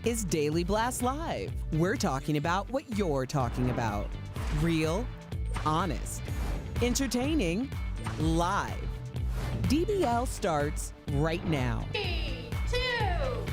is Daily Blast Live. We're talking about what you're talking about. Real, honest, entertaining, live. DBL starts right now. 3, 2.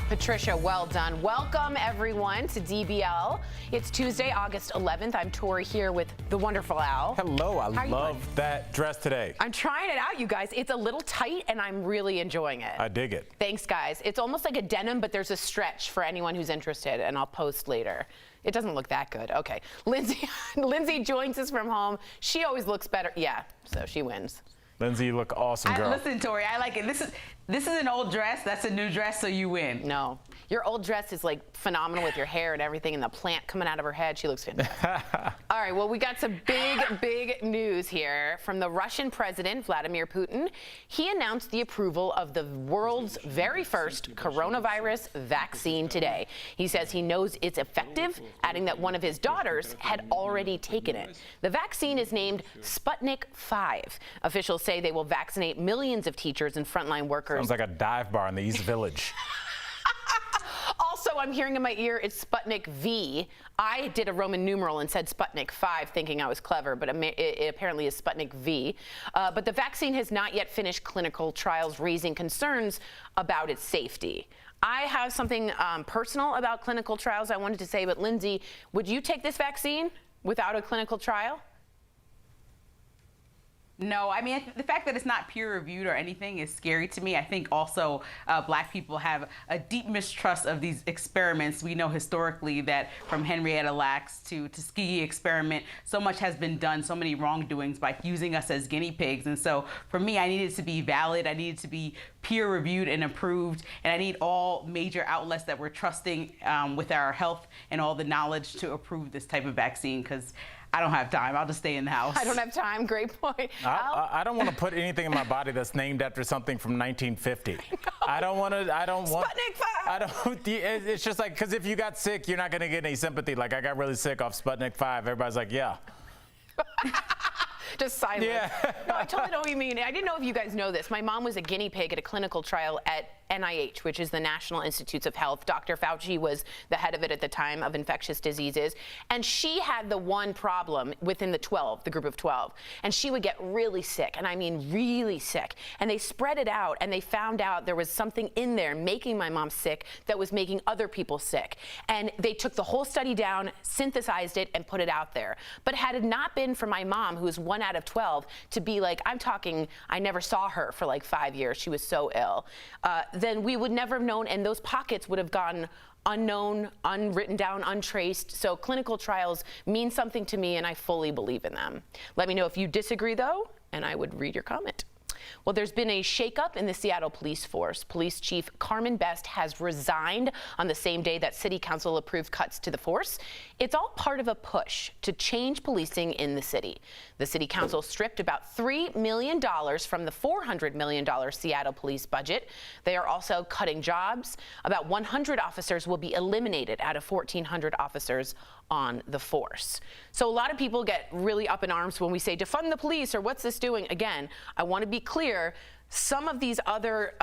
Patricia, well done. Welcome, everyone, to DBL. It's Tuesday, August 11th. I'm Tori here with the wonderful Al. Hello, I love that dress today. I'm trying it out, you guys. It's a little tight, and I'm really enjoying it. I dig it. Thanks, guys. It's almost like a denim, but there's a stretch for anyone who's interested, and I'll post later. It doesn't look that good. Okay. Lindsay joins us from home. She always looks better. Yeah, so she wins. Lindsay, you look awesome, girl. Listen, Tori, I like it. This is an old dress. That's a new dress, so you win. No. Your old dress is like phenomenal with your hair and everything and the plant coming out of her head. She looks fantastic. All right, well, we got some big news here from the Russian president, Vladimir Putin. He announced the approval of the world's very first coronavirus vaccine today. He says he knows it's effective, adding that one of his daughters had already taken it. The vaccine is named Sputnik 5. Officials say they will vaccinate millions of teachers and frontline workers. Sounds like a dive bar in the East Village. Also, I'm hearing in my ear it's Sputnik V. I did a Roman numeral and said Sputnik 5 thinking I was clever, but it apparently is Sputnik V. But the vaccine has not yet finished clinical trials, raising concerns about its safety. I have something personal about clinical trials I wanted to say, but Lindsay, would you take this vaccine without a clinical trial? No, I mean, the fact that it's not peer-reviewed or anything is scary to me. I think also Black people have a deep mistrust of these experiments. We know historically that from Henrietta Lacks to Tuskegee experiment, so much has been done, so many wrongdoings by using us as guinea pigs. And so for me, I needed to be valid. I needed to be peer-reviewed and approved. And I need all major outlets that we're trusting with our health and all the knowledge to approve this type of vaccine, because I don't have time. I'll just stay in the house. I don't have time. Great point. I don't want to put anything in my body that's named after something from 1950. I don't want. Sputnik 5. It's just like, because if you got sick, you're not going to get any sympathy. Like, I got really sick off Sputnik 5. Everybody's like, yeah. Just silent. Yeah. No, I totally know what you mean. I didn't know if you guys know this. My mom was a guinea pig at a clinical trial at NIH, which is the National Institutes of Health. Dr. Fauci was the head of it at the time, of infectious diseases. And she had the one problem within the group of 12. And she would get really sick, and I mean really sick. And they spread it out, and they found out there was something in there making my mom sick that was making other people sick. And they took the whole study down, synthesized it, and put it out there. But had it not been for my mom, who was 1 out of 12, to be like, I'm talking, I never saw her for like 5 years. She was so ill. Then we would never have known, and those pockets would have gone unknown, unwritten down, untraced. So clinical trials mean something to me, and I fully believe in them. Let me know if you disagree, though, and I would read your comment. Well, there's been a shakeup in the Seattle police force. Police Chief Carmen Best has resigned on the same day that City Council approved cuts to the force. It's all part of a push to change policing in the city. The City Council stripped about $3 million from the $400 million Seattle police budget. They are also cutting jobs. About 100 officers will be eliminated out of 1,400 officers on the force. So a lot of people get really up in arms when we say defund the police or what's this doing? Again, I want to be clear, some of these other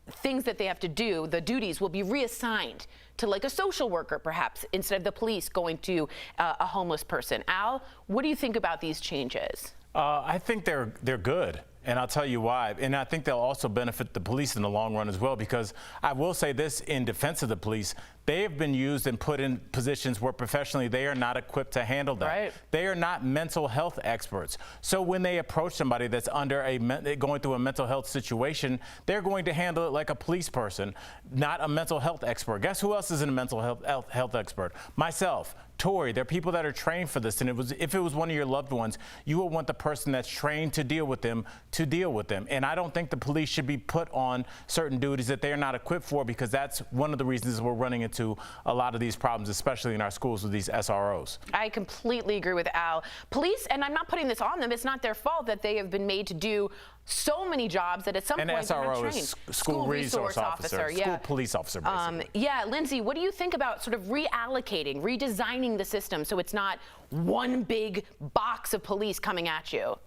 things that they have to do, the duties, will be reassigned to like a social worker perhaps, instead of the police going to a homeless person. Al, what do you think about these changes? I think they're good. And I'll tell you why. And I think they'll also benefit the police in the long run as well, because I will say this in defense of the police, they have been used and put in positions where professionally they are not equipped to handle that. Right. They are not mental health experts. So when they approach somebody that's going through a mental health situation, they're going to handle it like a police person, not a mental health expert. Guess who else isn't a mental health expert? Myself. Tori, there are people that are trained for this, and if it was one of your loved ones, you would want the person that's trained to deal with them to deal with them. And I don't think the police should be put on certain duties that they are not equipped for, because that's one of the reasons we're running into a lot of these problems, especially in our schools with these SROs. I completely agree with Al. Police, and I'm not putting this on them, it's not their fault that they have been made to do so many jobs that at some point they're not trained. is school resource officer, yeah. School police officer, basically. Yeah, Lindsay, what do you think about sort of reallocating, redesigning the system so it's not one big box of police coming at you?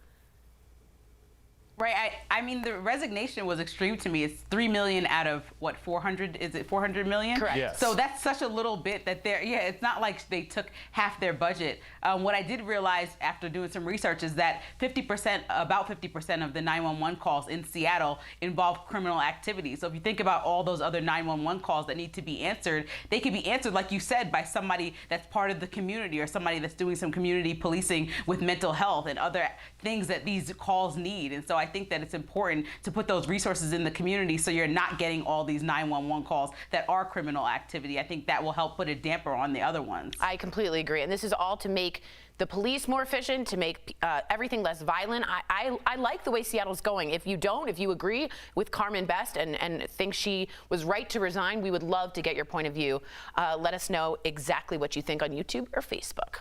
Right. I mean, the resignation was extreme to me. It's 3 million out of what, 400? Is it 400 million? Correct. Yes. So that's such a little bit that it's not like they took half their budget. What I did realize after doing some research is that about 50% of the 911 calls in Seattle involve criminal activity. So if you think about all those other 911 calls that need to be answered, they can be answered, like you said, by somebody that's part of the community or somebody that's doing some community policing with mental health and other things that these calls need. And so I think that it's important to put those resources in the community so you're not getting all these 911 calls that are criminal activity. I think that will help put a damper on the other ones. I completely agree. And this is all to make the police more efficient, to make everything less violent. I like the way Seattle's going. If you agree with Carmen Best and think she was right to resign, we would love to get your point of view. Let us know exactly what you think on YouTube or Facebook.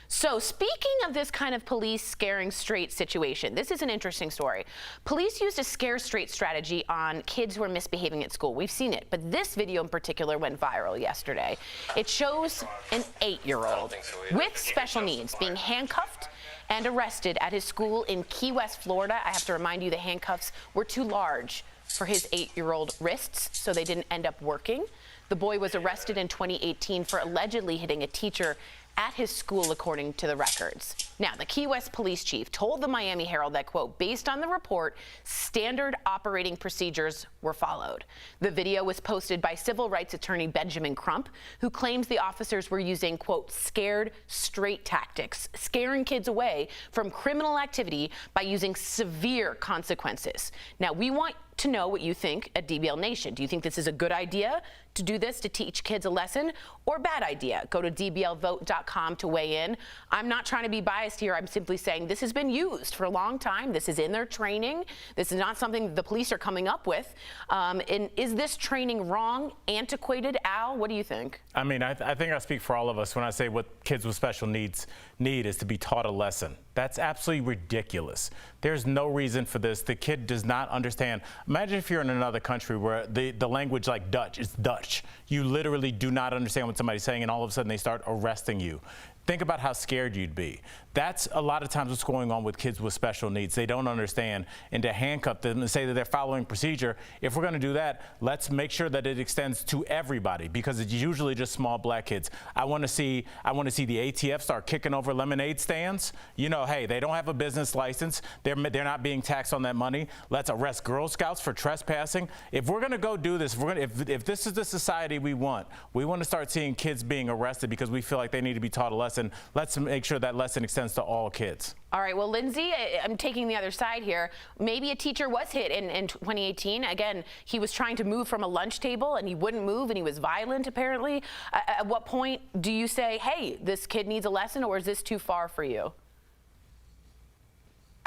So speaking of this kind of police scaring straight situation, this is an interesting story. Police used a scare straight strategy on kids who are misbehaving at school. We've seen it, but this video in particular went viral yesterday. It shows an 8-year-old with special needs being handcuffed and arrested at his school in Key West, Florida. I have to remind you the handcuffs were too large for his 8-year-old wrists, so they didn't end up working. The boy was arrested in 2018 for allegedly hitting a teacher at his school, according to the records. Now, the Key West police chief told the Miami Herald that, quote, based on the report, standard operating procedures were followed. The video was posted by civil rights attorney Benjamin Crump, who claims the officers were using, quote, scared straight tactics, scaring kids away from criminal activity by using severe consequences. Now, we want to know what you think at DBL Nation. Do you think this is a good idea to do this to teach kids a lesson, or bad idea? Go to dblvote.com to weigh in. I'm not trying to be biased here. I'm simply saying this has been used for a long time. This is in their training. This is not something the police are coming up with. And is this training wrong, antiquated? Al, what do you think? I mean, I think I speak for all of us when I say what kids with special needs need is to be taught a lesson. That's absolutely ridiculous. There's no reason for this. The kid does not understand. Imagine if you're in another country where the language like Dutch is Dutch. You literally do not understand what somebody's saying, and all of a sudden they start arresting you. Think about how scared you'd be. That's a lot of times what's going on with kids with special needs. They don't understand, and to handcuff them and say that they're following procedure, if we're going to do that, let's make sure that it extends to everybody, because it's usually just small black kids. I want to see the ATF start kicking over lemonade stands. You know, hey, they don't have a business license. They're not being taxed on that money. Let's arrest Girl Scouts for trespassing. If we're going to go do this, if this is the society we want to start seeing kids being arrested because we feel like they need to be taught a lesson. Let's make sure that lesson extends to all kids. All right, well, Lindsay, I'm taking the other side here. Maybe a teacher was hit in 2018. Again, he was trying to move from a lunch table and he wouldn't move and he was violent, apparently. At what point do you say, hey, this kid needs a lesson, or is this too far for you?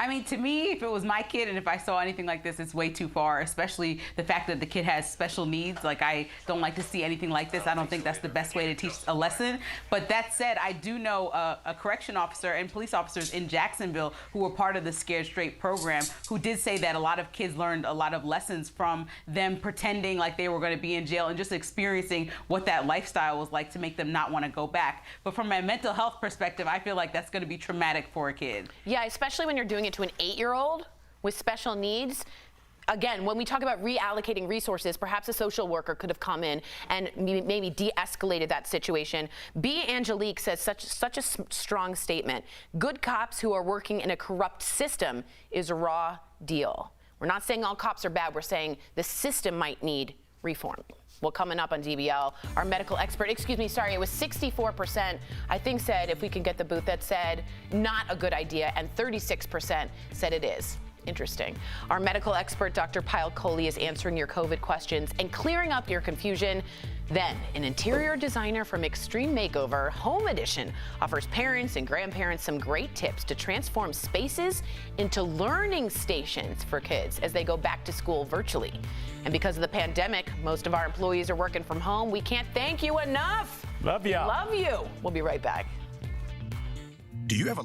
I mean, to me, if it was my kid and if I saw anything like this, it's way too far, especially the fact that the kid has special needs. Like, I don't like to see anything like this. I don't think that's the best way to teach a lesson. But that said, I do know a correction officer and police officers in Jacksonville who were part of the Scared Straight program who did say that a lot of kids learned a lot of lessons from them pretending like they were going to be in jail and just experiencing what that lifestyle was like to make them not want to go back. But from a mental health perspective, I feel like that's going to be traumatic for a kid. Yeah, especially when you're doing it to an 8-year-old with special needs. Again, when we talk about reallocating resources, perhaps a social worker could have come in and maybe de-escalated that situation. B. Angelique says such a strong statement. Good cops who are working in a corrupt system is a raw deal. We're not saying all cops are bad. We're saying the system might need reform. Well, coming up on DBL, our medical expert, it was 64%, I think, said, if we can get the booth, that said not a good idea, and 36% said it is. Interesting. Our medical expert, Dr. Payal Kohli, is answering your COVID questions and clearing up your confusion. Then, an interior designer from Extreme Makeover Home Edition offers parents and grandparents some great tips to transform spaces into learning stations for kids as they go back to school virtually. And because of the pandemic, most of our employees are working from home. We can't thank you enough. Love ya. Love you. We'll be right back. Do you have a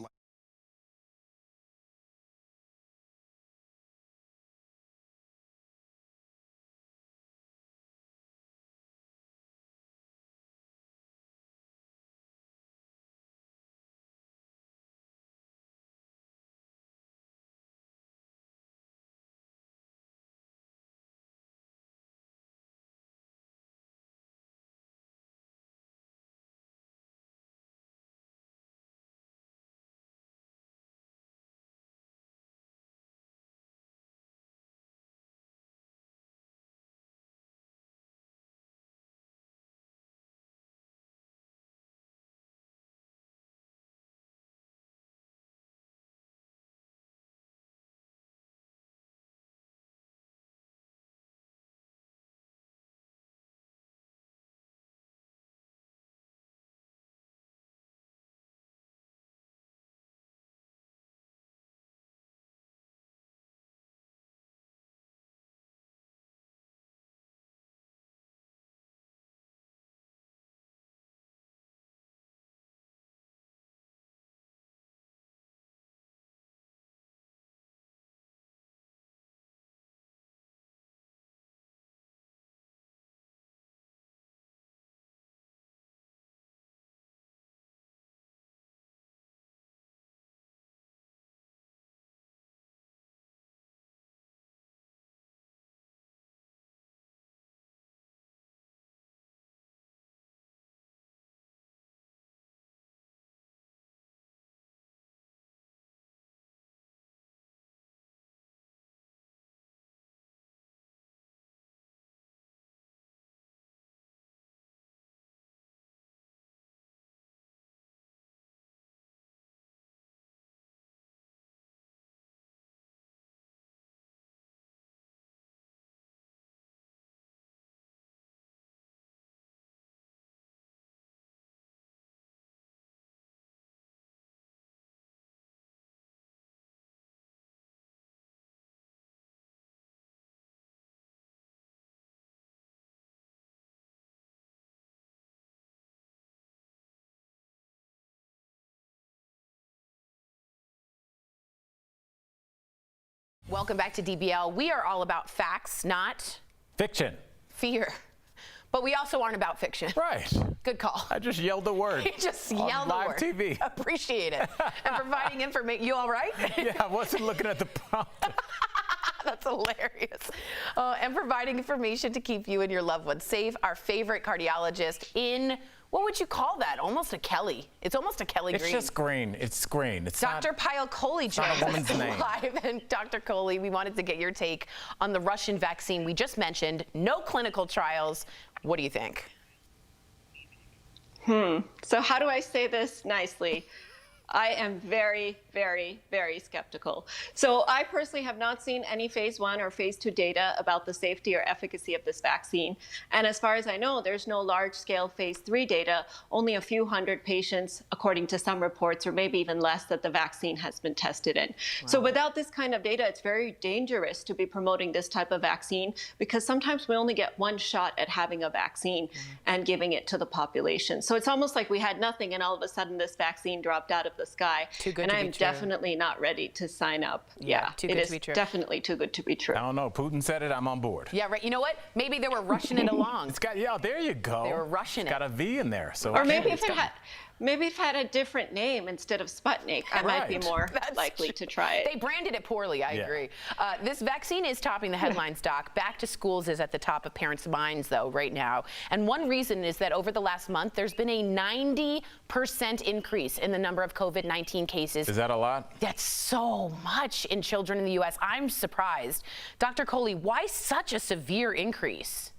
Welcome back to DBL. We are all about facts, not Fiction. fear. But we also aren't about fiction. Right. Good call. I just yelled the word. You just on yelled the live word. TV. Appreciate it. And providing information. You all right? Yeah, I wasn't looking at the prompter. That's hilarious. And providing information to keep you and your loved ones safe. Our favorite cardiologist in, what would you call that? Almost a Kelly. It's almost a Kelly Green. It's just green. It's green. It's Dr. Payal Kohli joins not a woman's us name. live. And Dr. Kohli, we wanted to get your take on the Russian vaccine we just mentioned. No clinical trials. What do you think? So how do I say this nicely? I am very, very, very skeptical. So I personally have not seen any phase 1 or phase 2 data about the safety or efficacy of this vaccine. And as far as I know, there's no large-scale phase 3 data, only a few hundred patients, according to some reports, or maybe even less, that the vaccine has been tested in. Wow. So without this kind of data, it's very dangerous to be promoting this type of vaccine, because sometimes we only get one shot at having a vaccine and giving it to the population. So it's almost like we had nothing, and all of a sudden this vaccine dropped out of the sky. Too good and to be I'm true. definitely not ready to sign up. Yeah, too good it to be true. is definitely too good to be true. I don't know. Putin said it. I'm on board. Yeah, right. You know what? Maybe they were rushing it along. It's got, yeah, there you go. They were rushing It's got a V in there. So Or maybe if it had a different name instead of Sputnik, I might be Right. more That's likely true. to try it. They branded it poorly, I Yeah. agree. This vaccine is topping the headlines, Doc. Back to schools is at the top of parents' minds, though, right now. And one reason is that over the last month, there's been a 90% increase in the number of COVID-19 cases. Is that a lot? That's so much in children in the U.S. I'm surprised. Dr. Kohli, why such a severe increase?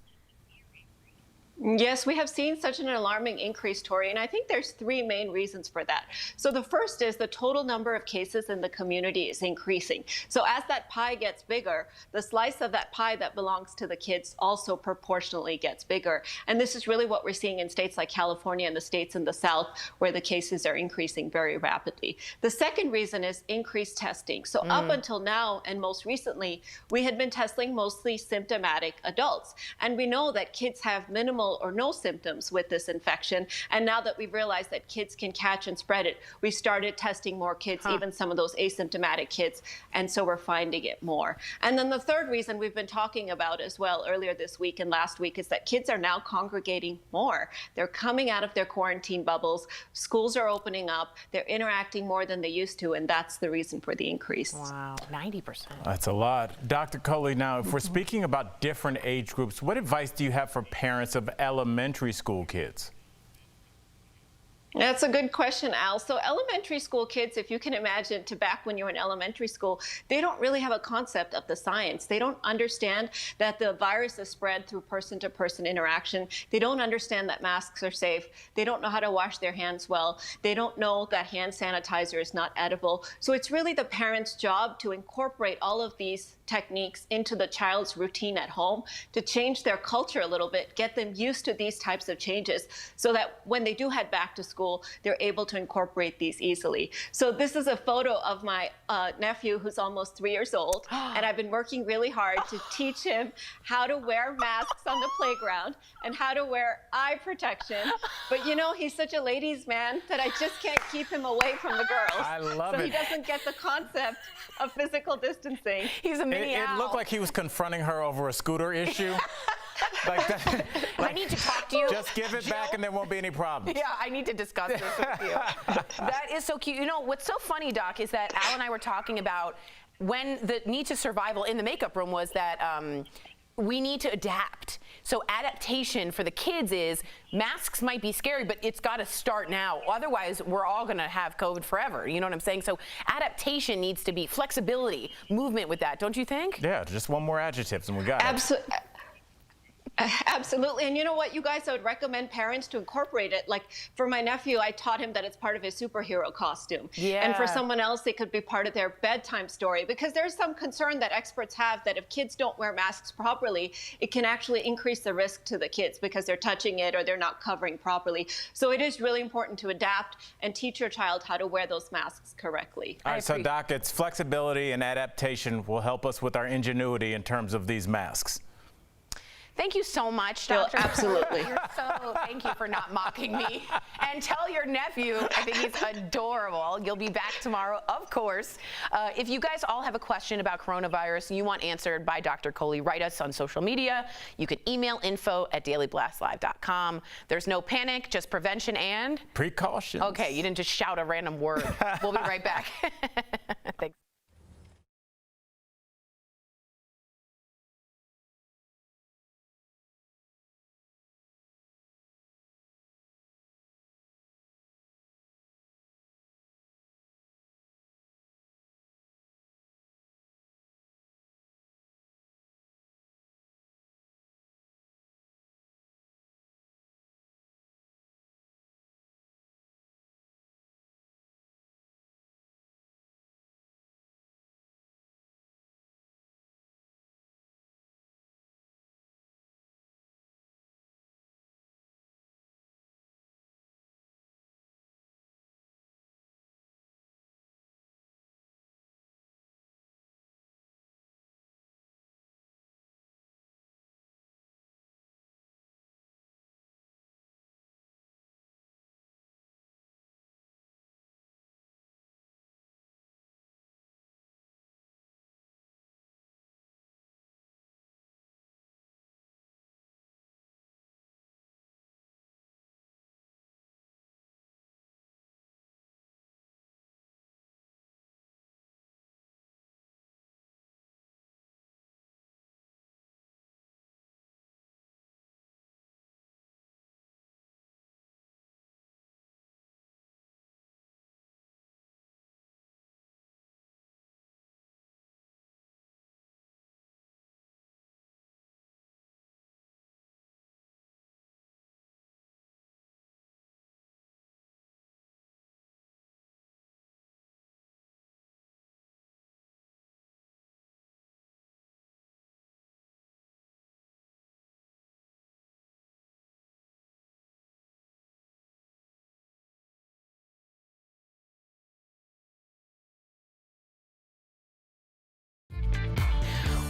Yes, we have seen such an alarming increase, Tori, and I think there's three main reasons for that. So the first is the total number of cases in the community is increasing. So as that pie gets bigger, the slice of that pie that belongs to the kids also proportionally gets bigger. And this is really what we're seeing in states like California and the states in the South, where the cases are increasing very rapidly. The second reason is increased testing. So up until now, and most recently, we had been testing mostly symptomatic adults. And we know that kids have minimal or no symptoms with this infection. And now that we've realized that kids can catch and spread it, we started testing more kids, even some of those asymptomatic kids. And so we're finding it more. And then the third reason we've been talking about as well earlier this week and last week is that kids are now congregating more. They're coming out of their quarantine bubbles. Schools are opening up. They're interacting more than they used to. And that's the reason for the increase. Wow, 90%. That's a lot. Dr. Kohli, now, if we're speaking about different age groups, what advice do you have for parents of elementary school kids? That's a good question, Al. So elementary school kids, if you can imagine to back when you were in elementary school, they don't really have a concept of the science. They don't understand that the virus is spread through person-to-person interaction. They don't understand that masks are safe. They don't know how to wash their hands well. They don't know that hand sanitizer is not edible. So it's really the parent's job to incorporate all of these techniques into the child's routine at home, to change their culture a little bit, get them used to these types of changes so that when they do head back to school, they're able to incorporate these easily. So this is a photo of my nephew who's almost 3 years old, and I've been working really hard to teach him how to wear masks on the playground and how to wear eye protection. But you know, he's such a ladies' man that I just can't keep him away from the girls. I love so it. he doesn't get the concept of physical distancing. He's a mini It owl. looked like he was confronting her over a scooter issue. Like that, I need to talk to you. just give it back and there won't be any problems. Yeah, I need to discuss this with you. That is so cute. You know, what's so funny, Doc, is that Al and I were talking about when the need to survival in the makeup room was that we need to adapt. So adaptation for the kids is masks might be scary, but it's got to start now. Otherwise, we're all going to have COVID forever. You know what I'm saying? So adaptation needs to be flexibility, movement with that, don't you think? Yeah, just one more adjectives and we got it. Absolutely. And you know what, you guys, I would recommend parents to incorporate it. Like for my nephew, I taught him that it's part of his superhero costume. Yeah. And for someone else, it could be part of their bedtime story, because there's some concern that experts have that if kids don't wear masks properly, it can actually increase the risk to the kids because they're touching it or they're not covering properly. So it is really important to adapt and teach your child how to wear those masks correctly. All right, so Doc, it's flexibility and adaptation will help us with our ingenuity in terms of these masks. Thank you so much, Jill, Dr. absolutely. Thank you for not mocking me. And tell your nephew, I think he's adorable. You'll be back tomorrow, of course. If you guys all have a question about coronavirus you want answered by Dr. Coley, write us on social media. You can email info@dailyblastlive.com. There's no panic, just prevention and precautions. Okay, you didn't just shout a random word. We'll be right back. Thanks.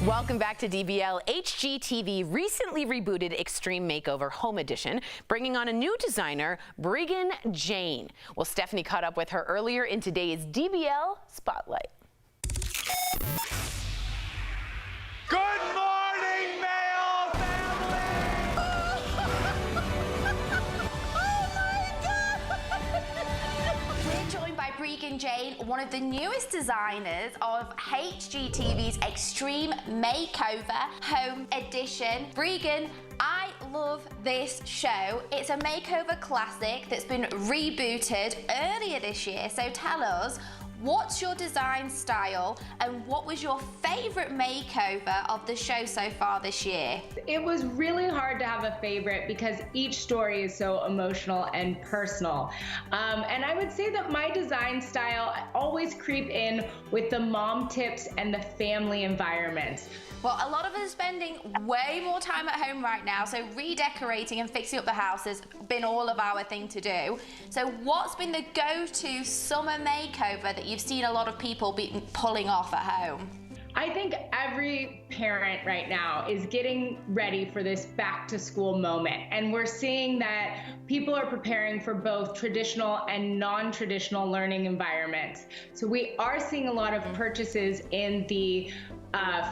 Welcome back to DBL. HGTV recently rebooted Extreme Makeover Home Edition, bringing on a new designer, Breegan Jane. Well, Stephanie caught up with her earlier in today's DBL Spotlight. Good morning, Mayo family! We're joined by Breegan Jane, one of the newest designers of HGTV's Extreme Makeover Home Edition. Breegan, I love this show. It's a makeover classic that's been rebooted earlier this year. So tell us, what's your design style and what was your favorite makeover of the show so far this year? It was really hard to have a favorite because each story is so emotional and personal. And I would say that my design style always creep in with the mom tips and the family environments. Well, a lot of us are spending way more time at home right now, so redecorating and fixing up the house has been all of our thing to do. So what's been the go-to summer makeover that you've seen a lot of people be pulling off at home? I think every parent right now is getting ready for this back to school moment. And we're seeing that people are preparing for both traditional and non-traditional learning environments. So we are seeing a lot of purchases in the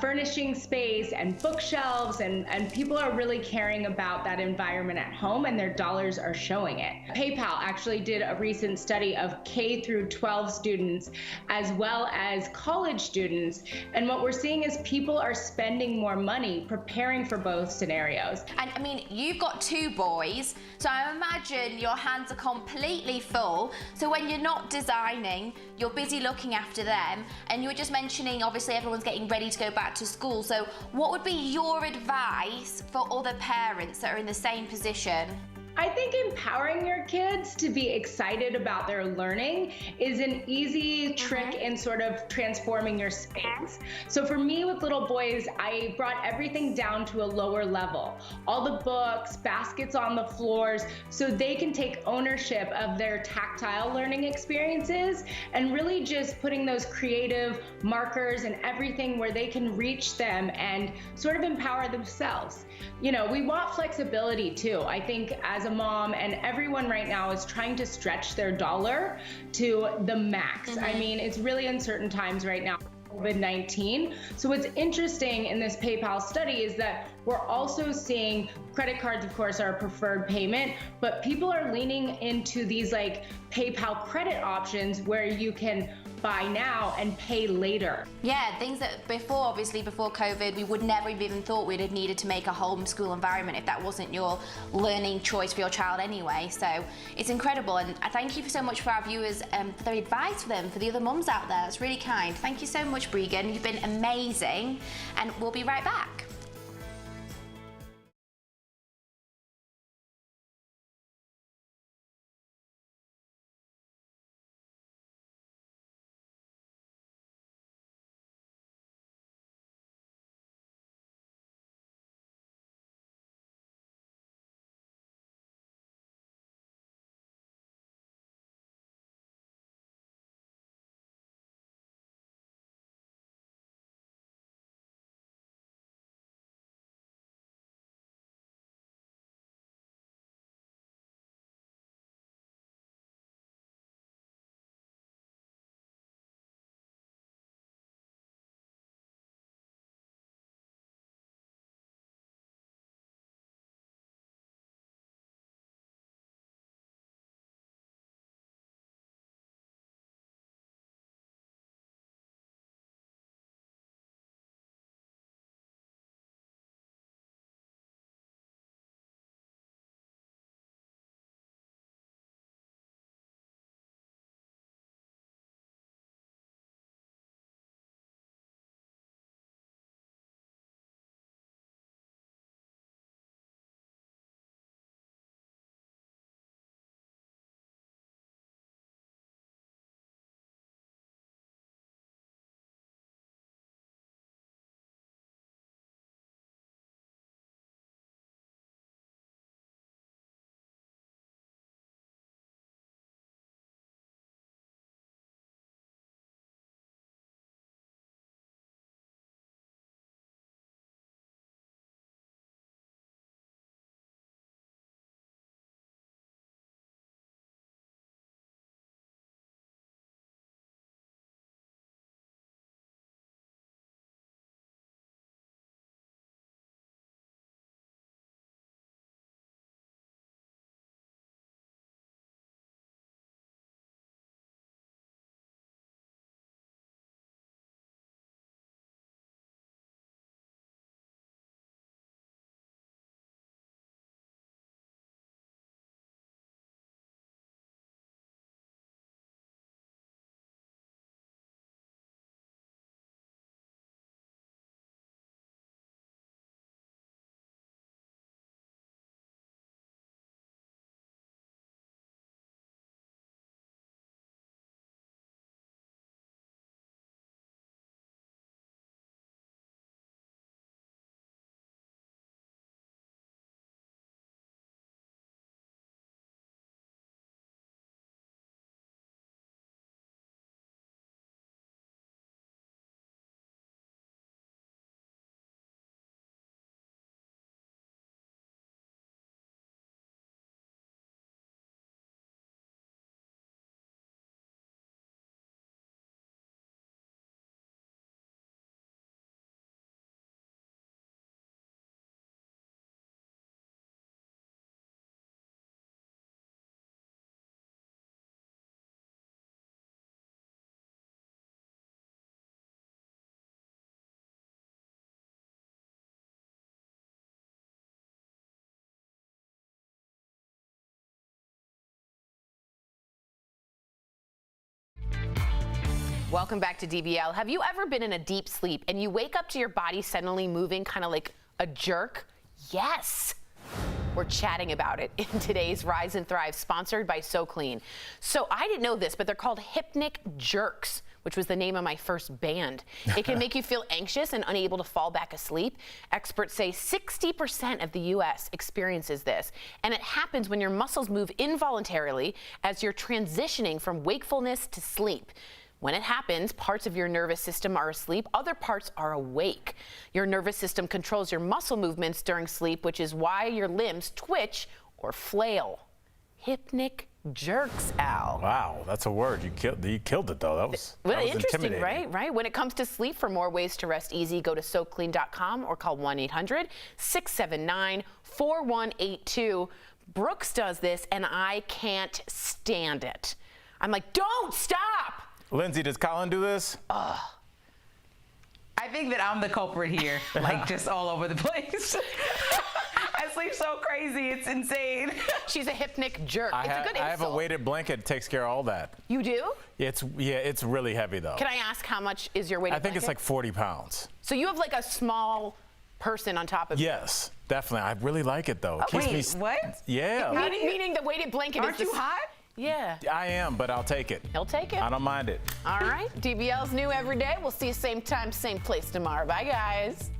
furnishing space and bookshelves, and people are really caring about that environment at home, and their dollars are showing it. PayPal actually did a recent study of K through 12 students as well as college students, and what we're seeing is people are spending more money preparing for both scenarios. And I mean, you've got two boys, so I imagine your hands are completely full. So when you're not designing, you're busy looking after them, and you were just mentioning obviously everyone's getting ready to go back to school. So what would be your advice for other parents that are in the same position? I think empowering your kids to be excited about their learning is an easy trick in sort of transforming your space. So for me with little boys, I brought everything down to a lower level. All the books, baskets on the floors, so they can take ownership of their tactile learning experiences and really just putting those creative markers and everything where they can reach them and sort of empower themselves. You know, we want flexibility too. I think as a mom, and everyone right now is trying to stretch their dollar to the max. I mean, it's really uncertain times right now. COVID-19. So what's interesting in this PayPal study is that we're also seeing credit cards, of course, are a preferred payment, but people are leaning into these like PayPal credit options where you can buy now and pay later. Yeah, things that obviously before COVID, we would never have even thought we'd have needed to make a homeschool environment if that wasn't your learning choice for your child anyway. So it's incredible, and I thank you so much for our viewers for their advice for them, for the other mums out there. It's really kind. Thank you so much, Breegan. You've been amazing, and we'll be right back. Welcome back to DBL. Have you ever been in a deep sleep and you wake up to your body suddenly moving kind of like a jerk? Yes. We're chatting about it in today's Rise and Thrive, sponsored by So Clean. So I didn't know this, but they're called Hypnic Jerks, which was the name of my first band. It can make you feel anxious and unable to fall back asleep. Experts say 60% of the U.S. experiences this, and it happens when your muscles move involuntarily as you're transitioning from wakefulness to sleep. When it happens, parts of your nervous system are asleep, other parts are awake. Your nervous system controls your muscle movements during sleep, which is why your limbs twitch or flail. Hypnic jerks, Al. Wow, that's a word. You killed it, though. That was interesting, intimidating. right? When it comes to sleep, for more ways to rest easy, go to SoClean.com or call 1-800-679-4182. Brooks does this, and I can't stand it. I'm like, don't stop! Lindsay, does Colin do this? I think that I'm the culprit here, like just all over the place. I sleep so crazy, it's insane. She's a hypnic jerk. It's a good insult. I have a weighted blanket that takes care of all that. You do? It's really heavy though. Can I ask how much is your weighted I think blanket? it's like 40 pounds. So you have like a small person on top of you? Yes, definitely. I really like it though. It keeps me. What? Yeah. Meaning the weighted blanket Aren't is you hot? Yeah. I am, but I'll take it. He'll take it. I don't mind it. All right. DBL's new every day. We'll see you same time, same place tomorrow. Bye, guys.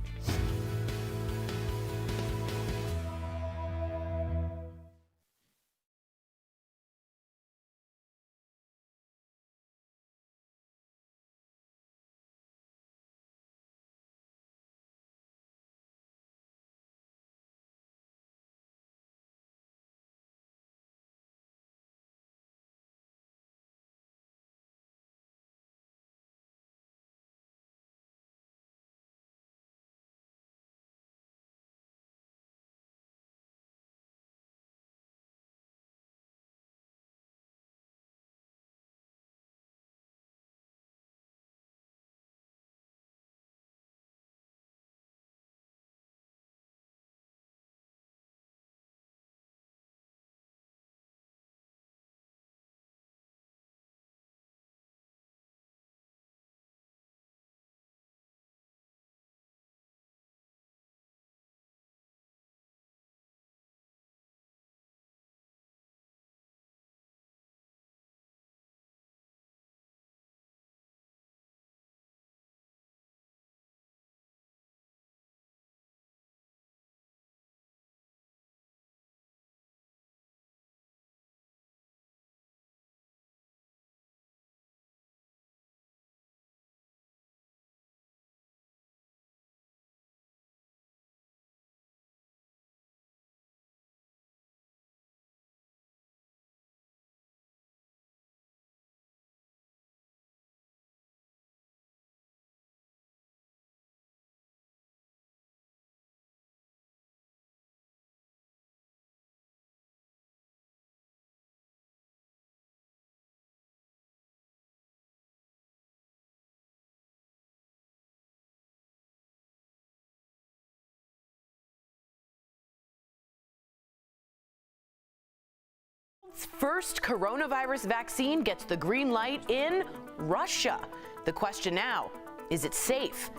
First coronavirus vaccine gets the green light in Russia. The question now, is it safe?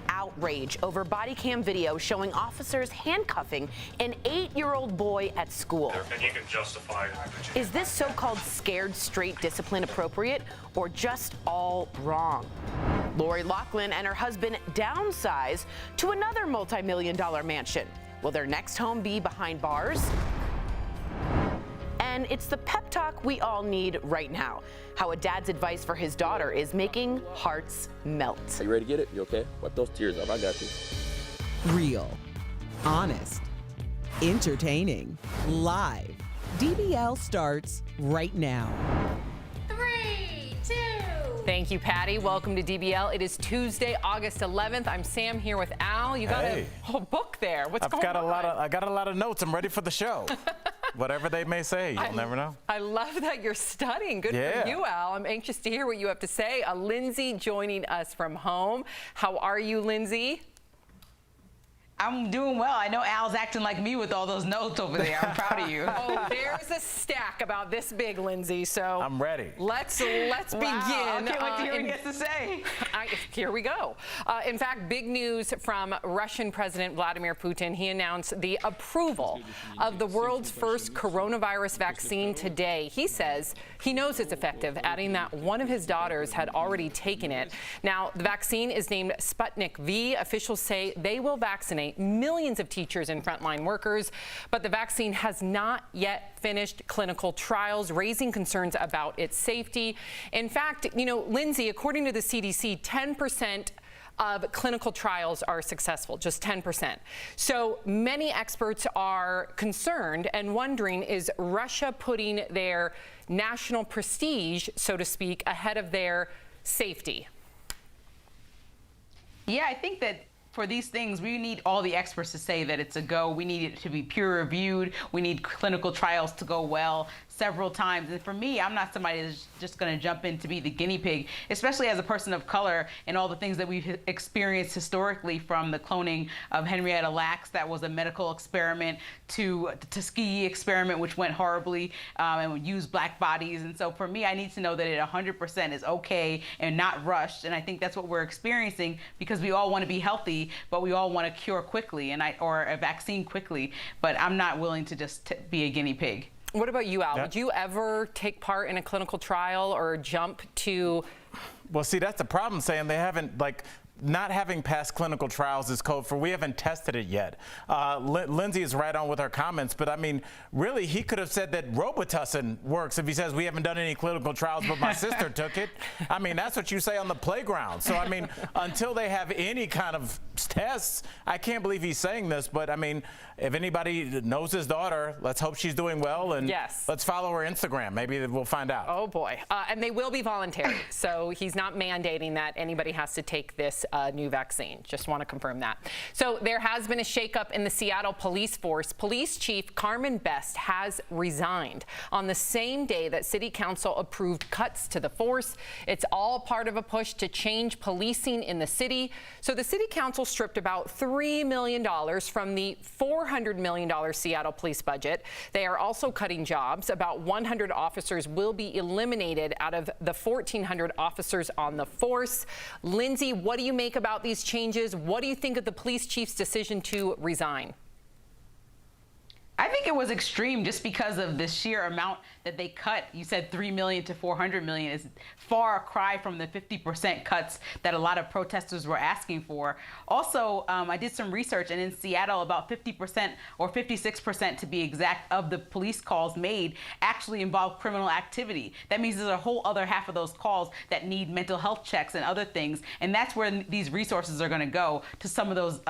Outrage over body cam video showing officers handcuffing an 8-year-old boy at school. And you can justify it. Is this so-called scared straight discipline appropriate or just all wrong? Lori Loughlin and her husband downsize to another multi-million-dollar mansion. Will their next home be behind bars? And it's the pep talk we all need right now. How a dad's advice for his daughter is making hearts melt. Are you ready to get it? You okay? Wipe those tears up. I got you. Real, honest, entertaining, live. DBL starts right now. 3, 2. Thank you, Patty. Welcome to DBL. It is Tuesday, August 11th. I'm Sam here with Al. You got a whole book there. What's going on? I got a lot of notes. I'm ready for the show. Whatever they may say, you'll never know. I love that you're studying. Good for you, Al. I'm anxious to hear what you have to say. Lindsay joining us from home. How are you, Lindsay? I'm doing well. I know Al's acting like me with all those notes over there. I'm proud of you. Oh, there's a stack about this big, Lindsay. So I'm ready. Let's begin. I can't wait to hear what he has to say. Here we go. In fact, big news from Russian President Vladimir Putin. He announced the approval of the world's first coronavirus vaccine today. He says he knows it's effective, adding that one of his daughters had already taken it. Now, the vaccine is named Sputnik V. Officials say they will vaccinate millions of teachers and frontline workers, but the vaccine has not yet finished clinical trials, raising concerns about its safety. In fact, Lindsay, according to the CDC, 10% of clinical trials are successful, just 10%. So many experts are concerned and wondering, is Russia putting their national prestige, so to speak, ahead of their safety? Yeah, I think that for these things, we need all the experts to say that it's a go. We need it to be peer reviewed. We need clinical trials to go well several times. And for me, I'm not somebody that's just going to jump in to be the guinea pig, especially as a person of color and all the things that we've experienced historically, from the cloning of Henrietta Lacks, that was a medical experiment, to the Tuskegee experiment, which went horribly and used black bodies. And so for me, I need to know that it 100% is okay and not rushed. And I think that's what we're experiencing, because we all want to be healthy, but we all want a cure quickly or a vaccine quickly. But I'm not willing to just be a guinea pig. What about you, Al? Would you ever take part in a clinical trial or jump to? Well, see, that's the problem, Sam. They haven't, not having passed clinical trials is code for we haven't tested it yet. Lindsay is right on with her comments, but I mean, really, he could have said that Robitussin works if he says we haven't done any clinical trials, but my sister took it. I mean, that's what you say on the playground. So, I mean, until they have any kind of tests, I can't believe he's saying this, but I mean, if anybody knows his daughter, let's hope she's doing well, and let's follow her Instagram. Maybe we'll find out. Oh, boy. And they will be voluntary, so he's not mandating that anybody has to take this new vaccine. Just want to confirm that. So there has been a shakeup in the Seattle police force. Police Chief Carmen Best has resigned on the same day that City Council approved cuts to the force. It's all part of a push to change policing in the city. So the City Council stripped about $3 million from the $400 million Seattle police budget. They are also cutting jobs. About 100 officers will be eliminated out of the 1,400 officers on the force. Lindsay, what do you make about these changes? What do you think of the police chief's decision to resign? I think it was extreme just because of the sheer amount that they cut. You said $3 million to $400 million is far cry from the 50% cuts that a lot of protesters were asking for. Also, I did some research, and in Seattle, about 50% or 56% to be exact of the police calls made actually involve criminal activity. That means there's a whole other half of those calls that need mental health checks and other things, and that's where these resources are going to go, to some of those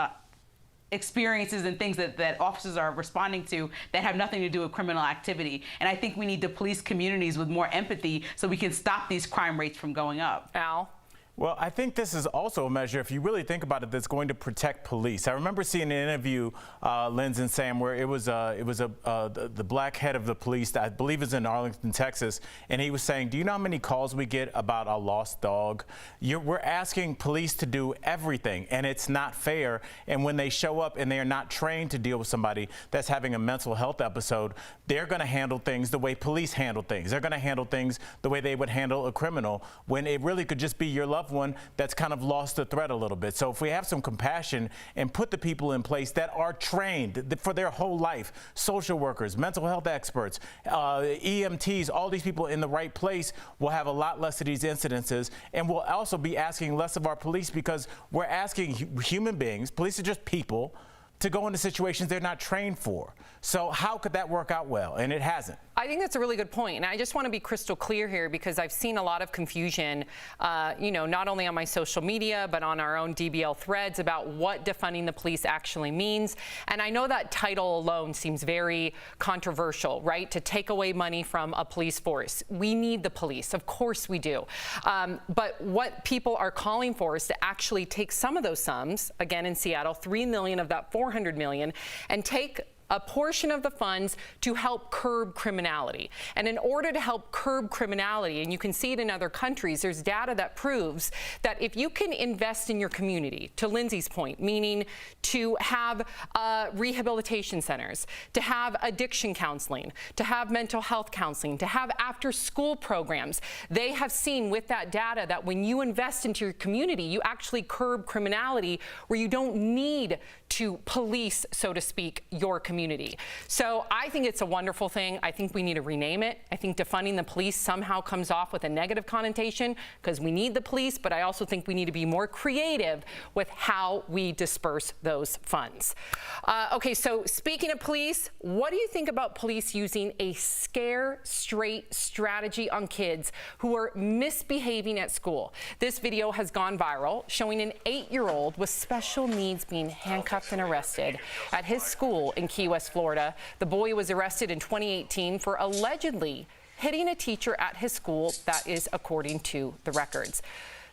experiences and things that officers are responding to that have nothing to do with criminal activity. And I think we need to police communities with more empathy so we can stop these crime rates from going up. Al? Well, I think this is also a measure, if you really think about it, that's going to protect police. I remember seeing an interview, Lindsay and Sam, where it was the black head of the police, I believe is in Arlington, Texas, and he was saying, do you know how many calls we get about a lost dog? We're asking police to do everything, and it's not fair. And when they show up and they are not trained to deal with somebody that's having a mental health episode, they're going to handle things the way police handle things. They're going to handle things the way they would handle a criminal, when it really could just be your loved one that's kind of lost the thread a little bit. So if we have some compassion and put the people in place that are trained for their whole life, social workers, mental health experts, EMTs, all these people in the right place, we'll have a lot less of these incidences, and we'll also be asking less of our police, because we're asking human beings, police are just people, to go into situations they're not trained for. So how could that work out well? And it hasn't. I think that's a really good point. And I just want to be crystal clear here, because I've seen a lot of confusion, not only on my social media, but on our own DBL threads about what defunding the police actually means. And I know that title alone seems very controversial, right? To take away money from a police force. We need the police. Of course we do. But what people are calling for is to actually take some of those sums, again in Seattle, $3 million of that $400 million, and take a portion of the funds to help curb criminality. And in order to help curb criminality, and you can see it in other countries, there's data that proves that if you can invest in your community, to Lindsay's point, meaning to have rehabilitation centers, to have addiction counseling, to have mental health counseling, to have after-school programs, they have seen with that data that when you invest into your community, you actually curb criminality where you don't need to police, so to speak, your community. So I think it's a wonderful thing. I think we need to rename it. I think defunding the police somehow comes off with a negative connotation because we need the police, but I also think we need to be more creative with how we disperse those funds. Okay, so speaking of police, what do you think about police using a scare straight strategy on kids who are misbehaving at school? This video has gone viral, showing an 8-year-old with special needs being handcuffed and arrested at his school in Key West, Florida. The boy was arrested in 2018 for allegedly hitting a teacher at his school. That is according to the records.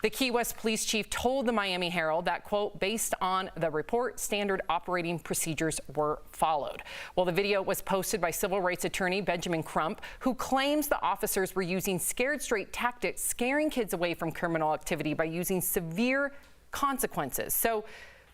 The Key West police chief told the Miami Herald that, quote, based on the report, standard operating procedures were followed. Well, the video was posted by civil rights attorney Benjamin Crump, who claims the officers were using scared straight tactics, scaring kids away from criminal activity by using severe consequences. So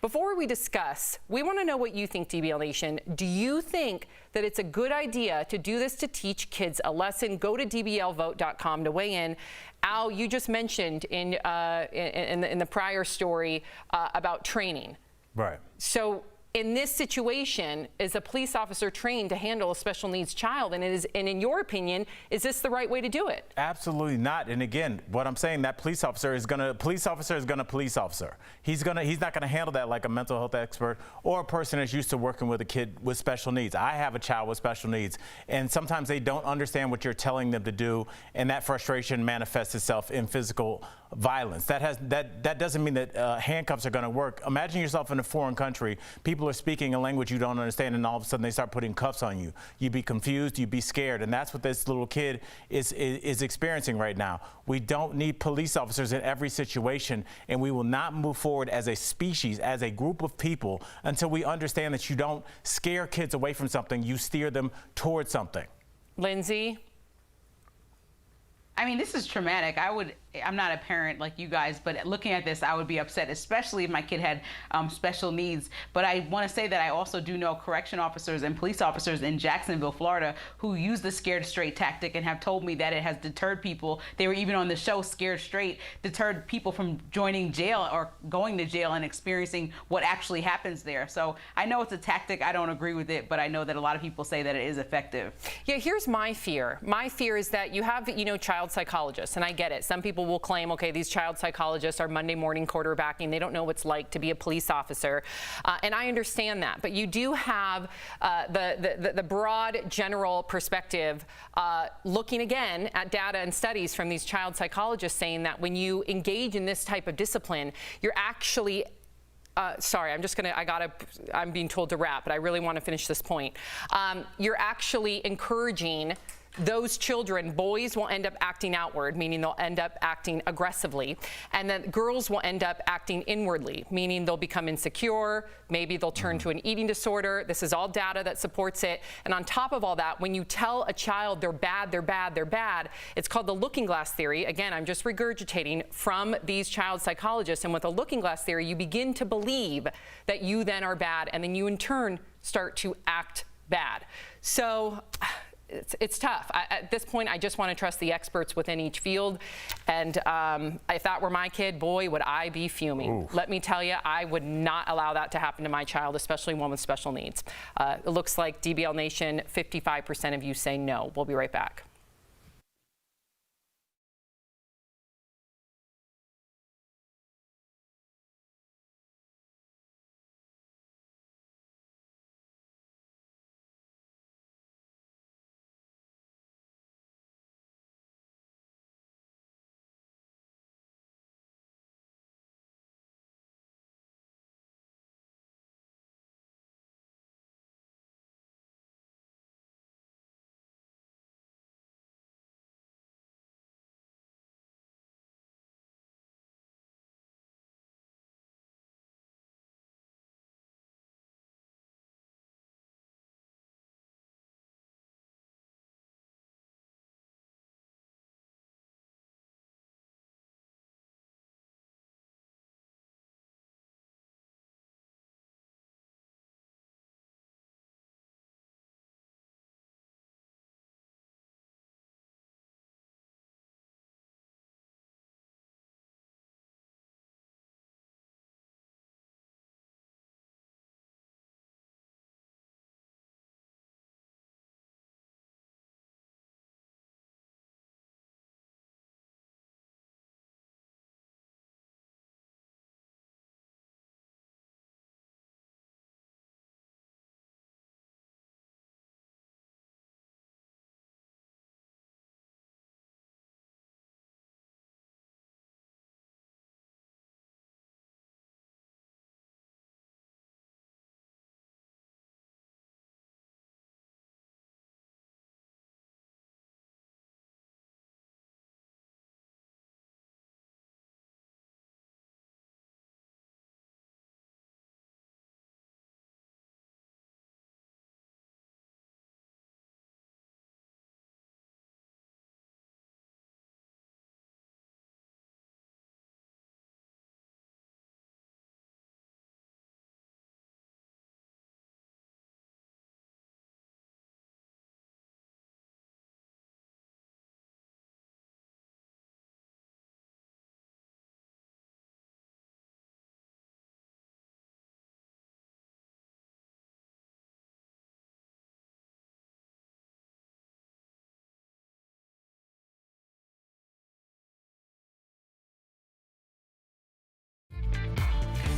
before we discuss, we want to know what you think, DBL Nation. Do you think that it's a good idea to do this to teach kids a lesson? Go to dblvote.com to weigh in. Al, you just mentioned in the prior story about training. Right. So in this situation, is a police officer trained to handle a special needs child? And in your opinion, is this the right way to do it? Absolutely not. And again, what I'm saying, that police officer is gonna police officer. He's not gonna handle that like a mental health expert or a person that's used to working with a kid with special needs. I have a child with special needs, and sometimes they don't understand what you're telling them to do, and that frustration manifests itself in physical violence. That doesn't mean that handcuffs are going to work. Imagine yourself in a foreign country. People are speaking a language you don't understand, and all of a sudden they start putting cuffs on you. You'd be confused, you'd be scared, and that's what this little kid is experiencing right now. We don't need police officers in every situation, and we will not move forward as a species, as a group of people, until we understand that you don't scare kids away from something, you steer them towards something. Lindsay? I mean, this is traumatic. I'm not a parent like you guys, but looking at this, I would be upset, especially if my kid had special needs. But I want to say that I also do know correction officers and police officers in Jacksonville, Florida, who use the scared straight tactic and have told me that it has deterred people. They were even on the show Scared Straight, deterred people from joining jail or going to jail and experiencing what actually happens there. So I know it's a tactic. I don't agree with it, but I know that a lot of people say that it is effective. Yeah, here's my fear. My fear is that you have, child psychologists, and I get it. Some people will claim, okay, these child psychologists are Monday morning quarterbacking. They don't know what it's like to be a police officer. And I understand that. But you do have the broad general perspective looking again at data and studies from these child psychologists saying that when you engage in this type of discipline, you're actually sorry, I'm being told to wrap, but I really want to finish this point. You're actually encouraging those children, boys will end up acting outward, meaning they'll end up acting aggressively, and then girls will end up acting inwardly, meaning they'll become insecure, maybe they'll turn to an eating disorder. This is all data that supports it. And on top of all that, when you tell a child they're bad, they're bad, they're bad, it's called the looking glass theory. Again, I'm just regurgitating from these child psychologists. And with a looking glass theory, you begin to believe that you then are bad, and then you in turn start to act bad. So it's tough. At this point, I just want to trust the experts within each field. And if that were my kid, boy, would I be fuming. Ooh. Let me tell you, I would not allow that to happen to my child, especially one with special needs. It looks like DBL Nation, 55% of you say no. We'll be right back.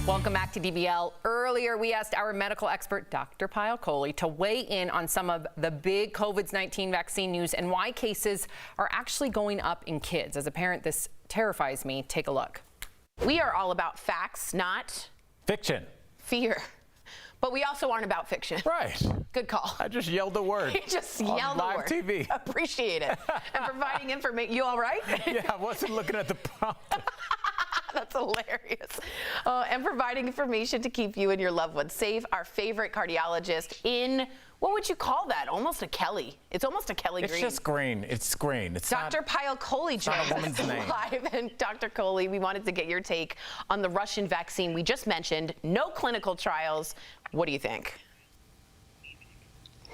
Welcome back to DBL. Earlier, we asked our medical expert, Dr. Payal Kohli, to weigh in on some of the big COVID-19 vaccine news and why cases are actually going up in kids. As a parent, this terrifies me. Take a look. We are all about facts, not Fiction. fear. But we also aren't about fiction. Right. Good call. I just yelled the word. You just on yelled the live word. TV. Appreciate it. And providing information. You all right? Yeah, I wasn't looking at the prompt. That's hilarious. And providing information to keep you and your loved ones safe. Our favorite cardiologist in, what would you call that? Almost a Kelly. It's almost a Kelly It's Green. just green. It's green. It's Dr. not. Payal Kohli not a joins woman's us name. live. And Dr. Kohli, we wanted to get your take on the Russian vaccine we just mentioned. No clinical trials. What do you think?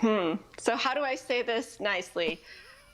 So how do I say this nicely?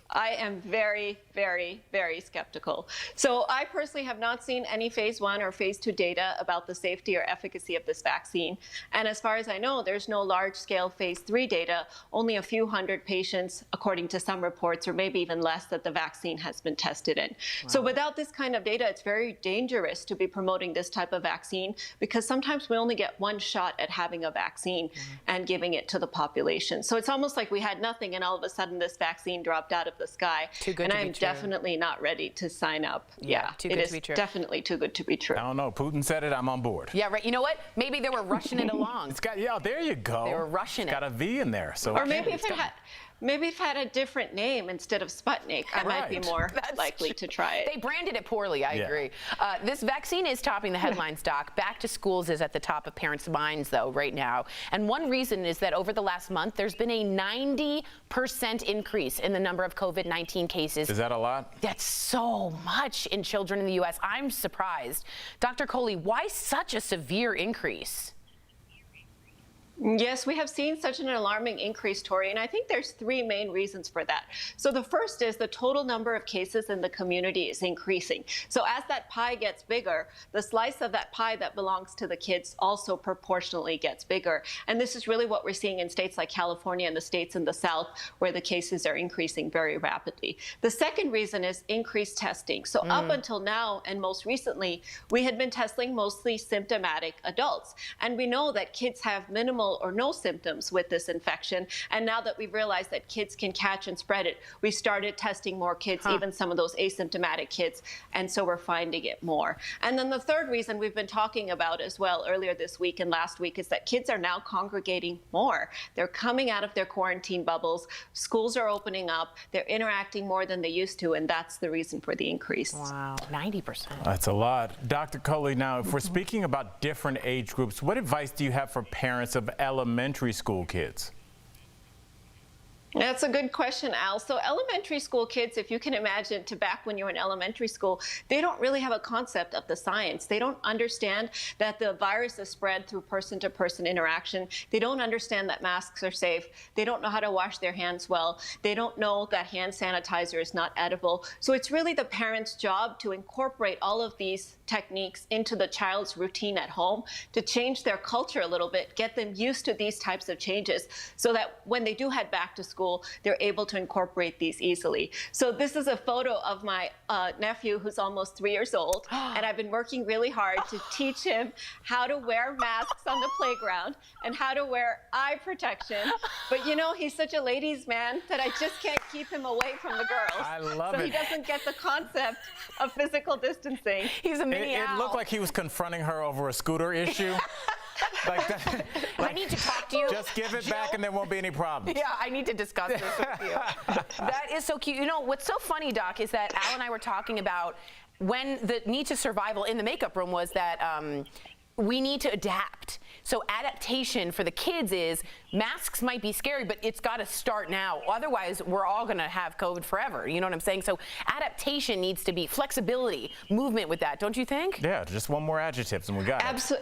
I am very, very, very skeptical. So I personally have not seen any phase 1 or phase 2 data about the safety or efficacy of this vaccine. And as far as I know, there's no large-scale phase 3 data, only a few hundred patients, according to some reports, or maybe even less, that the vaccine has been tested in. Wow. So without this kind of data, it's very dangerous to be promoting this type of vaccine, because sometimes we only get one shot at having a vaccine and giving it to the population. So it's almost like we had nothing, and all of a sudden this vaccine dropped out of the sky. Too good and to be I'm true. definitely not ready to sign up. Yeah, too good it to be true. is definitely too good to be true. I don't know. Putin said it. I'm on board. Yeah, right. You know what? Maybe they were rushing it along. It's got, yeah, there you go. They were rushing It's it. got a V in there. So Or maybe if it had, maybe if it had a different name instead of Sputnik, I might be Right. more That's likely true. to try it. They branded it poorly, I Yeah. agree. This vaccine is topping the headlines, Doc. Back to schools is at the top of parents' minds, though, right now. And one reason is that over the last month, there's been a 90% increase in the number of COVID-19 cases. Is that a lot? That's so much in children in the U.S. I'm surprised. Dr. Kohli, why such a severe increase? Yes, we have seen such an alarming increase, Tori, and I think there's three main reasons for that. So the first is the total number of cases in the community is increasing. So as that pie gets bigger, the slice of that pie that belongs to the kids also proportionally gets bigger. And this is really what we're seeing in states like California and the states in the South, where the cases are increasing very rapidly. The second reason is increased testing. So up until now, and most recently, we had been testing mostly symptomatic adults. And we know that kids have minimal or no symptoms with this infection. And now that we've realized that kids can catch and spread it, we started testing more kids, even some of those asymptomatic kids. And so we're finding it more. And then the third reason we've been talking about as well earlier this week and last week is that kids are now congregating more. They're coming out of their quarantine bubbles. Schools are opening up. They're interacting more than they used to. And that's the reason for the increase. Wow, 90%. That's a lot. Dr. Kohli, now, if we're speaking about different age groups, what advice do you have for parents of elementary school kids? That's a good question, Al. So elementary school kids, if you can imagine to back when you were in elementary school, they don't really have a concept of the science. They don't understand that the virus is spread through person-to-person interaction. They don't understand that masks are safe. They don't know how to wash their hands well. They don't know that hand sanitizer is not edible. So it's really the parent's job to incorporate all of these techniques into the child's routine at home, to change their culture a little bit, get them used to these types of changes so that when they do head back to school, they're able to incorporate these easily. So this is a photo of my nephew who's almost 3 years old, and I've been working really hard to teach him how to wear masks on the playground and how to wear eye protection. But you know, he's such a ladies' man that I just can't keep him away from the girls. I love it. So he doesn't get the concept of physical distancing. He's a mini It owl. looked like he was confronting her over a scooter issue. Like that, I need to talk to you. just give it back and there won't be any problems. Yeah, I need to discuss this with you. That is so cute. You know, what's so funny, Doc, is that Al and I were talking about when the need to survival in the makeup room was that we need to adapt. So adaptation for the kids is masks might be scary, but it's got to start now. Otherwise, we're all going to have COVID forever. You know what I'm saying? So adaptation needs to be flexibility, movement with that, don't you think? Yeah, just one more adjective and we got it.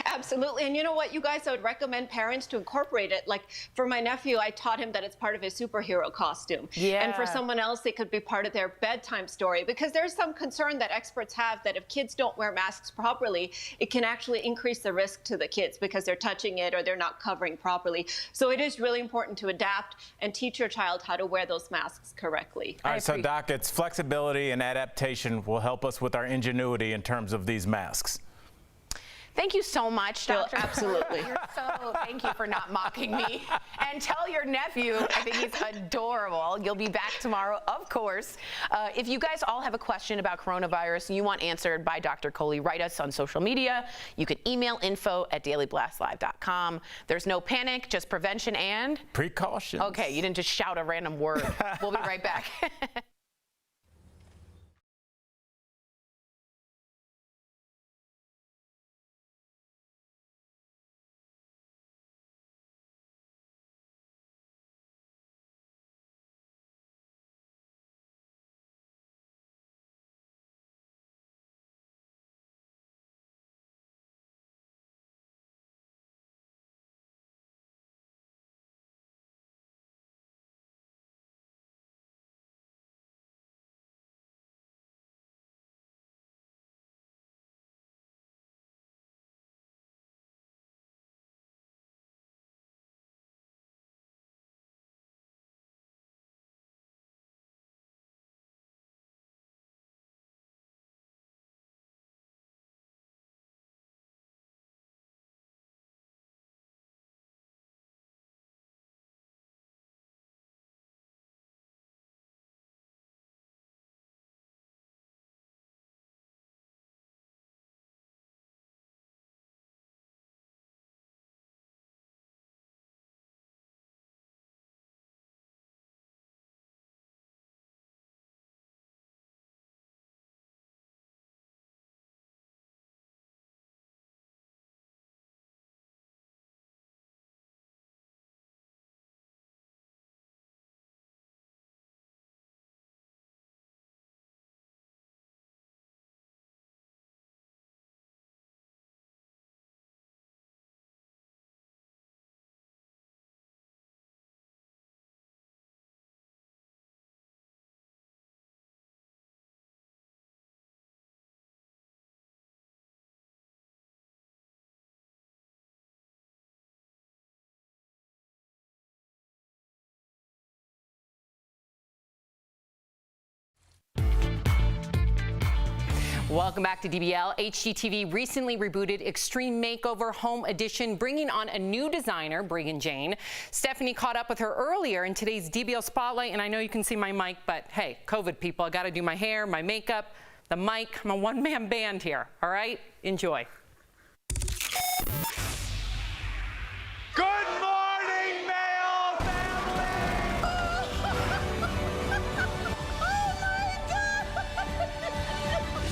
Absolutely. And you know what, you guys, I would recommend parents to incorporate it. Like for my nephew, I taught him that it's part of his superhero costume. Yeah. And for someone else, it could be part of their bedtime story, because there's some concern that experts have that if kids don't wear masks properly, it can actually increase the risk to the kids because they're touching it or they're not covering properly. So it is really important to adapt and teach your child how to wear those masks correctly. All right, so Doc, it's flexibility and adaptation will help us with our ingenuity in terms of these masks. Thank you so much, Dr. Absolutely. Thank you for not mocking me. And tell your nephew, I think he's adorable. You'll be back tomorrow, of course. If you guys all have a question about coronavirus and you want answered by Dr. Coley, write us on social media. You can email info@dailyblastlive.com. There's no panic, just prevention and precautions. Okay, you didn't just shout a random word. We'll be right back. Welcome back to DBL. HGTV recently rebooted Extreme Makeover Home Edition, bringing on a new designer, Breegan Jane. Stephanie caught up with her earlier in today's DBL Spotlight, and I know you can see my mic, but hey, COVID people, I gotta do my hair, my makeup, the mic. I'm a one-man band here, all right? Enjoy. Good morning, Mayo family!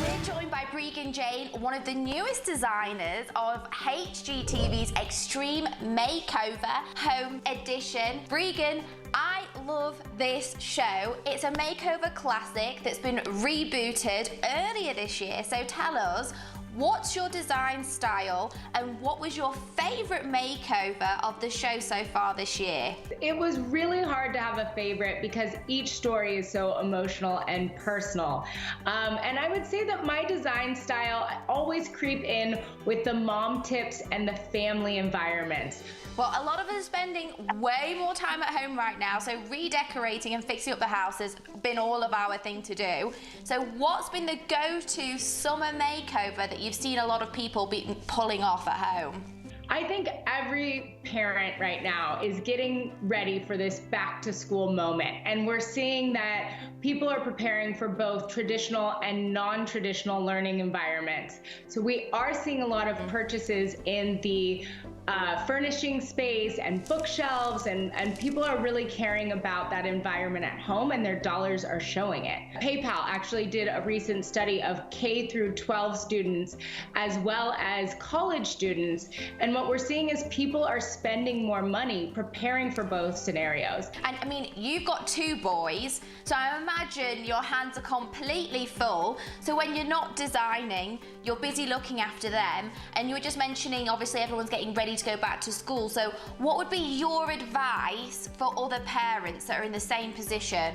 We're joined by Breegan Jane, one of the newest designers of HGTV's Extreme Makeover Home Edition. Breegan, I love this show. It's a makeover classic that's been rebooted earlier this year. So tell us, what's your design style and what was your favorite makeover of the show so far this year? It was really hard to have a favorite because each story is so emotional and personal. And I would say that my design style always creep in with the mom tips and the family environments. Well, a lot of us are spending way more time at home right now, so redecorating and fixing up the house has been all of our thing to do. So what's been the go-to summer makeover that you've seen a lot of people be pulling off at home? I think every parent right now is getting ready for this back to school moment. And we're seeing that people are preparing for both traditional and non-traditional learning environments. So we are seeing a lot of purchases in the furnishing space and bookshelves, and people are really caring about that environment at home, and their dollars are showing it. PayPal actually did a recent study of K through 12 students as well as college students, and what we're seeing is people are spending more money preparing for both scenarios. And I mean, you've got two boys, so I imagine your hands are completely full. So when you're not designing, you're busy looking after them, and you were just mentioning obviously everyone's getting ready to go back to school. So what would be your advice for other parents that are in the same position?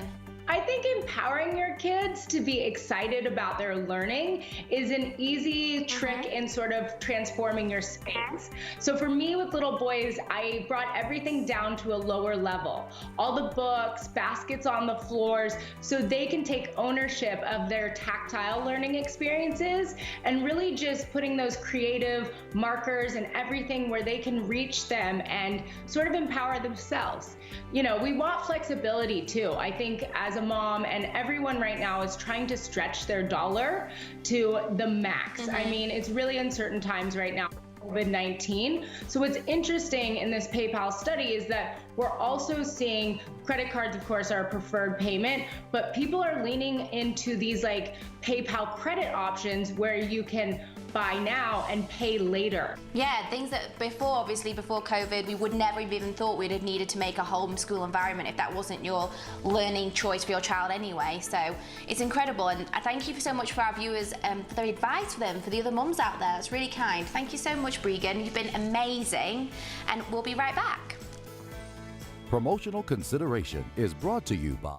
I think empowering your kids to be excited about their learning is an easy trick in sort of transforming your space. So for me with little boys, I brought everything down to a lower level. All the books, baskets on the floors, so they can take ownership of their tactile learning experiences and really just putting those creative markers and everything where they can reach them and sort of empower themselves. You know, we want flexibility too. I think as a mom, and everyone right now is trying to stretch their dollar to the max. I mean, it's really uncertain times right now. COVID-19. So what's interesting in this PayPal study is that we're also seeing credit cards, of course, are a preferred payment, but people are leaning into these like PayPal credit options where you can buy now and pay later. Yeah, things that obviously before COVID, we would never have even thought we'd have needed to make a homeschool environment if that wasn't your learning choice for your child anyway. So it's incredible, and I thank you so much for our viewers for their advice for them, for the other mums out there. It's really kind. Thank you so much, Breegan. You've been amazing, and we'll be right back. Promotional consideration is brought to you by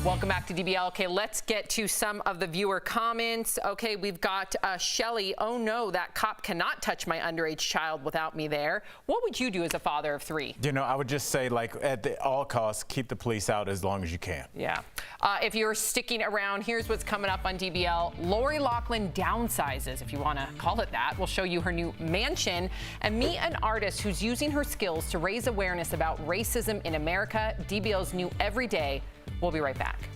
Welcome back to DBL. Okay, let's get to some of the viewer comments. Okay, we've got Shelly. Oh no, that cop cannot touch my underage child without me there. What would you do as a father of 3? You know, I would just say, like, at all costs, keep the police out as long as you can. Yeah. If you're sticking around, here's what's coming up on DBL. Lori Loughlin downsizes, if you want to call it that. We'll show you her new mansion and meet an artist who's using her skills to raise awareness about racism in America. DBL's new Every Day. We'll be right back.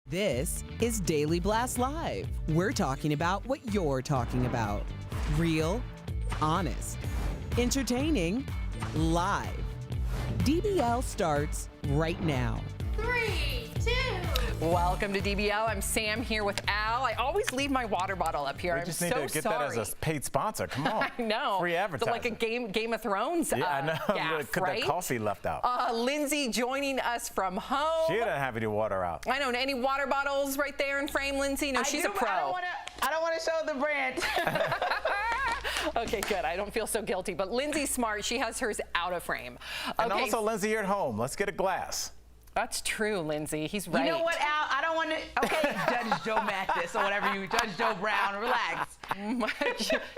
This is Daily Blast Live. We're talking about what you're talking about. Real, honest, entertaining, live. DBL starts right now. 3, 2. Welcome to DBL. I'm Sam here with Al. I always leave my water bottle up here. We just need to get that as a paid sponsor. Come on. I know. Free advertising. Like a Game of Thrones. Yeah, I know. Gaff, Could right? that coffee left out. Lindsay joining us from home. She doesn't have any water out. I know. Any water bottles right there in frame, Lindsay? No, she's a pro. I don't want to show the brand. Okay, good. I don't feel so guilty. But Lindsay's smart. She has hers out of frame. Okay. And also, Lindsay, you're at home. Let's get a glass. That's true, Lindsay. He's right. You know what, Al? I don't want to. Okay, Judge Joe Mathis or whatever you, Judge Joe Brown, relax.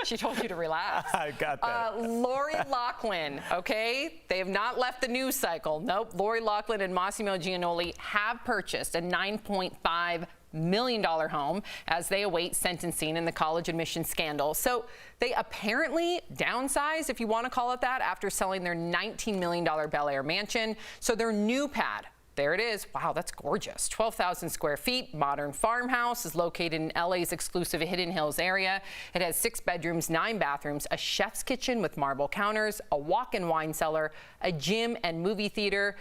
She told you to relax. I got that. Lori Loughlin, okay? They have not left the news cycle. Nope. Lori Loughlin and Massimo Giannoli have purchased a $9.5 million home as they await sentencing in the college admission scandal. So they apparently downsized, if you want to call it that, after selling their $19 million Bel Air mansion. So their new pad, there it is. Wow, that's gorgeous. 12,000 square feet, modern farmhouse, is located in LA's exclusive Hidden Hills area. It has 6 bedrooms, 9 bathrooms, a chef's kitchen with marble counters, a walk-in wine cellar, a gym and movie theater.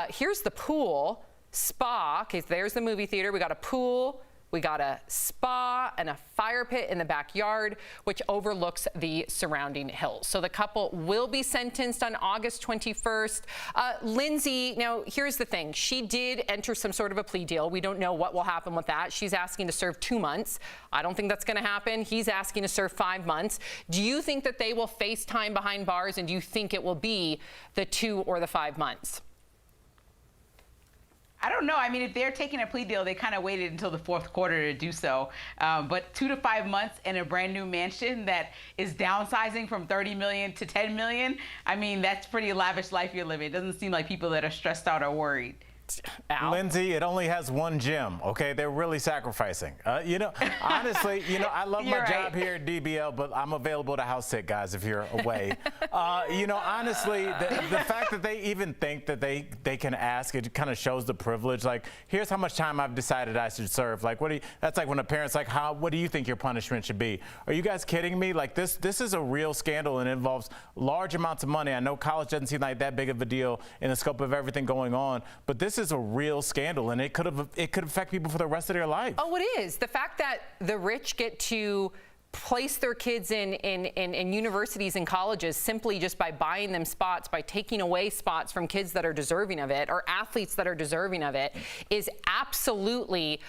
Here's the pool, spa. Okay, so there's the movie theater. We got a pool. We got a spa and a fire pit in the backyard, which overlooks the surrounding hills. So the couple will be sentenced on August 21st. Lindsay, now here's the thing. She did enter some sort of a plea deal. We don't know what will happen with that. She's asking to serve 2 months. I don't think that's going to happen. He's asking to serve 5 months. Do you think that they will face time behind bars, and do you think it will be the 2 or the 5 months? I don't know. I mean, if they're taking a plea deal, they kind of waited until the fourth quarter to do so. But 2 to 5 months in a brand new mansion that is downsizing from 30 million to 10 million. I mean, that's pretty lavish life you're living. It doesn't seem like people that are stressed out or worried. Al? Lindsay, it only has one gym, okay? They're really sacrificing. Honestly, I love my job here at DBL, but I'm available to house sit, guys, if you're away. Honestly, the fact that they even think that they can ask, it kind of shows the privilege. Like, here's how much time I've decided I should serve. Like, that's like when a parent's like, what do you think your punishment should be? Are you guys kidding me? Like, this is a real scandal and it involves large amounts of money. I know college doesn't seem like that big of a deal in the scope of everything going on, but this is a real scandal, and it could affect people for the rest of their life. Oh, it is. The fact that the rich get to place their kids in universities and colleges simply just by buying them spots, by taking away spots from kids that are deserving of it, or athletes that are deserving of it, is absolutely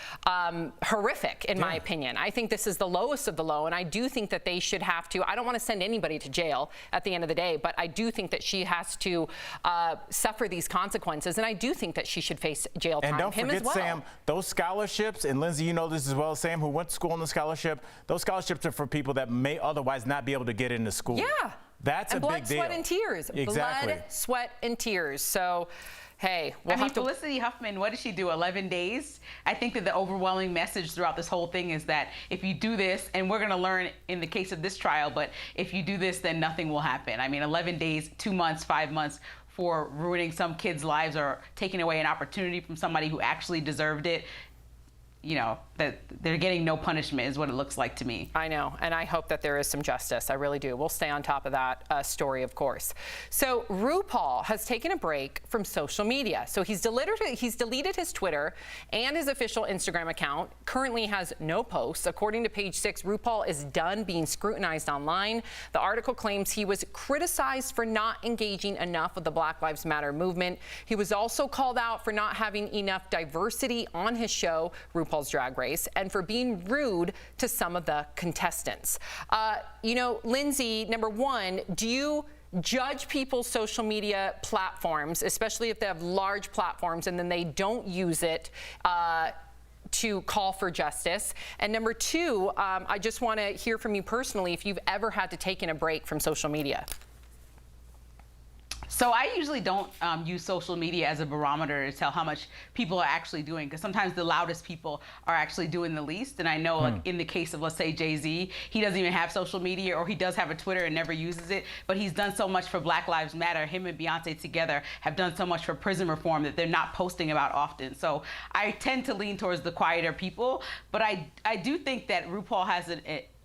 horrific, in my opinion. I think this is the lowest of the low, and I do think that they should have to, I don't want to send anybody to jail at the end of the day, but I do think that she has to suffer these consequences, and I do think that she should face jail time. And don't Him forget, as well. Sam, those scholarships, and Lindsay, you know this as well as Sam, who went to school on the scholarship, those scholarships are for people that may otherwise not be able to get into school. Yeah. That's a big deal. Blood, sweat, and tears. Exactly. Blood, sweat, and tears. So, hey, we'll have to... Felicity Huffman, what did she do, 11 days? I think that the overwhelming message throughout this whole thing is that if you do this, and we're going to learn in the case of this trial, but if you do this, then nothing will happen. I mean, 11 days, 2 months, 5 months for ruining some kids' lives or taking away an opportunity from somebody who actually deserved it. That they're getting no punishment is what it looks like to me. I know, and I hope that there is some justice. I really do. We'll stay on top of that story, of course. So RuPaul has taken a break from social media. So he's deleted his Twitter and his official Instagram account. Currently has no posts. According to Page Six, RuPaul is done being scrutinized online. The article claims he was criticized for not engaging enough with the Black Lives Matter movement. He was also called out for not having enough diversity on his show, RuPaul's Drag Race, and for being rude to some of the contestants. Lindsay, number one, do you judge people's social media platforms, especially if they have large platforms and then they don't use it to call for justice? And number two, I just want to hear from you personally if you've ever had to take a break from social media. So I usually don't use social media as a barometer to tell how much people are actually doing, because sometimes the loudest people are actually doing the least. And I know, like in the case of, let's say, Jay-Z, he doesn't even have social media, or he does have a Twitter and never uses it, but he's done so much for Black Lives Matter. Him and Beyonce together have done so much for prison reform that they're not posting about often. So I tend to lean towards the quieter people, but I do think that RuPaul has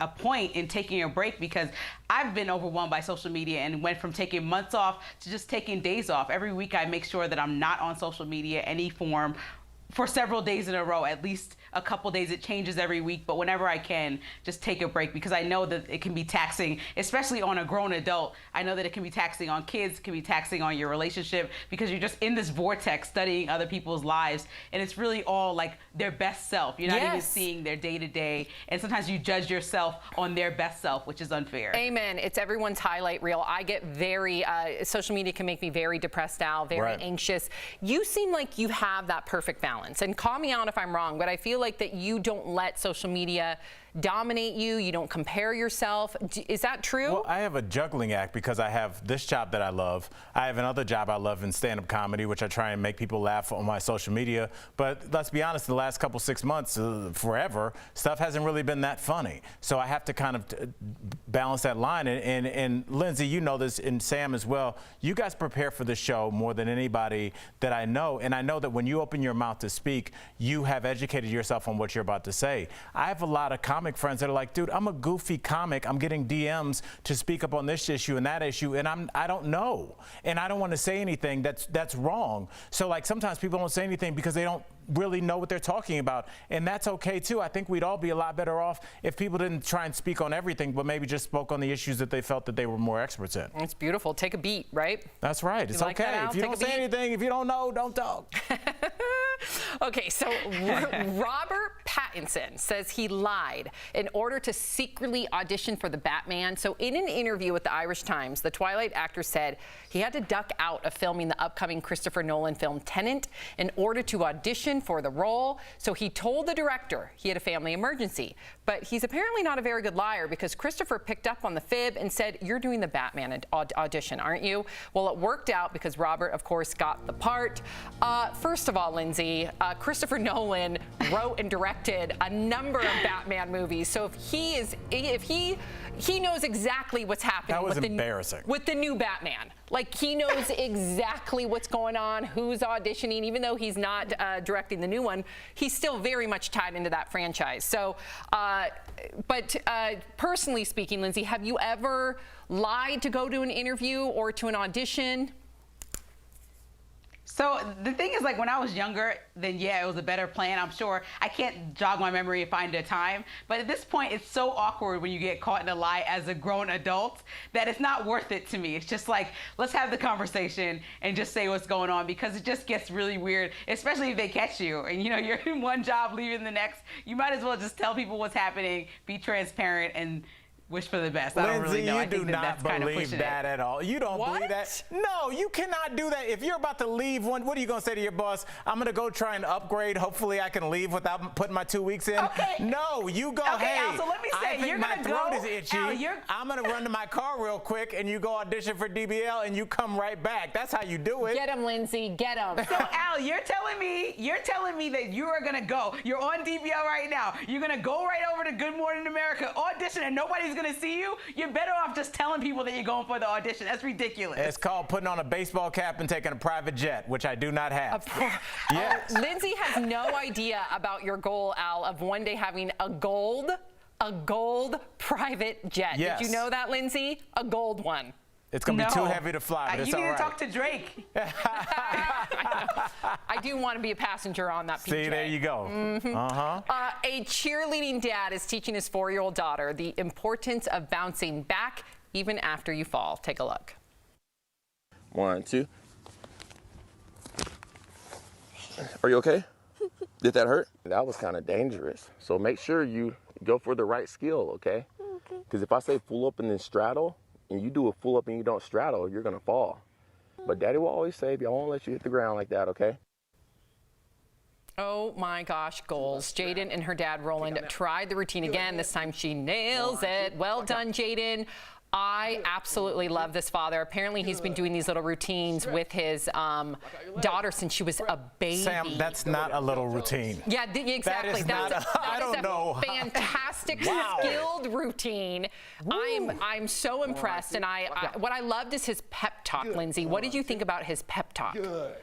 a point in taking a break, because I've been overwhelmed by social media and went from taking months off to just taking days off. Every week I make sure that I'm not on social media any form for several days in a row, at least a couple days. It changes every week, but whenever I can, just take a break, because I know that it can be taxing, especially on a grown adult. I know that it can be taxing on kids, it can be taxing on your relationship, because you're just in this vortex studying other people's lives, and it's really all like their best self. You're not even seeing their day-to-day, and sometimes you judge yourself on their best self, which is unfair. Amen. It's everyone's highlight reel. I get very, social media can make me very depressed, Al, very anxious. You seem like you have that perfect balance. And call me out if I'm wrong, but I feel like that you don't let social media dominate you. You don't compare yourself. Is that true? Well, I have a juggling act, because I have this job that I love. I have another job I love in stand-up comedy, which I try and make people laugh on my social media. But let's be honest, the last couple 6 months, forever, stuff hasn't really been that funny. So I have to kind of balance that line. And Lindsay, you know this, and Sam as well. You guys prepare for the show more than anybody that I know. And I know that when you open your mouth to speak, you have educated yourself on what you're about to say. I have a lot of comic friends that are like, dude, I'm a goofy comic. I'm getting DMs to speak up on this issue and that issue, and I don't know, and I don't want to say anything that's wrong. So like sometimes people don't say anything because they don't really know what they're talking about, and that's okay too. I think we'd all be a lot better off if people didn't try and speak on everything, but maybe just spoke on the issues that they felt that they were more experts in. It's beautiful. Take a beat, right? That's right. It's okay. If you don't say anything, if you don't know, don't talk. Okay, so Robert Pattinson Pattinson says he lied in order to secretly audition for the Batman. So in an interview with the Irish Times, the Twilight actor said he had to duck out of filming the upcoming Christopher Nolan film Tenet in order to audition for the role. So he told the director he had a family emergency. But he's apparently not a very good liar, because Christopher picked up on the fib and said, "You're doing the Batman audition, aren't you?" Well, it worked out because Robert, of course, got the part. First of all, Lindsay, Christopher Nolan wrote and directed a number of Batman movies. So if he knows exactly what's happening. That was embarrassing. With the new Batman. Like, he knows exactly what's going on, who's auditioning. Even though he's not directing the new one, he's still very much tied into that franchise. So, but personally speaking, Lindsay, have you ever lied to go to an interview or to an audition? So the thing is, like, when I was younger, then yeah, it was a better plan. I'm sure I can't jog my memory and find a time. But at this point, it's so awkward when you get caught in a lie as a grown adult that it's not worth it to me. It's just like, let's have the conversation and just say what's going on, because it just gets really weird, especially if they catch you and, you know, you're in one job, leaving the next. You might as well just tell people what's happening, be transparent, and wish for the best. I don't really know. You I think do not that's kind of believe that at all. You don't believe that? No, you cannot do that. If you're about to leave one, what are you going to say to your boss? I'm going to go try and upgrade. Hopefully I can leave without putting my 2 weeks in. Okay. No, you go, okay, hey, Al, so let me say, I think you're my gonna throat go, is itchy. Al, I'm going to run to my car real quick, and you go audition for DBL, and you come right back. That's how you do it. Get him, Lindsay. Get him. So, Al, you're telling me that you are going to go. You're on DBL right now. You're going to go right over to Good Morning America, audition, and nobody's going to see you? You're better off just telling people that you're going for the audition. That's ridiculous. It's called putting on a baseball cap and taking a private jet, which I do not have. Yes. Lindsay has no idea about your goal, Al, of one day having a gold private jet. Yes. Did you know that, Lindsay? A gold one. It's going to be too heavy to fly, but it's all right. You need to talk to Drake. I do want to be a passenger on that PJ. See, there you go. Mm-hmm. A cheerleading dad is teaching his 4-year-old daughter the importance of bouncing back even after you fall. Take a look. 1, 2. Are you okay? Did that hurt? That was kind of dangerous. So make sure you go for the right skill, okay? Because if I say full up and then straddle, and you do a full up and you don't straddle, you're gonna fall. But Daddy will always save you. I won't let you hit the ground like that, okay? Oh my gosh, goals. Jaden and her dad, Roland, tried the routine again. This time she nails it. Well done, Jaden. I absolutely love this father. Apparently, he's been doing these little routines with his daughter since she was a baby. Sam, that's not a little routine. Yeah, exactly. That is a fantastic, skilled routine. I'm so impressed, and what I loved is his pep talk, Lindsay. What did you think about his pep talk? Good.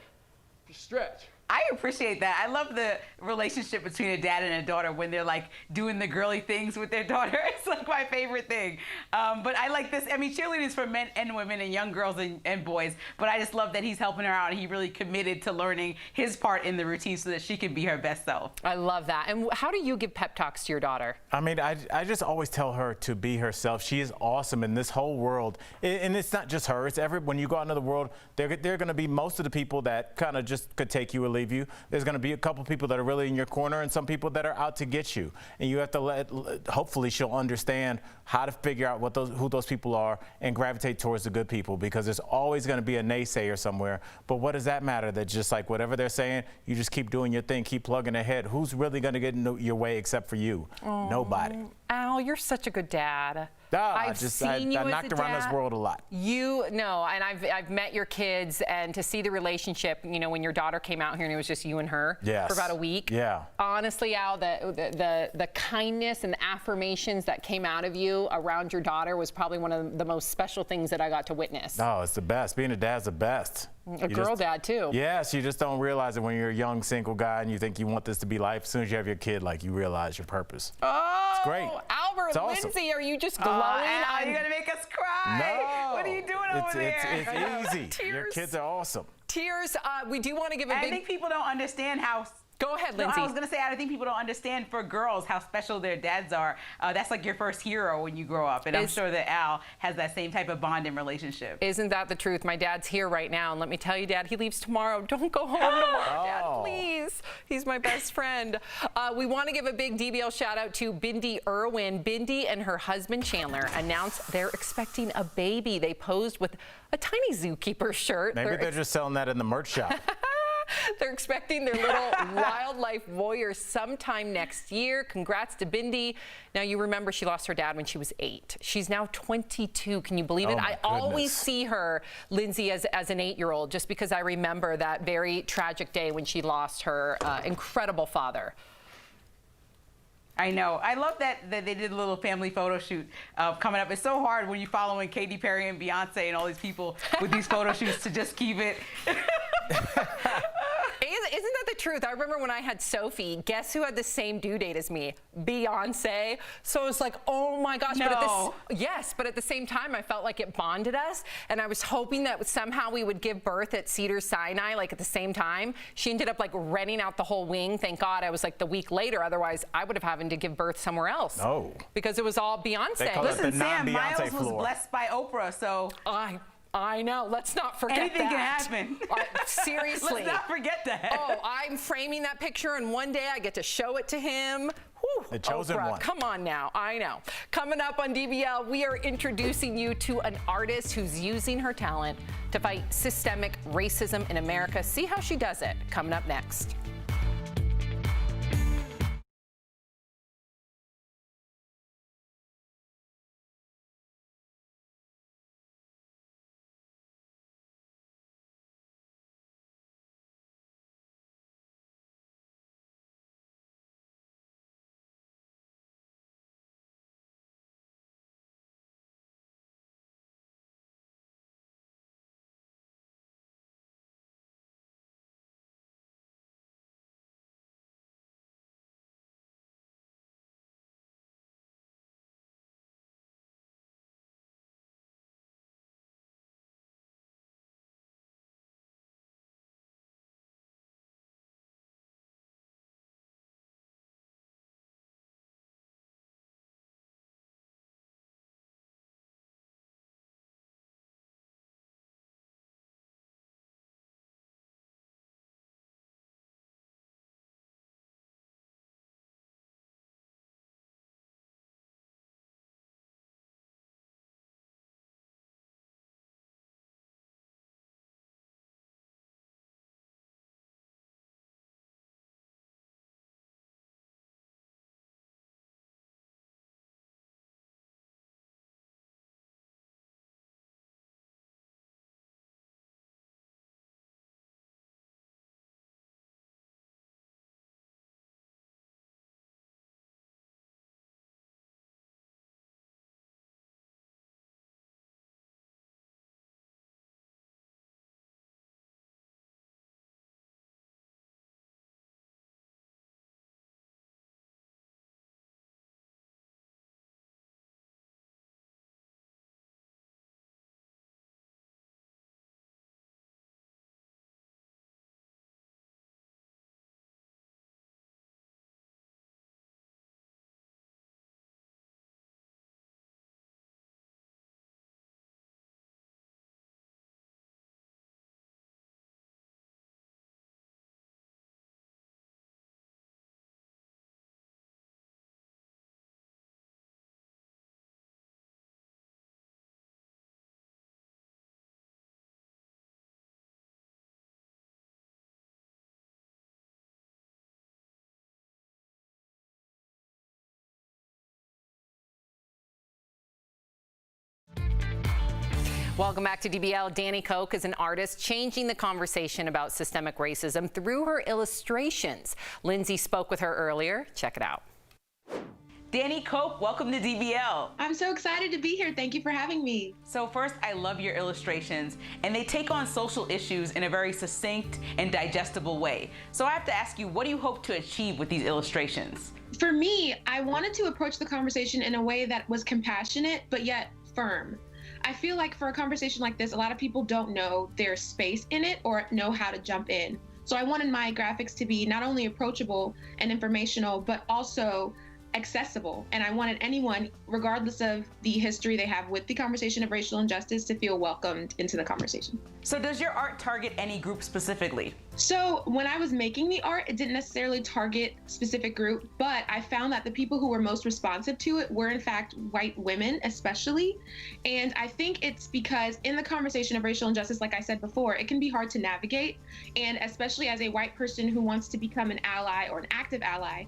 Stretch. I appreciate that. I love the relationship between a dad and a daughter when they're like doing the girly things with their daughter. It's like my favorite thing. But I like this. I mean, cheerleading is for men and women and young girls and boys. But I just love that he's helping her out, and he really committed to learning his part in the routine so that she can be her best self. I love that. And how do you give pep talks to your daughter? I mean, I just always tell her to be herself. She is awesome in this whole world. And it's not just her. It's when you go out into the world, there are going to be most of the people that kind of just could take you or leave you. There's going to be a couple people that are really in your corner and some people that are out to get you. And you have to hopefully she'll understand how to figure out who those people are and gravitate towards the good people, because there's always going to be a naysayer somewhere. But what does that matter? That just like whatever they're saying, you just keep doing your thing, keep plugging ahead. Who's really going to get in your way except for you? Nobody. Al, you're such a good dad. I've knocked around this world a lot. And I've met your kids, and to see the relationship, you know, when your daughter came out here and it was just you and her for about a week. Yeah. Honestly, Al, the kindness and the affirmations that came out of you around your daughter was probably one of the most special things that I got to witness. Oh, it's the best. Being a dad's the best. A girl dad, too. Yes, you just don't realize it when you're a young single guy and you think you want this to be life. As soon as you have your kid, like, you realize your purpose. Oh, it's great. Albert, it's awesome. Lindsay, are you just glowing? Al, you're going to make us cry. No. What are you doing over there? It's easy. Your kids are awesome. Tears. We do want to give I think people don't understand how Go ahead, No, Lindsay. I was gonna say, I think people don't understand for girls how special their dads are. That's like your first hero when you grow up, and I'm sure that Al has that same type of bond and relationship. Isn't that the truth? My dad's here right now, and let me tell you, Dad, he leaves tomorrow. Don't go home tomorrow, Dad, please. He's my best friend. We want to give a big DBL shout out to Bindi Irwin. Bindi and her husband Chandler announced they're expecting a baby. They posed with a tiny zookeeper shirt. Maybe they're just selling that in the merch shop. They're expecting their little wildlife warrior sometime next year. Congrats to Bindi. Now, you remember she lost her dad when she was 8. She's now 22. Can you believe it? I always see her, Lindsay, as an 8-year-old, just because I remember that very tragic day when she lost her incredible father. I know. I love that they did a little family photo shoot coming up. It's so hard when you're following Katy Perry and Beyonce and all these people with these photo shoots to just keep it. Isn't that the truth? I remember when I had Sophie, guess who had the same due date as me? Beyonce. So it was like, oh my gosh. No. But at the same time, I felt like it bonded us. And I was hoping that somehow we would give birth at Cedars-Sinai, like at the same time. She ended up like renting out the whole wing. Thank God I was like the week later. Otherwise, I would have having to give birth somewhere else. No. Because it was all Beyonce. Listen, Sam, Miles was blessed by Oprah, so. I know. Let's not forget Anything that. can happen. Seriously. Let's not forget that. Oh, I'm framing that picture, and one day I get to show it to him. Whew, the chosen Oprah, one. Come on now. I know. Coming up on DBL, we are introducing you to an artist who's using her talent to fight systemic racism in America. See how she does it. Coming up next. Welcome back to DBL. Danny Koch is an artist changing the conversation about systemic racism through her illustrations. Lindsay spoke with her earlier. Check it out. Danny Koch, welcome to DBL. I'm so excited to be here. Thank you for having me. So first, I love your illustrations, and they take on social issues in a very succinct and digestible way. So I have to ask you, what do you hope to achieve with these illustrations? For me, I wanted to approach the conversation in a way that was compassionate, but yet firm. I feel like for a conversation like this, a lot of people don't know their space in it or know how to jump in. So I wanted my graphics to be not only approachable and informational, but also accessible. And I wanted anyone, regardless of the history they have with the conversation of racial injustice, to feel welcomed into the conversation. So does your art target any group specifically? So when I was making the art, it didn't necessarily target a specific group, but I found that the people who were most responsive to it were in fact white women, especially. And I think it's because in the conversation of racial injustice, like I said before, it can be hard to navigate. And especially as a white person who wants to become an ally or an active ally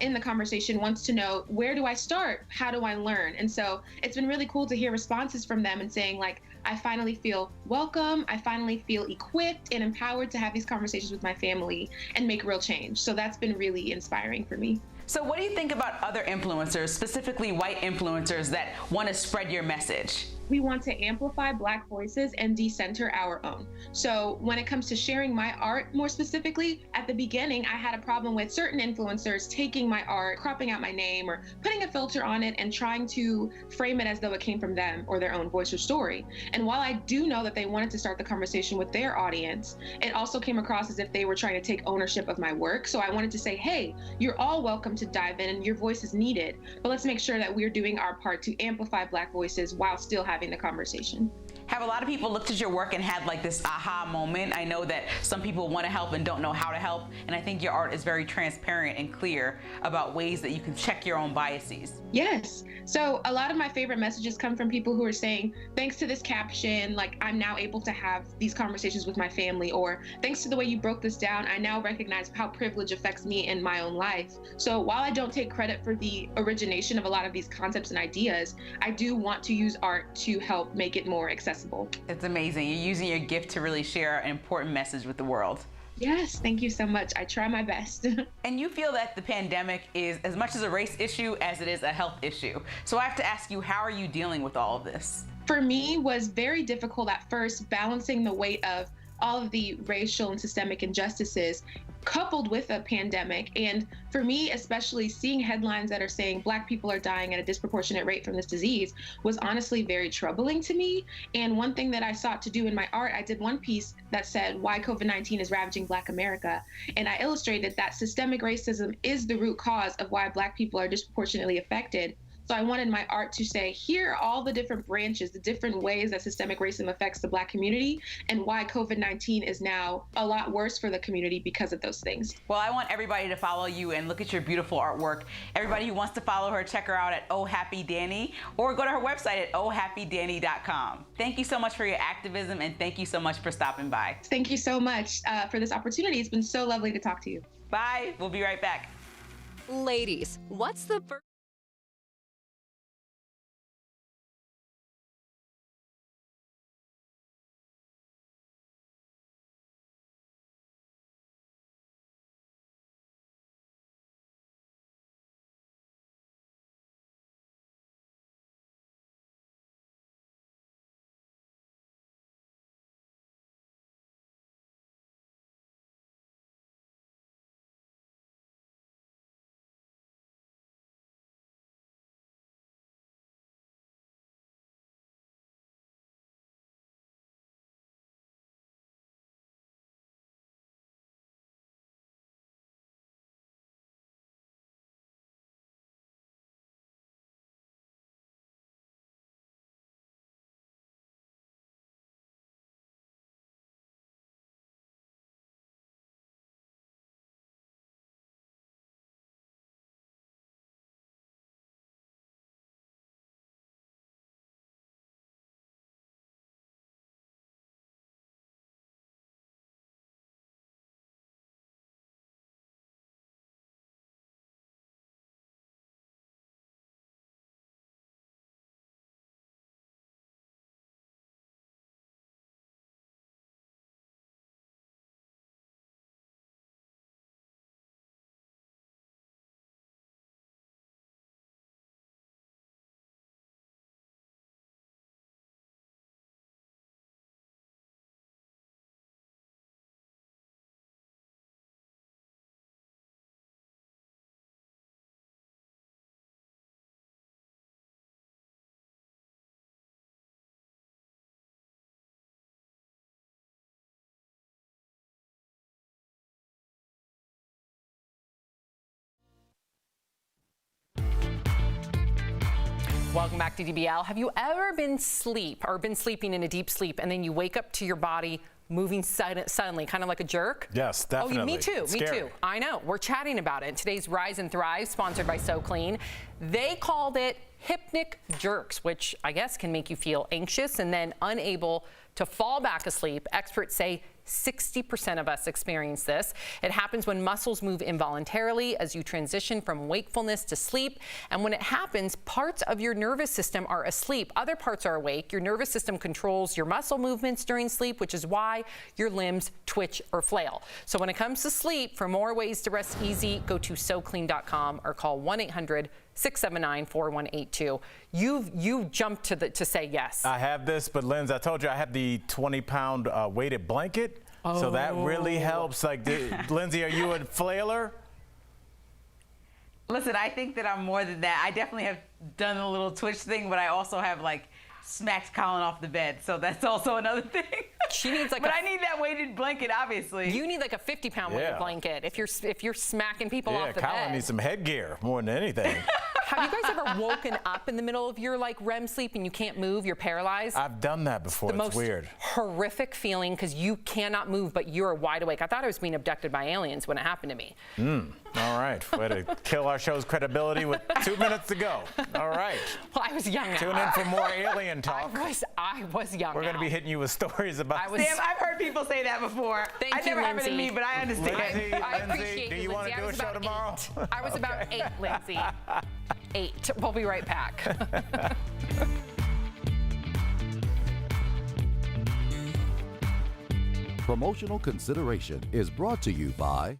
in the conversation, wants to know, where do I start? How do I learn? And so it's been really cool to hear responses from them and saying, like, I finally feel welcome. I finally feel equipped and empowered to have these conversations with my family and make real change. So that's been really inspiring for me. So what do you think about other influencers, specifically white influencers, that want to spread your message? We want to amplify Black voices and decenter our own. So when it comes to sharing my art more specifically, at the beginning, I had a problem with certain influencers taking my art, cropping out my name or putting a filter on it and trying to frame it as though it came from them or their own voice or story. And while I do know that they wanted to start the conversation with their audience, it also came across as if they were trying to take ownership of my work. So I wanted to say, hey, you're all welcome to dive in and your voice is needed, but let's make sure that we're doing our part to amplify Black voices while still having the conversation. Have a lot of people looked at your work and had like this aha moment? I know that some people want to help and don't know how to help, and I think your art is very transparent and clear about ways that you can check your own biases. Yes. So a lot of my favorite messages come from people who are saying, thanks to this caption, like, I'm now able to have these conversations with my family, or thanks to the way you broke this down, I now recognize how privilege affects me in my own life. So while I don't take credit for the origination of a lot of these concepts and ideas, I do want to use art to help make it more accessible. It's amazing. You're using your gift to really share an important message with the world. Yes, thank you so much. I try my best. And you feel that the pandemic is as much as a race issue as it is a health issue. So I have to ask you, how are you dealing with all of this? For me, was very difficult at first, balancing the weight of all of the racial and systemic injustices coupled with a pandemic. And for me, especially seeing headlines that are saying Black people are dying at a disproportionate rate from this disease was honestly very troubling to me. And one thing that I sought to do in my art, I did one piece that said why COVID-19 is ravaging Black America. And I illustrated that systemic racism is the root cause of why Black people are disproportionately affected. So I wanted my art to say, here are all the different branches, the different ways that systemic racism affects the Black community, and why COVID-19 is now a lot worse for the community because of those things. Well, I want everybody to follow you and look at your beautiful artwork. Everybody who wants to follow her, check her out at Oh Happy Danny, or go to her website at ohhappydanny.com. Thank you so much for your activism, and thank you so much for stopping by. Thank you so much for this opportunity. It's been so lovely to talk to you. Bye. We'll be right back. Ladies, what's the first Welcome back to DBL. Have you ever been sleeping in a deep sleep, and then you wake up to your body moving suddenly, kind of like a jerk? Yes, definitely. Oh, me too. It's Me scary. too. I know. We're chatting about it in today's Rise and Thrive, sponsored by So Clean. They called it hypnic jerks, which I guess can make you feel anxious and then unable to fall back asleep. Experts say 60% of us experience this. It happens when muscles move involuntarily as you transition from wakefulness to sleep. And when it happens, parts of your nervous system are asleep. Other parts are awake. Your nervous system controls your muscle movements during sleep, which is why your limbs twitch or flail. So when it comes to sleep, for more ways to rest easy, go to SoClean.com or call 1-800-679-4182. You jumped to say yes. I have this, but Lindsay, I told you I have the 20-pound weighted blanket. So that really helps. Like, Lindsay, are you a flailer? Listen, I think that I'm more than that. I definitely have done a little twitch thing, but I also have like smacked Colin off the bed. So that's also another thing. She needs like but I need that weighted blanket, obviously. You need like a 50-pound weighted blanket if you're smacking people off the Colin bed. needs some headgear more than anything. Have you guys ever woken up in the middle of your like REM sleep and you can't move, you're paralyzed? I've done that before. The It's most weird. horrific feeling because you cannot move, but you're wide awake. I thought I was being abducted by aliens when it happened to me. All right. Way to kill our show's credibility with 2 minutes to go. All right. Well, I was young now. Tune in for more alien talk. I was young. We're going to be hitting you with stories about. Sam, I've heard people say that before. Thank I you, never happened to Lindsay. me, but I understand. I appreciate do you, you want to Lindsay. do a show tomorrow? I was about 8, Lindsay. 8. We'll be right back. Promotional consideration is brought to you by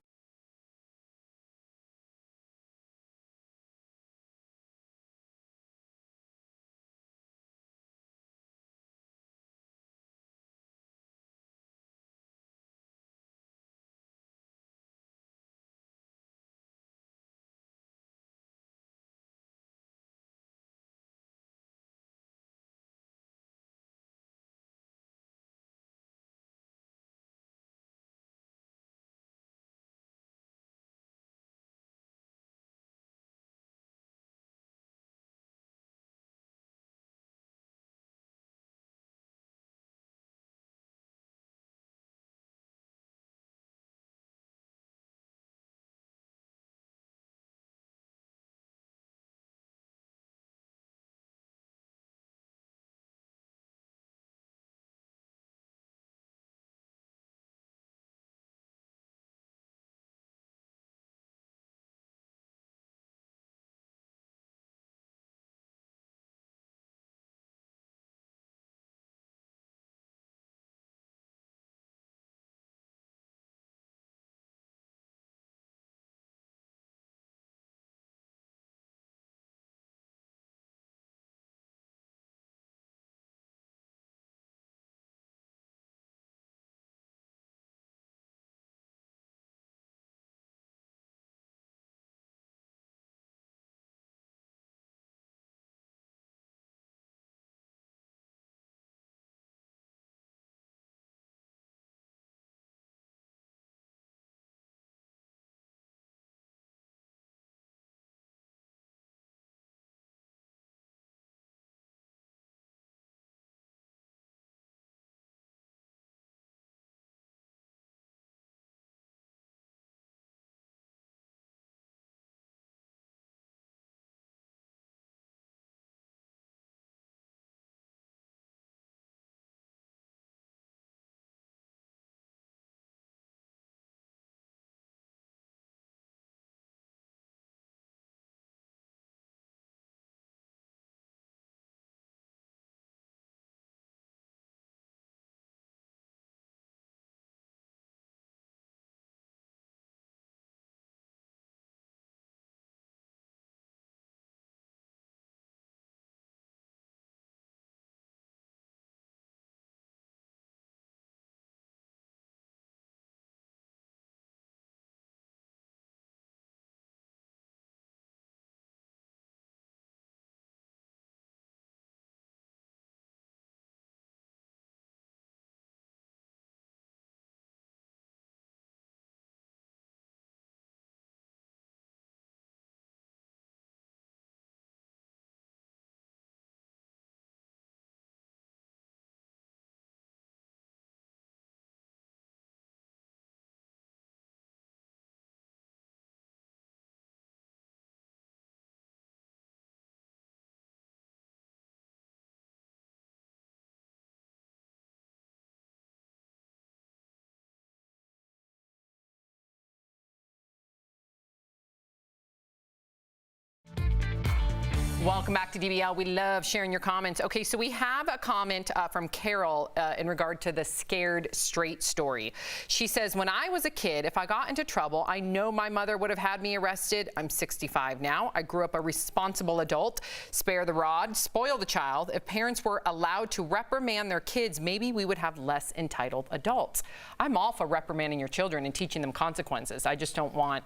Welcome back to DBL. We love sharing your comments. Okay, so we have a comment from Carol in regard to the scared straight story. She says, when I was a kid, if I got into trouble, I know my mother would have had me arrested. I'm 65 now. I grew up a responsible adult. Spare the rod, spoil the child. If parents were allowed to reprimand their kids, maybe we would have less entitled adults. I'm all for reprimanding your children and teaching them consequences. I just don't want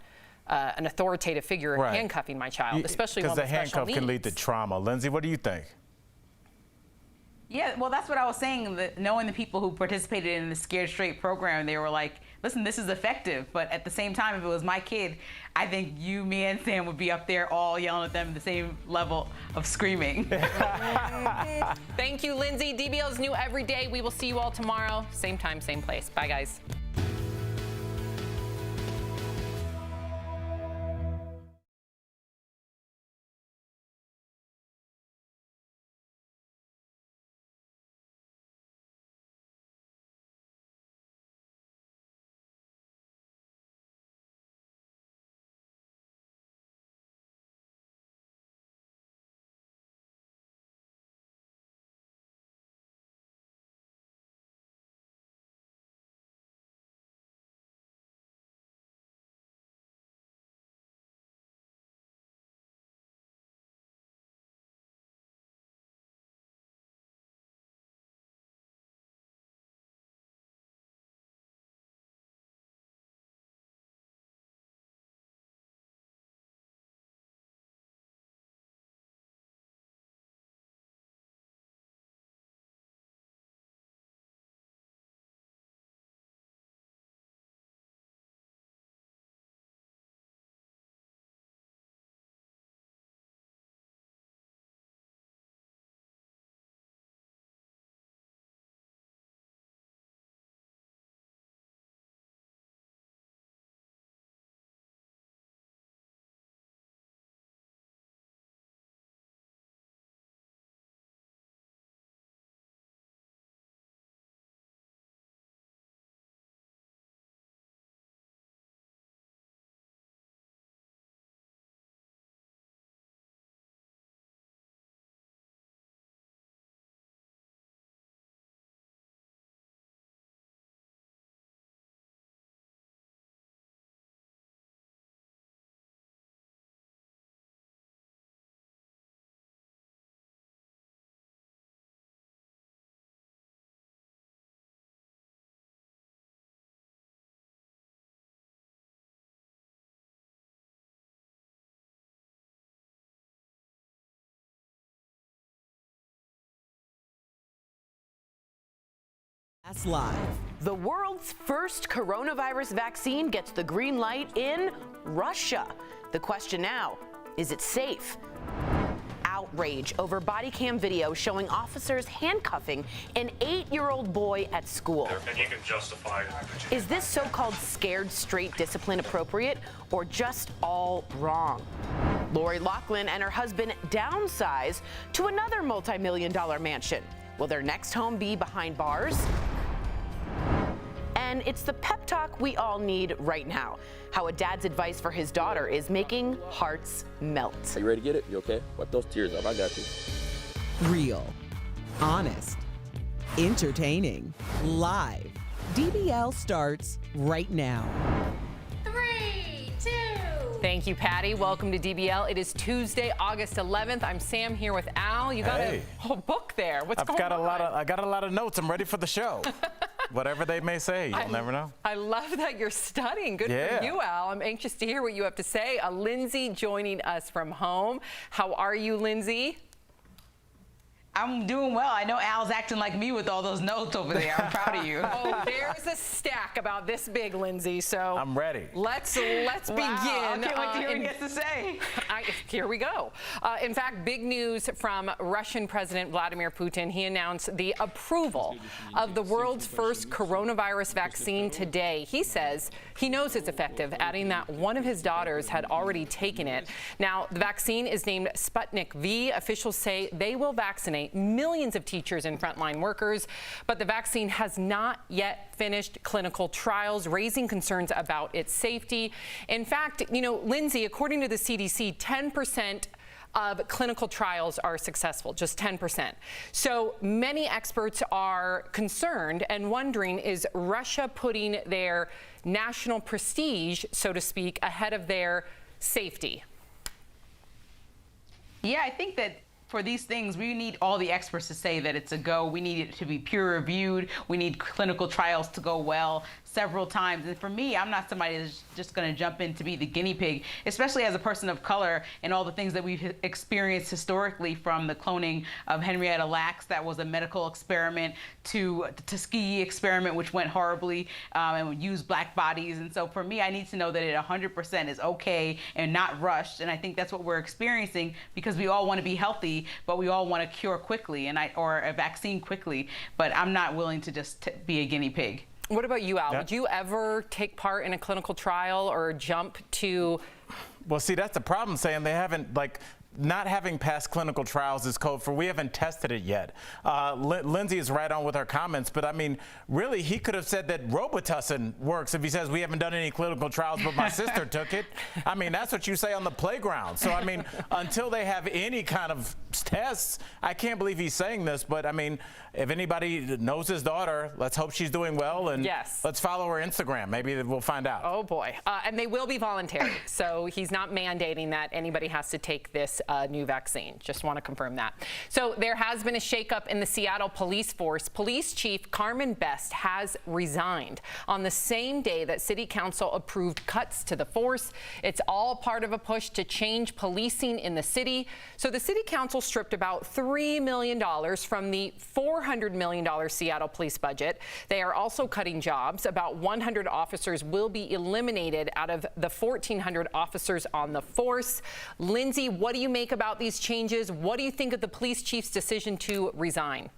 an authoritative figure handcuffing my child, especially one with special needs. Because the handcuff can lead to trauma. Lindsay, what do you think? Yeah, well, that's what I was saying. That knowing the people who participated in the Scared Straight program, they were like, listen, this is effective. But at the same time, if it was my kid, I think you, me, and Sam would be up there all yelling at them the same level of screaming. Thank you, Lindsay. DBL is new every day. We will see you all tomorrow. Same time, same place. Bye, guys. That's live. The world's first coronavirus vaccine gets the green light in Russia. The question now, is it safe? Outrage over body cam video showing officers handcuffing an 8-year-old boy at school. And you can justify it. Is this so-called scared straight discipline appropriate or just all wrong? Lori Loughlin and her husband downsize to another multi-million-dollar mansion. Will their next home be behind bars? And it's the pep talk we all need right now. How a dad's advice for his daughter is making hearts melt. Are you ready to get it? You okay? Wipe those tears up. I got you. Real, honest, entertaining, live. DBL starts right now. 3, 2. Thank you, Patty. Welcome to DBL. It is Tuesday, August 11th. I'm Sam here with Al. You got a whole book there. What's going on? I got a lot of notes. I'm ready for the show. Whatever they may say, you'll never know. I love that you're studying. Good for you, Al. I'm anxious to hear what you have to say. Lindsay joining us from home. How are you, Lindsay? I'm doing well. I know Al's acting like me with all those notes over there. I'm proud of you. Oh, there's a stack about this big, Lindsay. So I'm ready. Let's begin. I can't wait to hear what he has to say. Here we go. In fact, big news from Russian President Vladimir Putin. He announced the approval of the world's first coronavirus vaccine today. He says he knows it's effective, adding that one of his daughters had already taken it. Now, the vaccine is named Sputnik V. Officials say they will vaccinate millions of teachers and frontline workers, but the vaccine has not yet finished clinical trials, raising concerns about its safety. In fact, you know, Lindsay, according to the CDC, 10% of clinical trials are successful, just 10%. So many experts are concerned and wondering, is Russia putting their national prestige, so to speak, ahead of their safety? Yeah, I think that for these things, we need all the experts to say that it's a go. We need it to be peer reviewed. We need clinical trials to go well several times. And for me, I'm not somebody that's just going to jump in to be the guinea pig, especially as a person of color and all the things that we've experienced historically, from the cloning of Henrietta Lacks, that was a medical experiment, to the Tuskegee experiment, which went horribly and used black bodies. And so for me, I need to know that it 100% is okay and not rushed. And I think that's what we're experiencing, because we all want to be healthy, but we all want a cure quickly or a vaccine quickly. But I'm not willing to just be a guinea pig. What about you, Al? Would you ever take part in a clinical trial or jump to? Well, see, that's the problem, Sam. They haven't, not having passed clinical trials is code for we haven't tested it yet. Lindsay is right on with her comments, but I mean, really, he could have said that Robitussin works if he says we haven't done any clinical trials, but my sister took it. I mean, that's what you say on the playground. So, I mean, until they have any kind of tests, I can't believe he's saying this, but I mean, if anybody knows his daughter, let's hope she's doing well, and let's follow her Instagram. Maybe we'll find out. Oh, boy. And they will be voluntary, so he's not mandating that anybody has to take this new vaccine. Just want to confirm that. So there has been a shakeup in the Seattle police force. Police Chief Carmen Best has resigned on the same day that City Council approved cuts to the force. It's all part of a push to change policing in the city. So the City Council stripped about $3 million from the $400 million Seattle police budget. They are also cutting jobs. About 100 officers will be eliminated out of the 1,400 officers on the force. Lindsay, what do you make about these changes? What do you think of the police chief's decision to resign?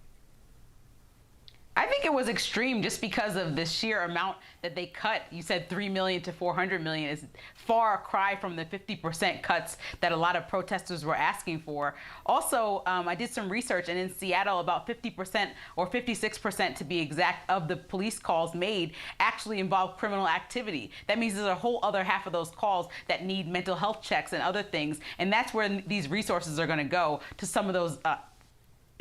I think it was extreme just because of the sheer amount that they cut. You said $3 million to $400 million is far cry from the 50% cuts that a lot of protesters were asking for. Also, I did some research, and in Seattle, about 50% or 56% to be exact of the police calls made actually involve criminal activity. That means there's a whole other half of those calls that need mental health checks and other things, and that's where these resources are going to go, to some of those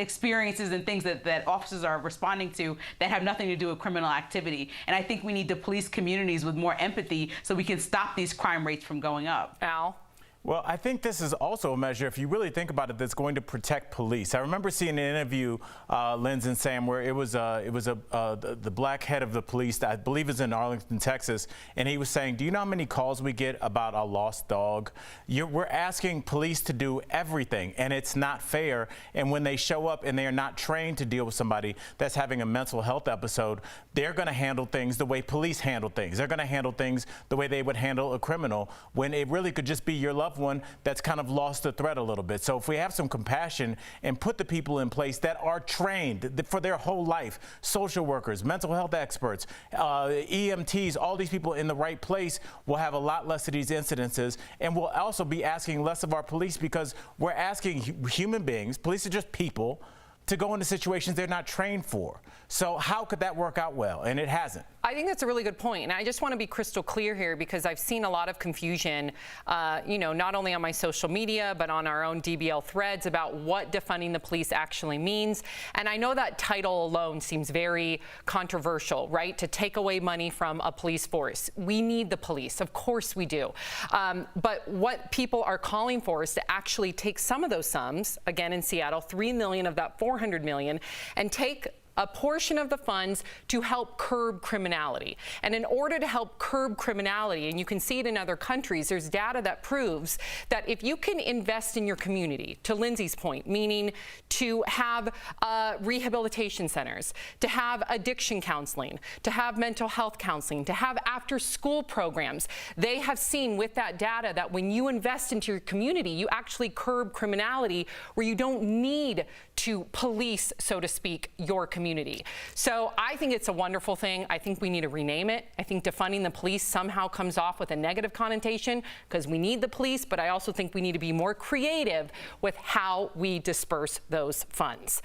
experiences and things that officers are responding to that have nothing to do with criminal activity. And I think we need to police communities with more empathy so we can stop these crime rates from going up. Al? Well, I think this is also a measure, if you really think about it, that's going to protect police. I remember seeing an interview, Linz and Sam, where it was the black head of the police, I believe is in Arlington, Texas, and he was saying, do you know how many calls we get about a lost dog? We're asking police to do everything, and it's not fair. And when they show up and they are not trained to deal with somebody that's having a mental health episode, they're going to handle things the way police handle things. They're going to handle things the way they would handle a criminal, when it really could just be your loved one that's kind of lost the thread a little bit. So if we have some compassion and put the people in place that are trained for their whole life, social workers, mental health experts, EMTs, all these people in the right place, will have a lot less of these incidences, and we'll also be asking less of our police, because we're asking human beings, police are just people, to go into situations they're not trained for. So how could that work out well? And it hasn't. I think that's a really good point. And I just want to be crystal clear here, because I've seen a lot of confusion, not only on my social media, but on our own DBL threads about what defunding the police actually means. And I know that title alone seems very controversial, right? To take away money from a police force. We need the police. Of course we do. But what people are calling for is to actually take some of those sums, again in Seattle, $3 million of that $400 million, and take a portion of the funds to help curb criminality. And in order to help curb criminality, and you can see it in other countries, there's data that proves that if you can invest in your community, to Lindsay's point, meaning to have rehabilitation centers, to have addiction counseling, to have mental health counseling, to have after-school programs, they have seen with that data that when you invest into your community, you actually curb criminality, where you don't need to police, so to speak, your community. So I think it's a wonderful thing. I think we need to rename it. I think defunding the police somehow comes off with a negative connotation because we need the police, but I also think we need to be more creative with how we disperse those funds.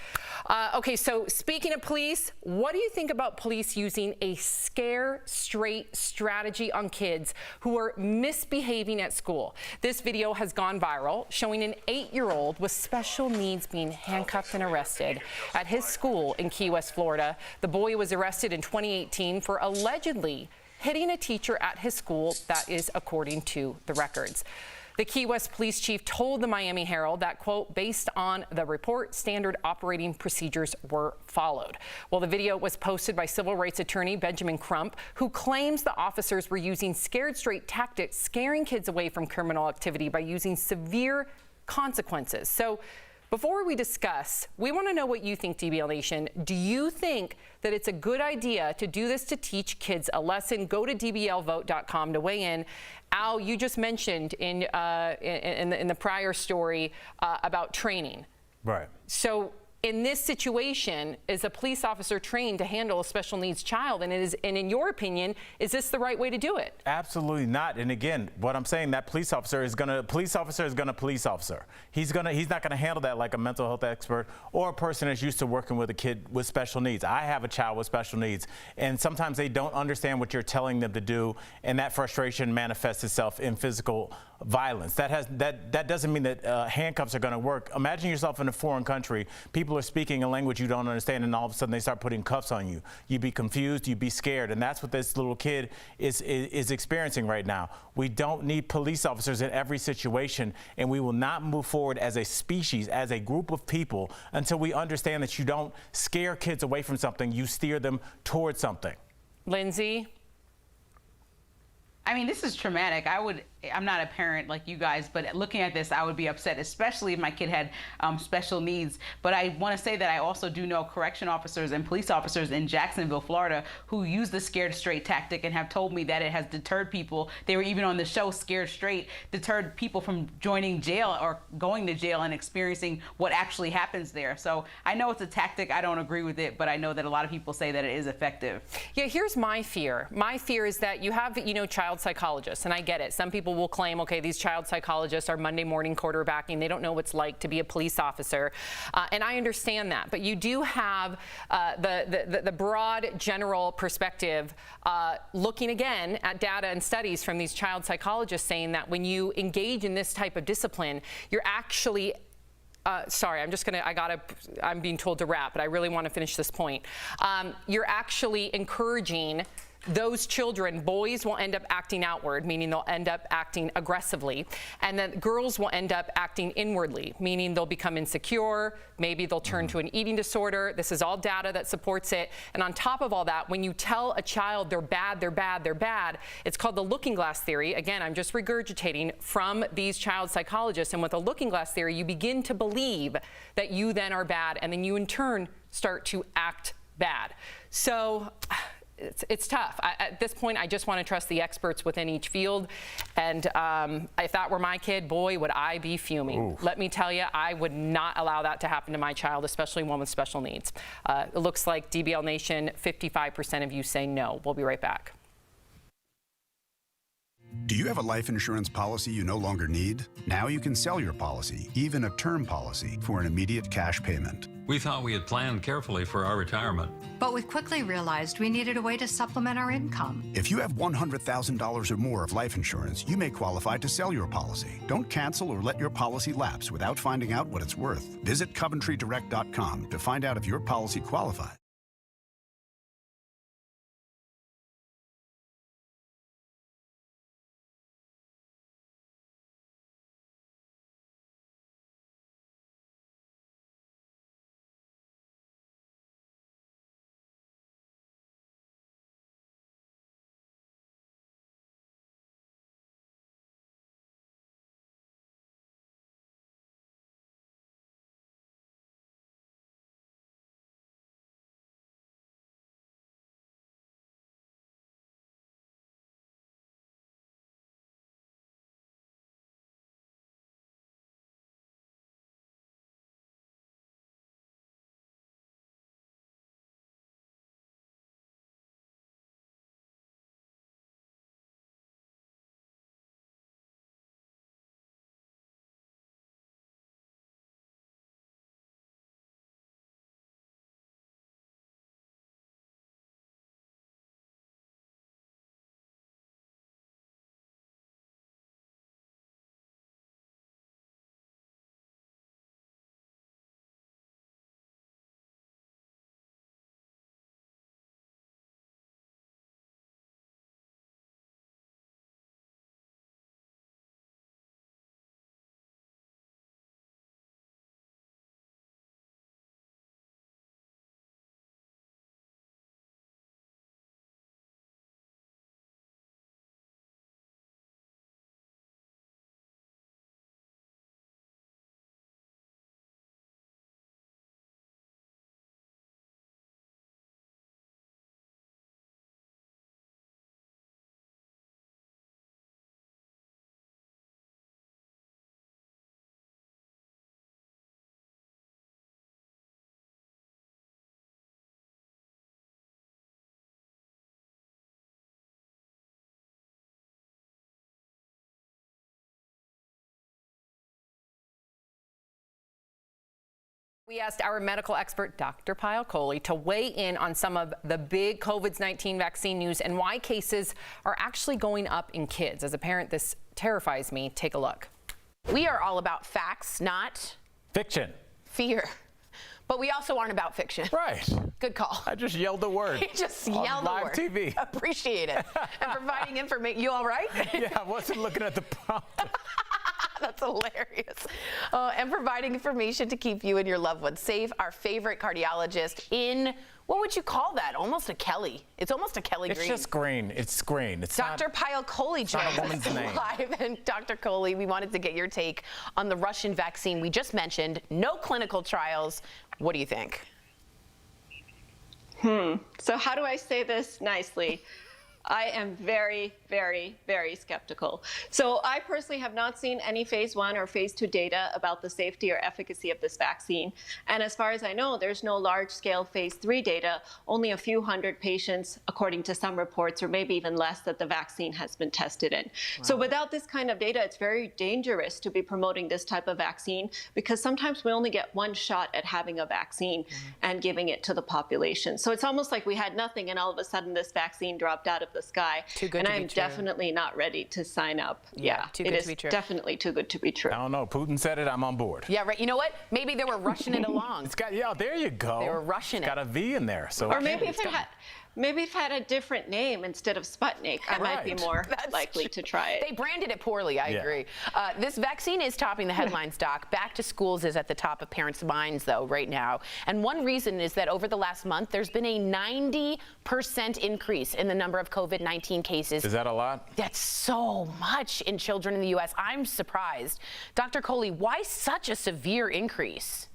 Okay, so speaking of police, what do you think about police using a scare straight strategy on kids who are misbehaving at school? This video has gone viral, showing an 8-year-old with special needs being handcuffed and arrested at his school in Key West, Florida. The boy was arrested in 2018 for allegedly hitting a teacher at his school. That is according to the records. The Key West police chief told the Miami Herald that, quote, based on the report, standard operating procedures were followed. Well, the video was posted by civil rights attorney Benjamin Crump, who claims the officers were using scared straight tactics, scaring kids away from criminal activity by using severe consequences. So before we discuss, we want to know what you think, DBL Nation. Do you think that it's a good idea to do this to teach kids a lesson? Go to dblvote.com to weigh in. Al, you just mentioned in the prior story about training. Right. So in this situation, is a police officer trained to handle a special needs child? And in your opinion, is this the right way to do it? Absolutely not. And again, what I'm saying, that police officer is gonna police officer. He's not gonna handle that like a mental health expert or a person that's used to working with a kid with special needs. I have a child with special needs, and sometimes they don't understand what you're telling them to do, and that frustration manifests itself in physical violence. That doesn't mean that handcuffs are going to work. Imagine yourself in a foreign country. People are speaking a language you don't understand, and all of a sudden they start putting cuffs on you. You'd be confused. You'd be scared, and that's what this little kid is experiencing right now. We don't need police officers in every situation, and we will not move forward as a species, as a group of people, until we understand that you don't scare kids away from something. You steer them towards something. Lindsay? I mean, this is traumatic. I'm not a parent like you guys, but looking at this, I would be upset, especially if my kid had special needs. But I want to say that I also do know correction officers and police officers in Jacksonville, Florida, who use the scared straight tactic and have told me that it has deterred people. They were even on the show Scared Straight, deterred people from joining jail or going to jail and experiencing what actually happens there. So I know it's a tactic. I don't agree with it, but I know that a lot of people say that it is effective. Yeah, here's my fear. My fear is that you have, child psychologists, and I get it. Some people will claim, okay, these child psychologists are Monday morning quarterbacking. They don't know what it's like to be a police officer. And I understand that. But you do have the broad general perspective looking again at data and studies from these child psychologists saying that when you engage in this type of discipline, you're actually sorry, I'm being told to wrap, but I really want to finish this point. You're actually encouraging those children. Boys will end up acting outward, meaning they'll end up acting aggressively, and then girls will end up acting inwardly, meaning they'll become insecure, maybe they'll turn to an eating disorder. This is all data that supports it. And on top of all that, when you tell a child they're bad, they're bad, they're bad, it's called the looking glass theory. Again, I'm just regurgitating from these child psychologists. And with a looking glass theory, you begin to believe that you then are bad, and then you in turn start to act bad. So it's tough. At this point, I just want to trust the experts within each field. And if that were my kid, boy, would I be fuming. Ooh. Let me tell you, I would not allow that to happen to my child, especially one with special needs. It looks like DBL Nation, 55% of you say no. We'll be right back. Do you have a life insurance policy you no longer need? Now you can sell your policy, even a term policy, for an immediate cash payment. We thought we had planned carefully for our retirement. But we quickly realized we needed a way to supplement our income. If you have $100,000 or more of life insurance, you may qualify to sell your policy. Don't cancel or let your policy lapse without finding out what it's worth. Visit CoventryDirect.com to find out if your policy qualifies. We asked our medical expert, Dr. Payal Kohli, to weigh in on some of the big COVID-19 vaccine news and why cases are actually going up in kids. As a parent, this terrifies me. Take a look. We are all about facts, not fiction. Fear. But we also aren't about fiction. Right. Good call. I just yelled the word. You just yelled the live word. TV. Appreciate it. And providing information. You all right? Yeah, I wasn't looking at the prompt. That's hilarious. And providing information to keep you and your loved ones safe. Our favorite cardiologist in, what would you call that? Almost a Kelly. It's almost a Kelly Green. It's just green. It's green. It's Dr. Payal Kohli joins us name. live. And Dr. Kohli, we wanted to get your take on the Russian vaccine we just mentioned. No clinical trials. What do you think? So how do I say this nicely? I am very, very, very skeptical. So I personally have not seen any phase 1 or phase 2 data about the safety or efficacy of this vaccine. And as far as I know, there's no large-scale phase 3 data, only a few hundred patients, according to some reports, or maybe even less, that the vaccine has been tested in. Wow. So without this kind of data, it's very dangerous to be promoting this type of vaccine, because sometimes we only get one shot at having a vaccine and giving it to the population. So it's almost like we had nothing, and all of a sudden this vaccine dropped out of the sky. Too good and to be I'm true. Definitely not ready to sign up. Yeah, too good to be true. Definitely too good to be true. I don't know. Putin said it. I'm on board. Yeah, right. You know what? Maybe they were rushing it along. It's got, yeah, there you go. They were rushing it's it. got a V in there. So or maybe if it had. Maybe if it had a different name instead of Sputnik, I might be more likely to try it. They branded it poorly, I agree. This vaccine is topping the headlines, Doc. Back to schools is at the top of parents' minds, though, right now. And one reason is that over the last month, there's been a 90% increase in the number of COVID-19 cases. Is that a lot? That's so much in children in the U.S. I'm surprised. Dr. Kohli, why such a severe increase?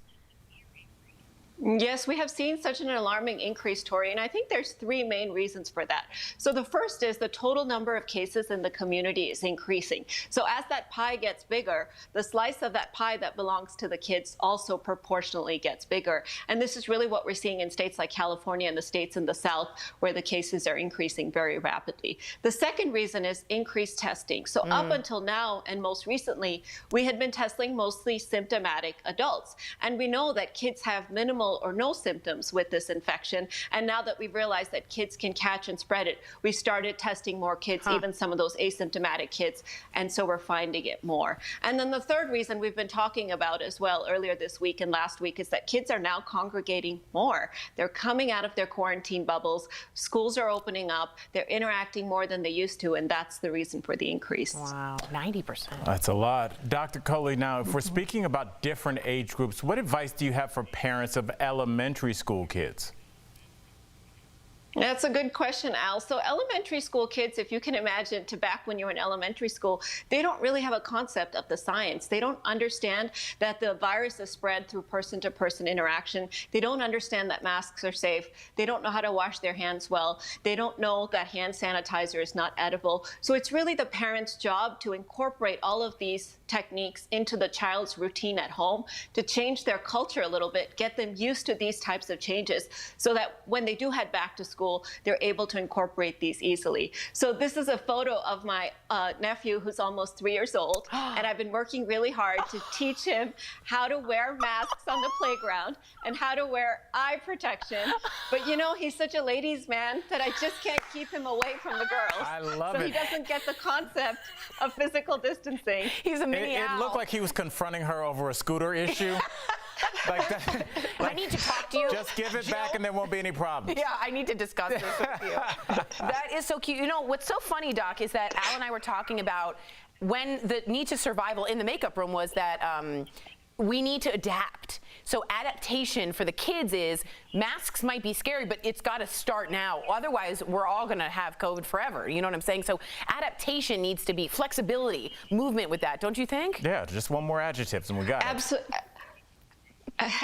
Yes, we have seen such an alarming increase, Tori, and I think there's three main reasons for that. So the first is the total number of cases in the community is increasing. So as that pie gets bigger, the slice of that pie that belongs to the kids also proportionally gets bigger. And this is really what we're seeing in states like California and the states in the South, where the cases are increasing very rapidly. The second reason is increased testing. So up until now, and most recently, we had been testing mostly symptomatic adults. And we know that kids have minimal or no symptoms with this infection. And now that we've realized that kids can catch and spread it, we started testing more kids, even some of those asymptomatic kids. And so we're finding it more. And then the third reason we've been talking about as well earlier this week and last week is that kids are now congregating more. They're coming out of their quarantine bubbles. Schools are opening up. They're interacting more than they used to. And that's the reason for the increase. Wow, 90%. That's a lot. Dr. Kohli, now, if we're speaking about different age groups, what advice do you have for parents of elementary school kids? That's a good question, Al. So elementary school kids, if you can imagine, to back when you were in elementary school, they don't really have a concept of the science. They don't understand that the virus is spread through person-to-person interaction. They don't understand that masks are safe. They don't know how to wash their hands well. They don't know that hand sanitizer is not edible. So it's really the parent's job to incorporate all of these techniques into the child's routine at home, to change their culture a little bit, get them used to these types of changes so that when they do head back to school, they're able to incorporate these easily. So this is a photo of my nephew who's almost 3 years old, and I've been working really hard to teach him how to wear masks on the playground and how to wear eye protection. But you know, he's such a ladies' man that I just can't keep him away from the girls. I love it. So he doesn't get the concept of physical distancing. He's a mini It owl. looked like he was confronting her over a scooter issue. Like that, I need to talk to you. Just give it back and there won't be any problems. Yeah, I need to discuss this with you. That is so cute. You know, what's so funny, Doc, is that Al and I were talking about when the need to survival in the makeup room was that we need to adapt. So adaptation for the kids is masks might be scary, but it's got to start now. Otherwise, we're all going to have COVID forever. You know what I'm saying? So adaptation needs to be flexibility, movement with that, don't you think? Yeah, just one more adjectives and we got it.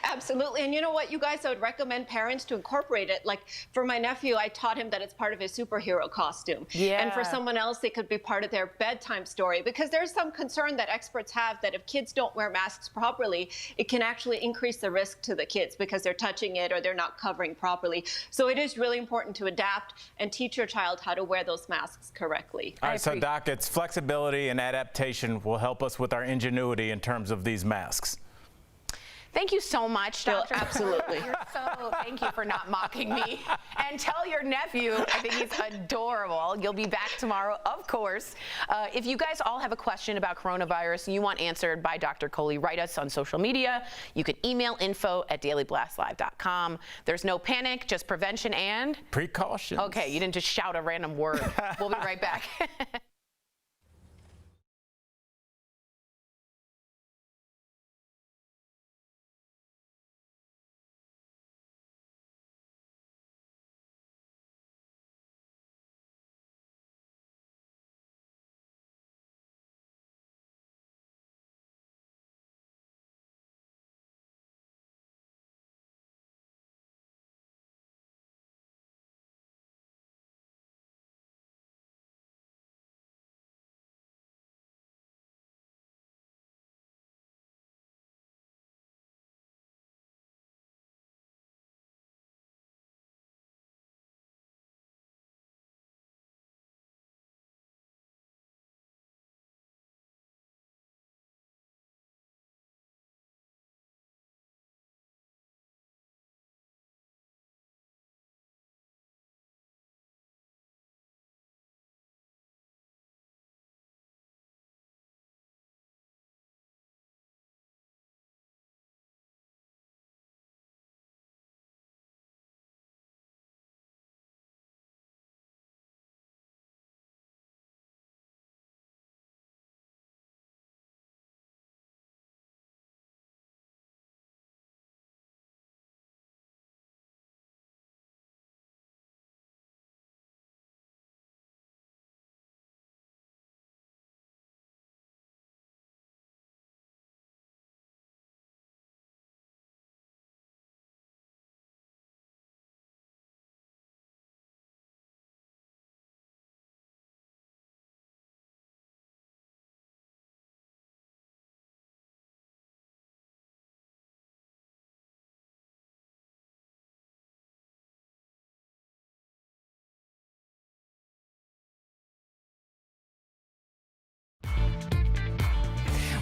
Absolutely. And you know what, you guys, I would recommend parents to incorporate it. Like for my nephew, I taught him that it's part of his superhero costume. Yeah. And for someone else, it could be part of their bedtime story, because there's some concern that experts have that if kids don't wear masks properly, it can actually increase the risk to the kids because they're touching it or they're not covering properly. So it is really important to adapt and teach your child how to wear those masks correctly. All right, so Doc, it's flexibility and adaptation will help us with our ingenuity in terms of these masks. Thank you so much, Dr. Absolutely. Thank you for not mocking me. And tell your nephew, I think he's adorable. You'll be back tomorrow, of course. If you guys all have a question about coronavirus and you want answered by Dr. Coley, write us on social media. You can email info@dailyblastlive.com. There's no panic, just prevention and precautions. Okay, you didn't just shout a random word. We'll be right back.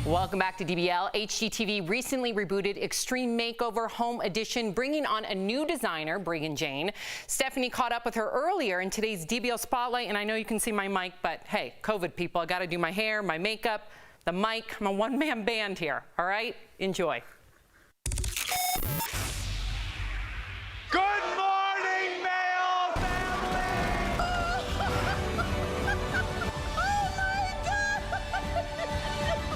Welcome back to DBL. HGTV recently rebooted Extreme Makeover Home Edition, bringing on a new designer, Breegan Jane. Stephanie caught up with her earlier in today's DBL Spotlight, and I know you can see my mic, but hey, COVID people, I got to do my hair, my makeup, the mic. I'm a one-man band here, all right? Enjoy. Good morning, Mayo family!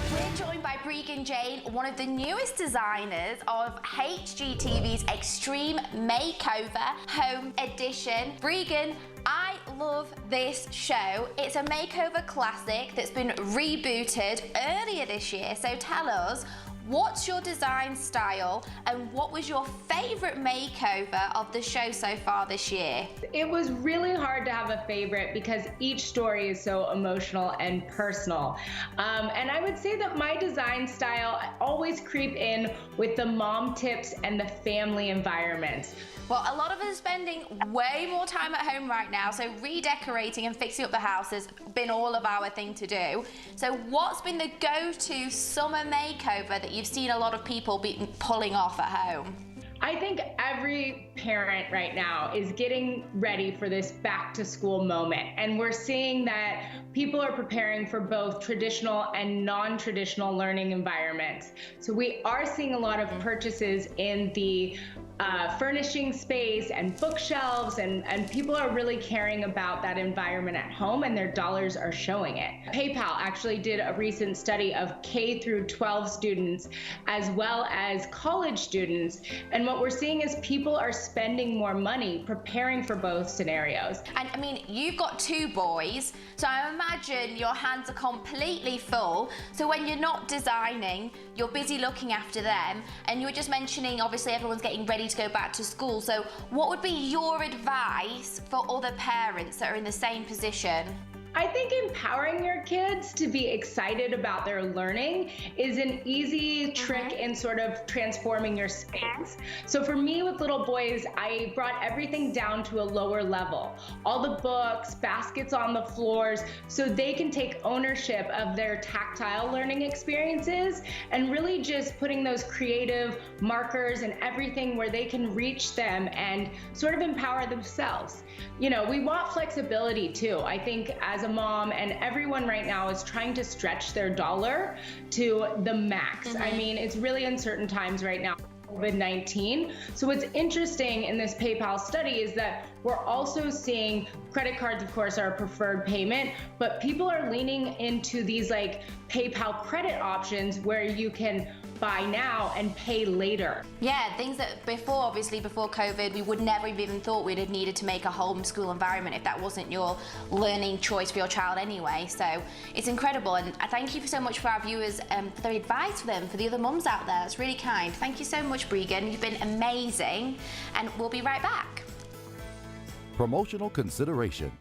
We're joined by Breegan Jane, one of the newest designers of HGTV's Extreme Makeover Home Edition. Breegan, I love this show. It's a makeover classic that's been rebooted earlier this year. So tell us, what's your design style and what was your favorite makeover of the show so far this year? It was really hard to have a favorite because each story is so emotional and personal. And I would say that my design style always creep in with the mom tips and the family environments. Well, a lot of us are spending way more time at home right now, so redecorating and fixing up the house has been all of our thing to do. So what's been the go-to summer makeover that you've seen a lot of people be pulling off at home? I think every parent right now is getting ready for this back to school moment. And we're seeing that people are preparing for both traditional and non-traditional learning environments. So we are seeing a lot of purchases in the furnishing space and bookshelves, and people are really caring about that environment at home, and their dollars are showing it. PayPal actually did a recent study of K through 12 students as well as college students, and what we're seeing is people are spending more money preparing for both scenarios. And I mean, you've got two boys, so I imagine your hands are completely full. So when you're not designing, you're busy looking after them, and you were just mentioning obviously everyone's getting ready to go back to school. So what would be your advice for other parents that are in the same position? I think empowering your kids to be excited about their learning is an easy trick in sort of transforming your space. So for me with little boys, I brought everything down to a lower level. All the books, baskets on the floors, so they can take ownership of their tactile learning experiences and really just putting those creative markers and everything where they can reach them and sort of empower themselves. You know, we want flexibility too. I think as a mom and everyone right now is trying to stretch their dollar to the max. I mean, it's really uncertain times right now. COVID-19. So what's interesting in this PayPal study is that we're also seeing credit cards, of course, are a preferred payment, but people are leaning into these like PayPal credit options where you can buy now and pay later. Yeah, things that obviously before COVID, we would never have even thought we'd have needed to make a homeschool environment if that wasn't your learning choice for your child anyway. So it's incredible. And I thank you so much for our viewers for their advice for them, for the other mums out there. It's really kind. Thank you so much, Breegan. You've been amazing. And we'll be right back. Promotional consideration.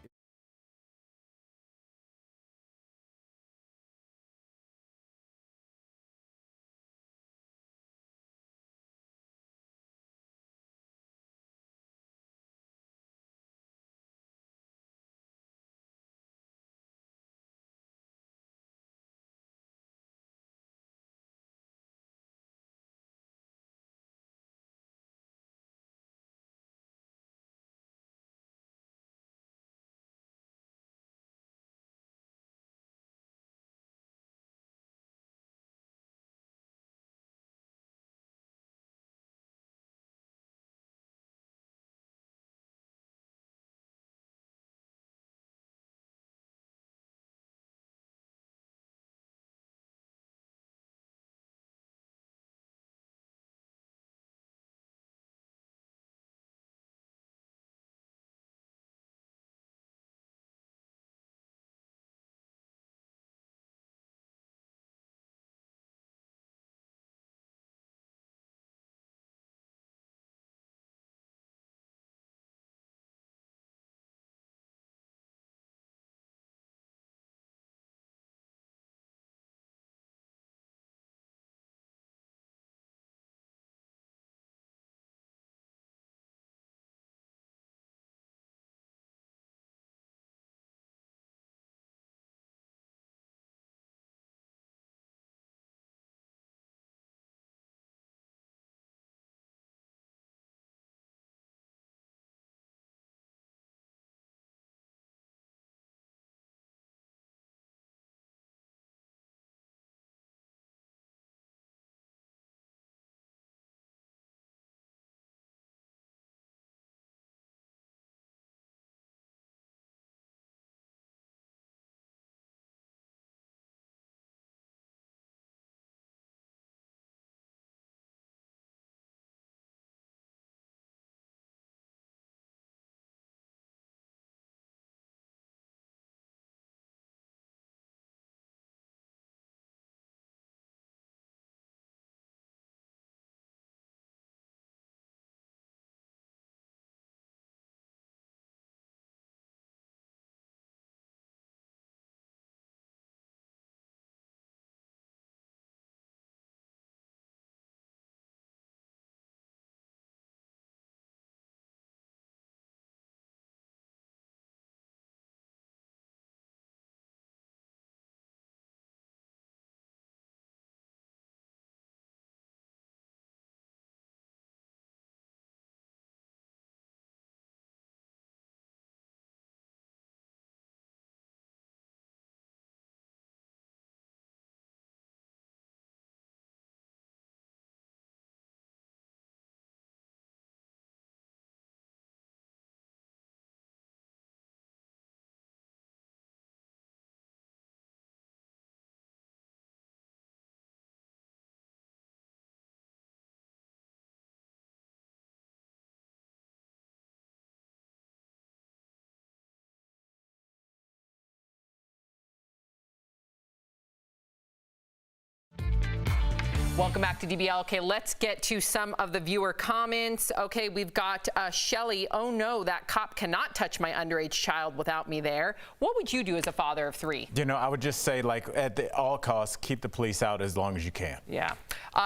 Welcome back to DBL. Okay, let's get to some of the viewer comments. Okay, we've got Shelly. Oh no, that cop cannot touch my underage child without me there. What would you do as a father of 3? You know, I would just say, like, at all costs, keep the police out as long as you can. Yeah.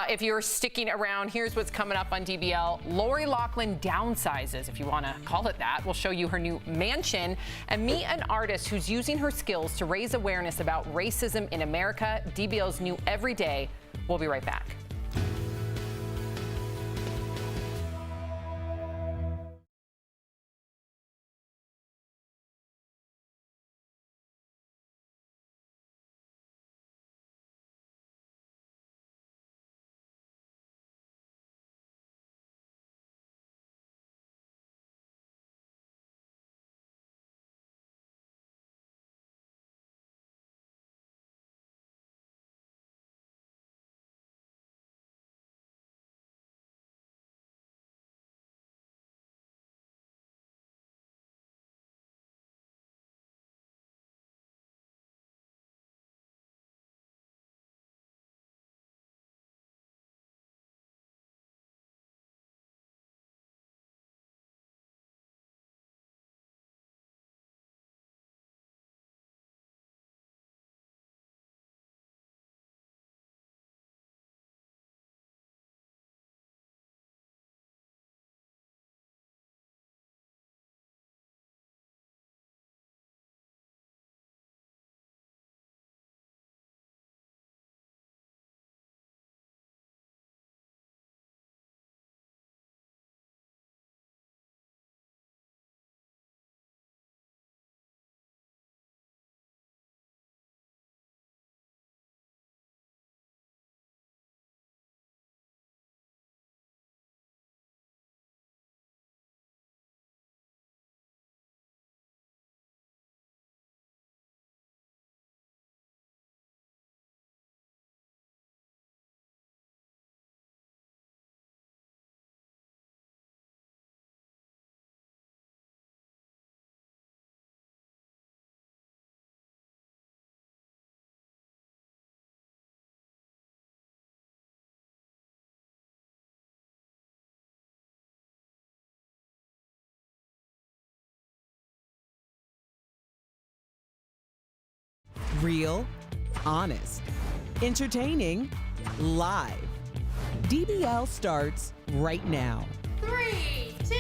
If you're sticking around, here's what's coming up on DBL. Lori Loughlin downsizes, if you want to call it that. We'll show you her new mansion and meet an artist who's using her skills to raise awareness about racism in America. DBL's new Every Day. We'll be right back. Real, honest, entertaining, live. DBL starts right now. 3, 2.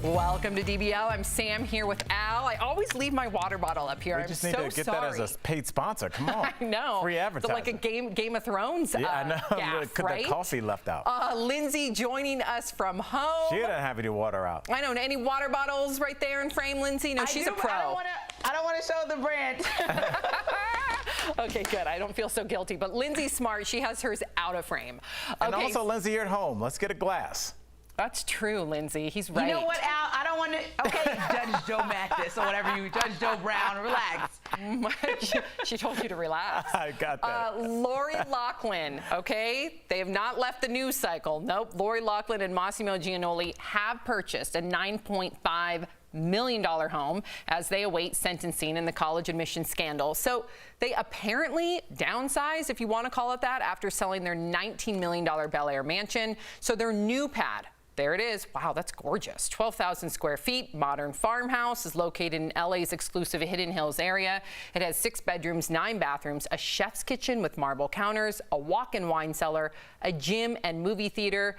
Welcome to DBL. I'm Sam here with Al. I always leave my water bottle up here. We just need to get that as a paid sponsor. Come on. I know. Free advertising. Like a Game of Thrones. Yeah, I know. Gaff, right? The coffee left out. Lindsay joining us from home. She didn't have any water out. I know. Any water bottles right there in frame, Lindsay? No, she's a pro. I don't want to show the brand. Okay, good. I don't feel so guilty. But Lindsay's smart. She has hers out of frame. Okay. And also, Lindsay, you're at home. Let's get a glass. That's true, Lindsay. He's right. You know what, Al? I don't want to. Okay, Judge Joe Mathis or whatever you, Judge Joe Brown, relax. She told you to relax. I got that. Lori Loughlin, okay? They have not left the news cycle. Nope. Lori Loughlin and Massimo Giannoli have purchased a $9.5 million home as they await sentencing in the college admission scandal. So they apparently downsized, if you want to call it that, after selling their $19 million Bel Air mansion. So their new pad, there it is. Wow, that's gorgeous. 12,000 square feet, modern farmhouse, is located in LA's exclusive Hidden Hills area. It has 6 bedrooms, 9 bathrooms, a chef's kitchen with marble counters, a walk-in wine cellar, a gym and movie theater.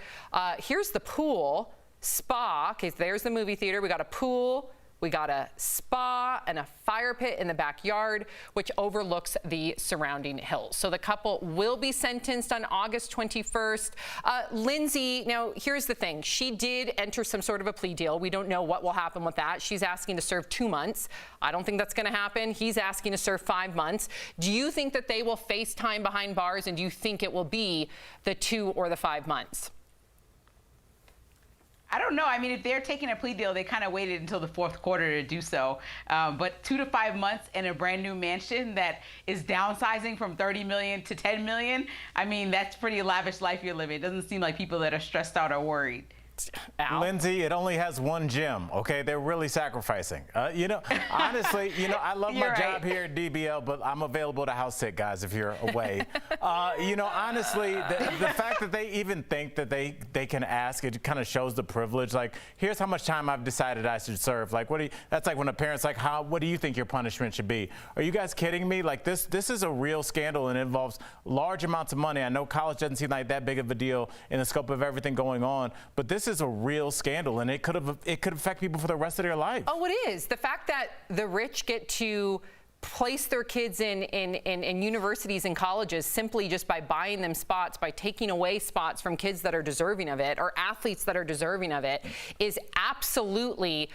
Here's the pool. Spa, okay, there's the movie theater. We got a pool, we got a spa and a fire pit in the backyard, which overlooks the surrounding hills. So the couple will be sentenced on August 21st. Lindsay, now here's the thing. She did enter some sort of a plea deal. We don't know what will happen with that. She's asking to serve 2 months. I don't think that's going to happen. He's asking to serve 5 months. Do you think that they will face time behind bars, and do you think it will be the 2 or the 5 months? I don't know. I mean, if they're taking a plea deal, they kind of waited until the fourth quarter to do so. But 2 to 5 months in a brand new mansion that is downsizing from 30 million to 10 million. I mean, that's pretty lavish life you're living. It doesn't seem like people that are stressed out or worried. Al. Lindsay, it only has one gym, okay? They're really sacrificing. Honestly, I love my job here at DBL, but I'm available to house sit, guys, if you're away. Honestly, the fact that they even think that they can ask, it kind of shows the privilege. Like, here's how much time I've decided I should serve. Like, that's like when a parent's like, what do you think your punishment should be? Are you guys kidding me? Like, this is a real scandal, and it involves large amounts of money. I know college doesn't seem like that big of a deal in the scope of everything going on, but this is a real scandal, and it could affect people for the rest of their life. Oh, it is. The fact that the rich get to place their kids in universities and colleges simply just by buying them spots, by taking away spots from kids that are deserving of it, or athletes that are deserving of it, is absolutely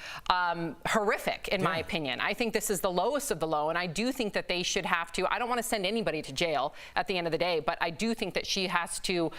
horrific, in my opinion. I think this is the lowest of the low, and I do think that they should have to, I don't want to send anybody to jail at the end of the day, but I do think that she has to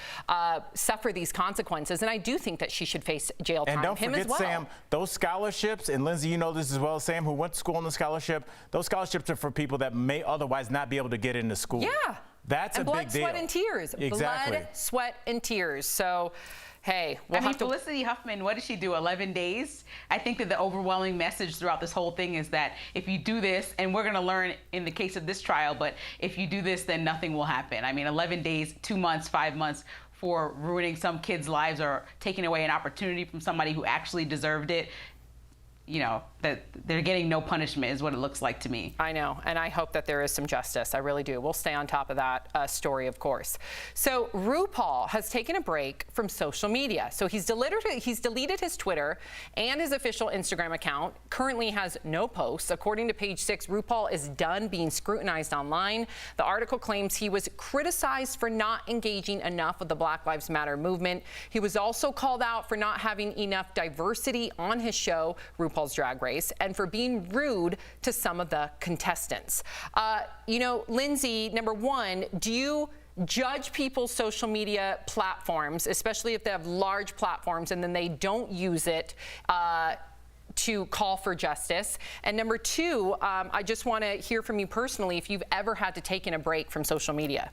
suffer these consequences, and I do think that she should face jail time. And don't forget, well. Sam, those scholarships, and Lindsay, you know this as well as Sam, who went to school on the scholarship, those scholarships are for people that may otherwise not be able to get into school. Yeah. That's and a blood, big deal. Sweat, and tears. Exactly. Blood, sweat, and tears. So, hey, we'll have to... Felicity Huffman, what did she do, 11 days? I think that the overwhelming message throughout this whole thing is that if you do this, and we're going to learn in the case of this trial, but if you do this, then nothing will happen. I mean, 11 days, 2 months, 5 months for ruining some kids' lives or taking away an opportunity from somebody who actually deserved it. That they're getting no punishment is what it looks like to me. I know, and I hope that there is some justice. I really do. We'll stay on top of that story, of course. So RuPaul has taken a break from social media. So he's deleted his Twitter and his official Instagram account. Currently has no posts. According to Page Six, RuPaul is done being scrutinized online. The article claims he was criticized for not engaging enough with the Black Lives Matter movement. He was also called out for not having enough diversity on his show, RuPaul's Drag Race, and for being rude to some of the contestants. Lindsay, number one, do you judge people's social media platforms, especially if they have large platforms and then they don't use it to call for justice? And number two, I just want to hear from you personally if you've ever had to take a break from social media.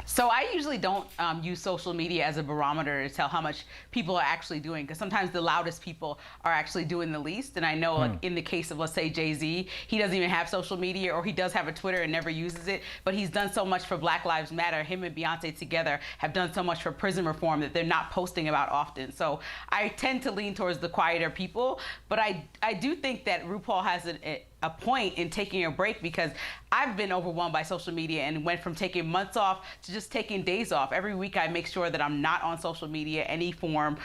So I usually don't use social media as a barometer to tell how much people are actually doing, because sometimes the loudest people are actually doing the least. And I know like, in the case of, let's say, Jay-Z, he doesn't even have social media, or he does have a Twitter and never uses it, but he's done so much for Black Lives Matter. Him and Beyonce together have done so much for prison reform that they're not posting about often. So I tend to lean towards the quieter people, but I do think that RuPaul has a point in taking a break, because I've been overwhelmed by social media and went from taking months off to just taking days off. Every week I make sure that I'm not on social media any form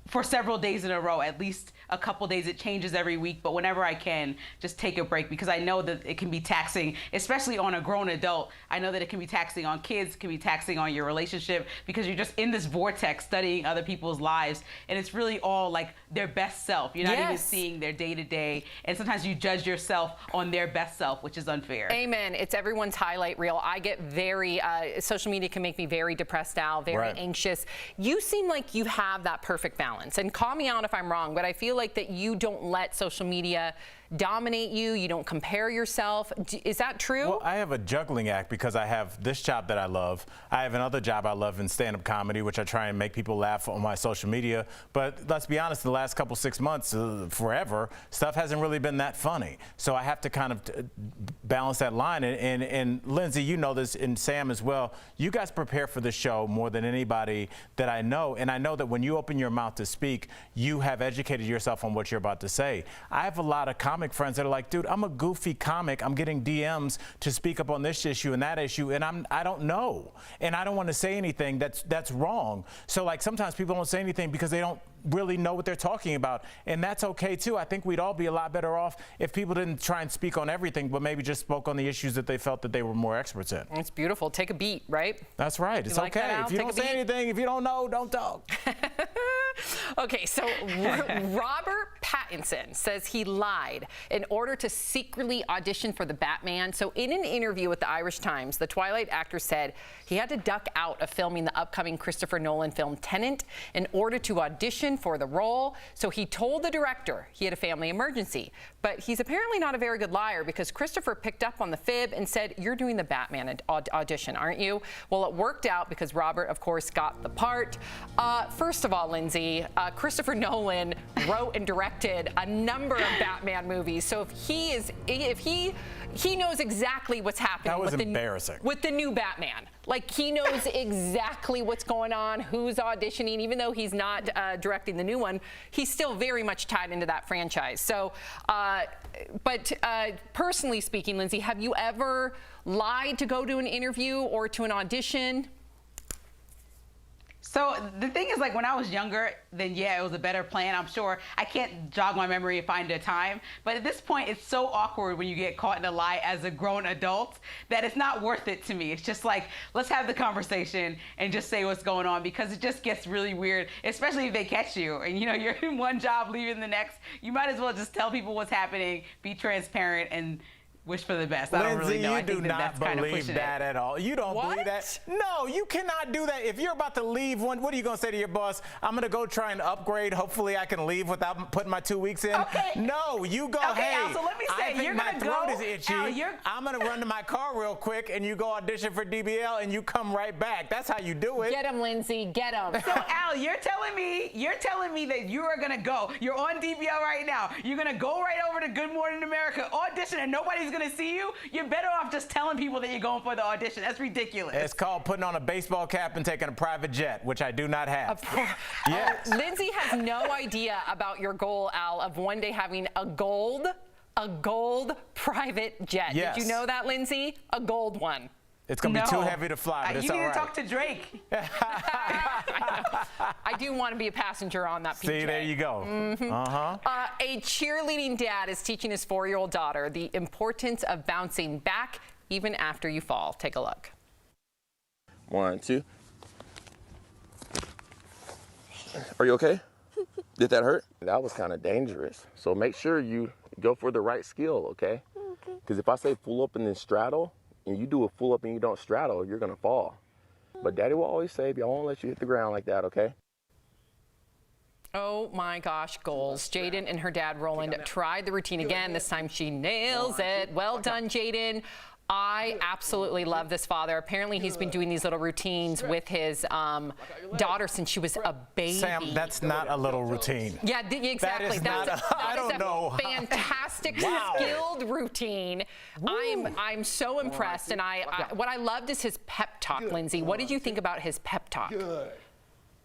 for several days in a row, at least a couple days. It changes every week, but whenever I can, just take a break, because I know that it can be taxing, especially on a grown adult. I know that it can be taxing on kids, it can be taxing on your relationship, because you're just in this vortex studying other people's lives, and it's really all like their best self. You're not even seeing their day-to-day, and sometimes you judge yourself on their best self, which is unfair. Amen. It's everyone's highlight reel. I get very, social media can make me very depressed, Al, very anxious. You seem like you have that perfect balance. And call me out if I'm wrong, but I feel like that you don't let social media dominate you. You don't compare yourself. Is that true? Well, I have a juggling act, because I have this job that I love. I have another job I love in stand-up comedy, which I try and make people laugh on my social media. But let's be honest, the last couple 6 months, forever, stuff hasn't really been that funny. So I have to kind of balance that line. And Lindsay, you know this, and Sam as well. You guys prepare for this show more than anybody that I know. And I know that when you open your mouth to speak, you have educated yourself on what you're about to say. I have a lot of comic friends that are like, dude, I'm a goofy comic. I'm getting DMs to speak up on this issue and that issue, and I don't know, and I don't want to say anything that's wrong. So like sometimes people don't say anything because they don't really know what they're talking about, and that's okay too. I think we'd all be a lot better off if people didn't try and speak on everything, but maybe just spoke on the issues that they felt that they were more experts in. It's beautiful. Take a beat, right? That's right. It's okay. If you don't say anything, if you don't know, don't talk. Okay, so Robert Pattinson says he lied in order to secretly audition for the Batman. So in an interview with the Irish Times, the Twilight actor said he had to duck out of filming the upcoming Christopher Nolan film Tenet in order to audition audition for the role, so he told the director he had a family emergency. But he's apparently not a very good liar, because Christopher picked up on the fib and said, "You're doing the Batman audition, aren't you?" Well, it worked out because Robert, of course, got the part. First of all, Lindsay, Christopher Nolan wrote and directed a number of Batman movies, so if he knows exactly what's happening. That was embarrassing. With the new Batman. Like, he knows exactly what's going on, who's auditioning. Even though he's not directing the new one, he's still very much tied into that franchise. So, but personally speaking, Lindsay, have you ever lied to go to an interview or to an audition? So the thing is, like, when I was younger, then yeah, it was a better plan. I'm sure I can't jog my memory and find a time. But at this point, it's so awkward when you get caught in a lie as a grown adult that it's not worth it to me. It's just like, let's have the conversation and just say what's going on, because it just gets really weird, especially if they catch you and, you know, you're in one job, leaving the next. You might as well just tell people what's happening, be transparent, and wish for the best. I don't really know. Lindsay, you do not believe that at all. You don't believe that? No, you cannot do that. If you're about to leave one, what are you going to say to your boss? I'm going to go try and upgrade. Hopefully I can leave without putting my 2 weeks in. Okay. No, you go, okay, hey, Al, so let me say, I think you're my gonna throat go, is itchy. Al, I'm going to run to my car real quick, and you go audition for DBL, and you come right back. That's how you do it. Get him, Lindsay. Get him. So, Al, you're telling me that you are going to go. You're on DBL right now. You're going to go right over to Good Morning America, audition, and nobody's going to see you? You're better off just telling people that you're going for the audition. That's ridiculous. It's called putting on a baseball cap and taking a private jet, which I do not have. Yes. Lindsay has no idea about your goal, Al, of one day having a gold private jet. Yes. Did you know that, Lindsay? A gold one. It's going to be too heavy to fly, but it's all right. You need to talk to Drake. I do want to be a passenger on that PJ. See, there you go. A cheerleading dad is teaching his 4-year-old daughter the importance of bouncing back even after you fall. Take a look. 1, 2. Are you okay? Did that hurt? That was kind of dangerous. So make sure you go for the right skill, okay? Because if I say full up and then straddle, and you do a full up and you don't straddle, you're gonna fall. But Daddy will always say, I won't let you hit the ground like that, okay? Oh my gosh, goals. Jaden and her dad, Roland, tried the routine again. This time she nails it. Well done, Jaden. I absolutely love this father. Apparently he's been doing these little routines with his daughter since she was a baby. Sam, that's not a little routine. Yeah, exactly. That is I don't know. Fantastic, skilled routine. I'm so impressed, and what I loved is his pep talk, Lindsay. What did you think about his pep talk? Good.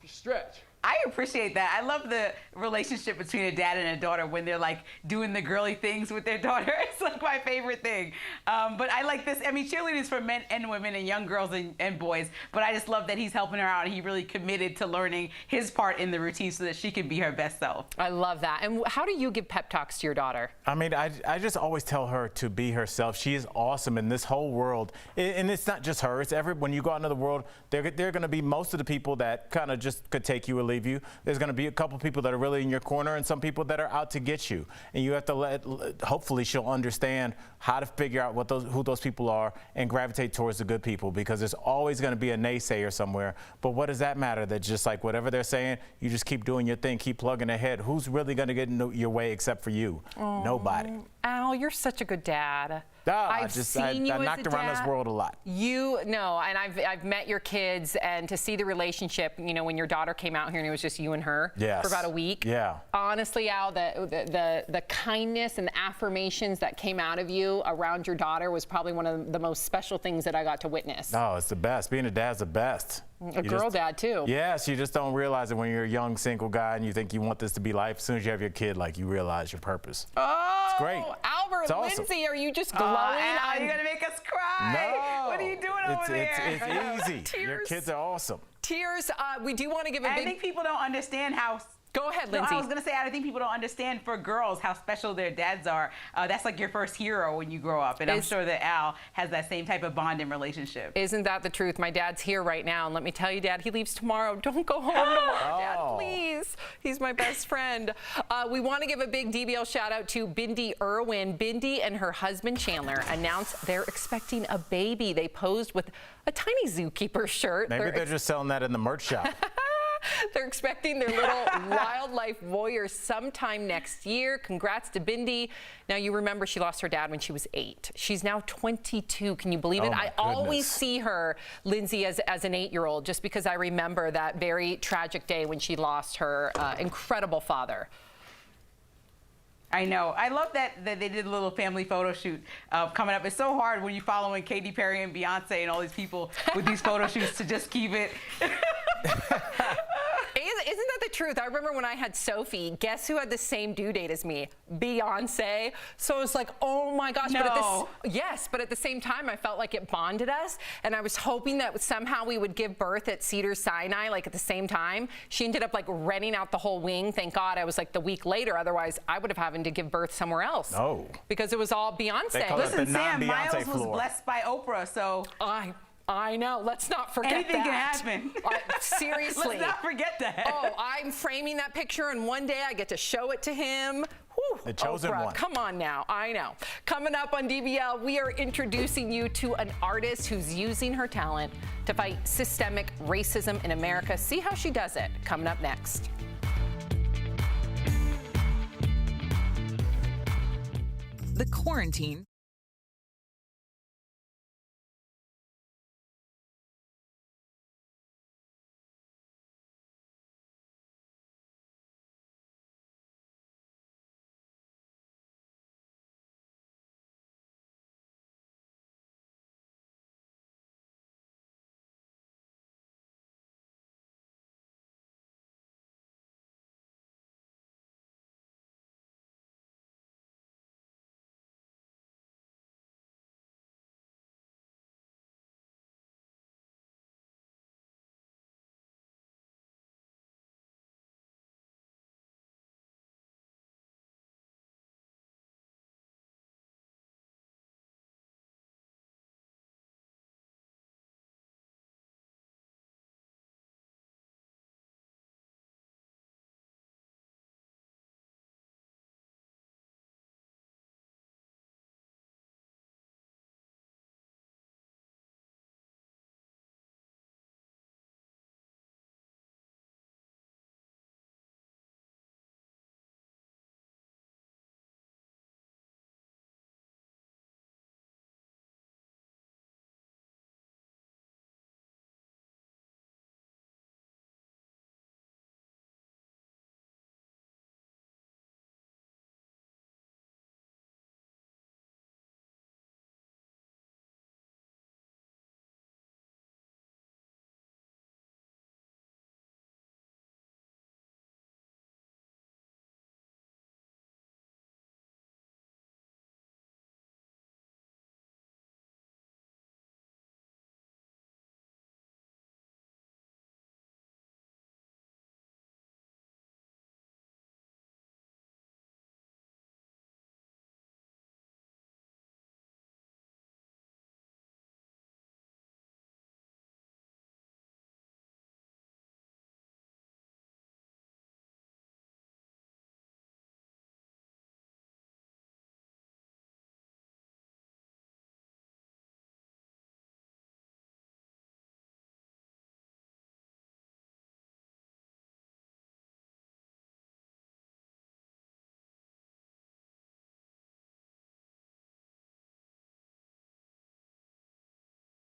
Stretch. I appreciate that. I love the relationship between a dad and a daughter when they're like doing the girly things with their daughter. It's like my favorite thing. But I like this. I mean, cheerleading is for men and women and young girls and boys. But I just love that he's helping her out, and he really committed to learning his part in the routine so that she can be her best self. I love that. And how do you give pep talks to your daughter? I mean, I just always tell her to be herself. She is awesome in this whole world. And it's not just her. It's when you go out into the world, there are going to be most of the people that kind of just could take you or leave you. There's going to be a couple people that are really in your corner and some people that are out to get you. And you have to hopefully she'll understand how to figure out who those people are and gravitate towards the good people, because there's always going to be a naysayer somewhere. But what does that matter? That just like whatever they're saying, you just keep doing your thing, keep plugging ahead. Who's really going to get in your way except for you? Aww. Nobody. Al, you're such a good dad. I as knocked a around dad. this world a lot. You know, and I've met your kids, and to see the relationship, you know, when your daughter came out here and it was just you and her for about a week. Yeah. Honestly, Al, the kindness and the affirmations that came out of you around your daughter was probably one of the most special things that I got to witness. Oh, it's the best. Being a dad's the best. A girl dad, too. Yes, you just don't realize it when you're a young single guy and you think you want this to be life. As soon as you have your kid, like, you realize your purpose. Oh, it's great. Albert, it's awesome. Lindsay, are you just glowing? Al, you're going to make us cry. No. What are you doing over there? It's easy. Your kids are awesome. Tears, we do want to give a big... I think people don't understand how... Go ahead, Lindsay. No, I was going to say, I think people don't understand for girls how special their dads are. That's like your first hero when you grow up. And I'm sure that Al has that same type of bond and relationship. Isn't that the truth? My dad's here right now. And let me tell you, Dad, he leaves tomorrow. Don't go home tomorrow, Dad, please. He's my best friend. We want to give a big DBL shout out to Bindi Irwin. Bindi and her husband, Chandler, announced they're expecting a baby. They posed with a tiny zookeeper shirt. Maybe they're just selling that in the merch shop. They're expecting their little wildlife warrior sometime next year. Congrats to Bindi. Now, you remember she lost her dad when she was 8. She's now 22. Can you believe it? I always see her, Lindsay, as an 8-year-old, just because I remember that very tragic day when she lost her incredible father. I know. I love that they did a little family photo shoot coming up. It's so hard when you're following Katy Perry and Beyonce and all these people with these photo shoots to just keep it. Isn't that the truth? I remember when I had Sophie, guess who had the same due date as me? Beyonce. So it was like, oh my gosh. No. But at the same time, I felt like it bonded us. And I was hoping that somehow we would give birth at Cedars-Sinai, like at the same time. She ended up like renting out the whole wing. Thank God I was like the week later. Otherwise, I would have having to give birth somewhere else. Oh. Because it was all Beyonce. Listen, Sam, Miles was blessed by Oprah, so. I know. Let's not forget Anything can happen. Seriously. Let's not forget that. Oh, I'm framing that picture, and one day I get to show it to him. Whew, the chosen Oprah, one. Come on now. I know. Coming up on DBL, we are introducing you to an artist who's using her talent to fight systemic racism in America. See how she does it. Coming up next. The quarantine.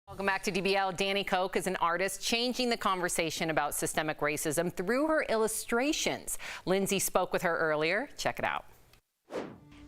Welcome back to DBL. Danny Koch is an artist changing the conversation about systemic racism through her illustrations. Lindsay spoke with her earlier. Check it out.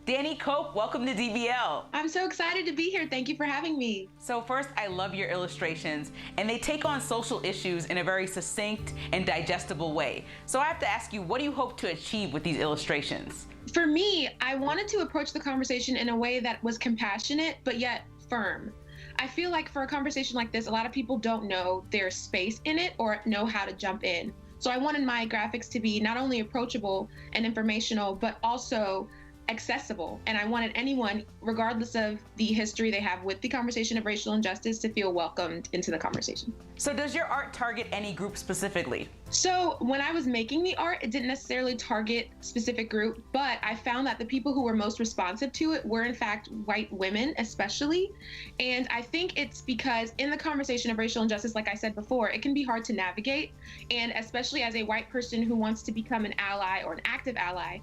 Danny Koch, welcome to DBL. I'm so excited to be here. Thank you for having me. So first, I love your illustrations, and they take on social issues in a very succinct and digestible way. So I have to ask you, what do you hope to achieve with these illustrations? For me, I wanted to approach the conversation in a way that was compassionate, but yet firm. I feel like for a conversation like this, a lot of people don't know their space in it or know how to jump in. So I wanted my graphics to be not only approachable and informational, but also accessible. And I wanted anyone, regardless of the history they have with the conversation of racial injustice, to feel welcomed into the conversation. So does your art target any group specifically? So when I was making the art, it didn't necessarily target a specific group, but I found that the people who were most responsive to it were in fact white women, especially. And I think it's because in the conversation of racial injustice, like I said before, it can be hard to navigate. And especially as a white person who wants to become an ally or an active ally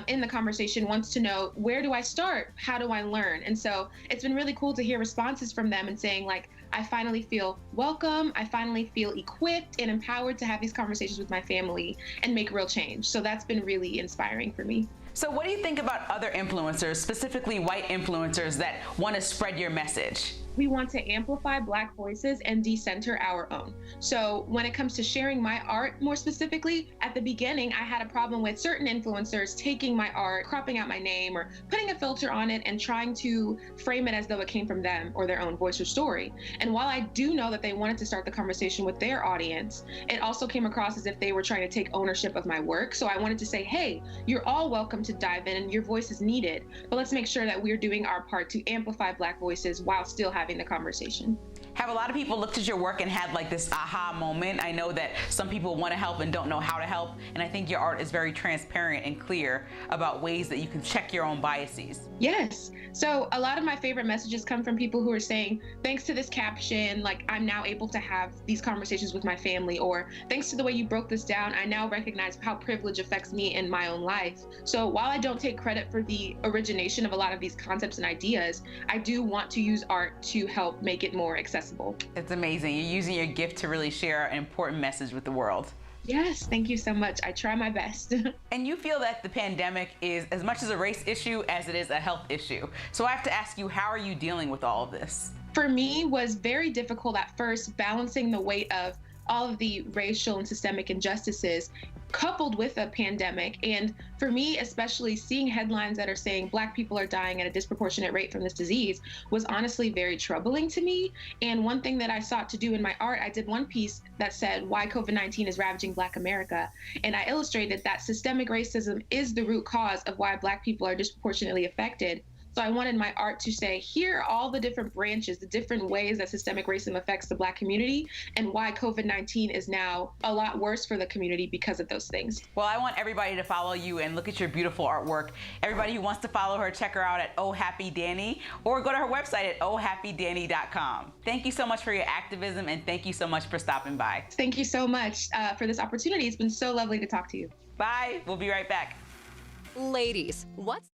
in the conversation, wants to know, where do I start? How do I learn? And so it's been really cool to hear responses from them and saying, like, I finally feel welcome. I finally feel equipped and empowered to have these conversations with my family and make real change. So that's been really inspiring for me. So what do you think about other influencers, specifically white influencers, that want to spread your message? We want to amplify Black voices and decenter our own. So when it comes to sharing my art more specifically, at the beginning, I had a problem with certain influencers taking my art, cropping out my name or putting a filter on it and trying to frame it as though it came from them or their own voice or story. And while I do know that they wanted to start the conversation with their audience, it also came across as if they were trying to take ownership of my work. So I wanted to say, hey, you're all welcome to dive in and your voice is needed, but let's make sure that we're doing our part to amplify Black voices while still having the conversation. Have a lot of people looked at your work and had like this aha moment? I know that some people want to help and don't know how to help, and I think your art is very transparent and clear about ways that you can check your own biases. Yes. So a lot of my favorite messages come from people who are saying, thanks to this caption, like, I'm now able to have these conversations with my family, or thanks to the way you broke this down, I now recognize how privilege affects me in my own life. So while I don't take credit for the origination of a lot of these concepts and ideas, I do want to use art to help make it more accessible. It's amazing. You're using your gift to really share an important message with the world. Yes, thank you so much. I try my best. And you feel that the pandemic is as much as a race issue as it is a health issue. So I have to ask you, how are you dealing with all of this? For me, was very difficult at first, balancing the weight of all of the racial and systemic injustices coupled with a pandemic. And for me, especially seeing headlines that are saying Black people are dying at a disproportionate rate from this disease was honestly very troubling to me. And one thing that I sought to do in my art, I did one piece that said why COVID-19 is ravaging Black America. And I illustrated that systemic racism is the root cause of why Black people are disproportionately affected. So I wanted my art to say, here are all the different branches, the different ways that systemic racism affects the Black community, and why COVID-19 is now a lot worse for the community because of those things. Well, I want everybody to follow you and look at your beautiful artwork. Everybody who wants to follow her, check her out at Oh Happy Danny, or go to her website at ohhappydanny.com. Thank you so much for your activism, and thank you so much for stopping by. Thank you so much for this opportunity. It's been so lovely to talk to you. Bye. We'll be right back. Ladies, what's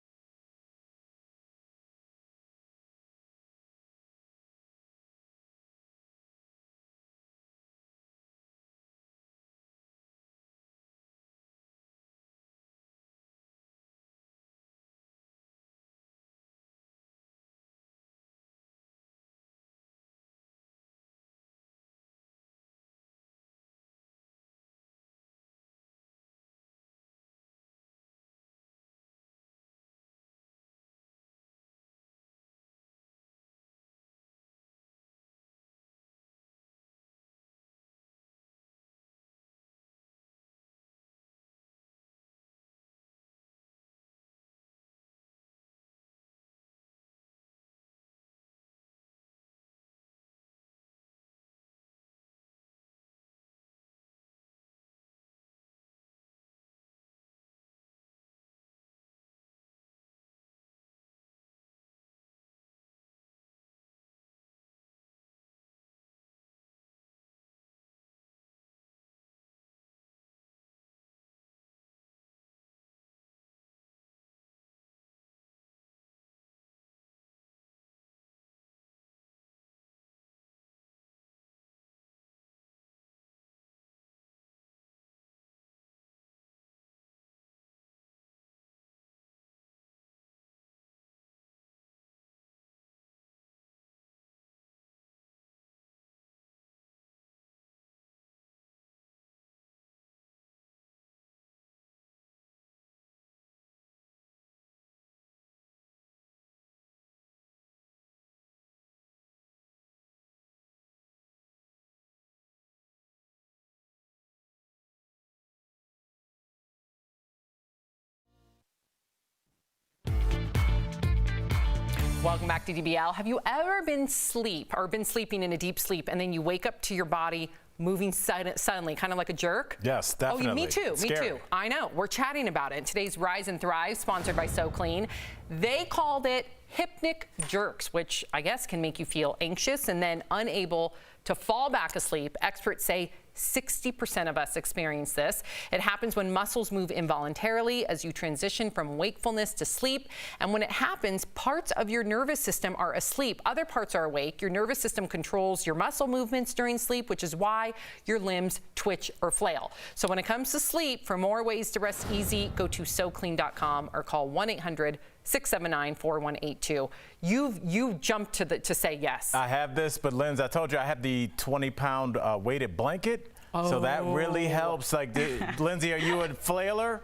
Welcome back to DBL. Have you ever been sleeping in a deep sleep and then you wake up to your body moving suddenly, kind of like a jerk? Yes, definitely. Oh, me too. Scary. Me too. I know. We're chatting about it in today's Rise and Thrive, sponsored by So Clean. They called it hypnic jerks, which I guess can make you feel anxious and then unable to fall back asleep. Experts say 60% of us experience this. It happens when muscles move involuntarily as you transition from wakefulness to sleep. And when it happens, parts of your nervous system are asleep. Other parts are awake. Your nervous system controls your muscle movements during sleep, which is why your limbs twitch or flail. So when it comes to sleep, for more ways to rest easy, go to SoClean.com or call 1-800-679-4182. You've jumped to say yes. I have this, but Linz, I told you I have the 20-pound weighted blanket. So that really helps. Like, Lindsay, are you a flailer?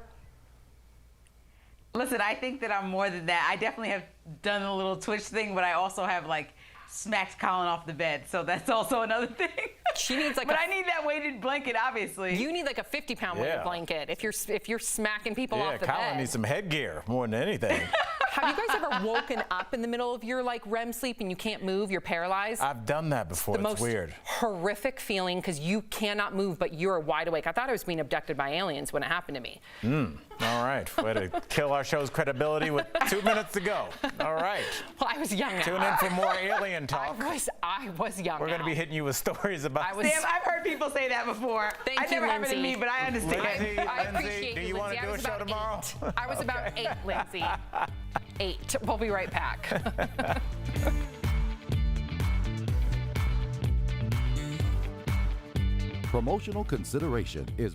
Listen, I think that I'm more than that. I definitely have done a little twitch thing, but I also have like smacked Colin off the bed. So that's also another thing. She needs like but I need that weighted blanket, obviously. You need like a 50-pound weighted blanket if you're smacking people off the bed. Yeah, Colin needs some headgear more than anything. Have you guys ever woken up in the middle of your like REM sleep and you can't move, you're paralyzed? I've done that before. It's weird. Horrific feeling because you cannot move, but you're wide awake. I thought I was being abducted by aliens when it happened to me. All right. Way to kill our show's credibility with 2 minutes to go. All right. Well, I was young now. Tune in for more alien talk. I was young. We're going to be hitting you with stories about. Sam, I've heard people say that before. Thank you, never happened to Lindsay. me, but I understand. Lindsay, I appreciate do you want to do a show tomorrow? I was about 8, Lindsay. 8. We'll be right back. Promotional consideration is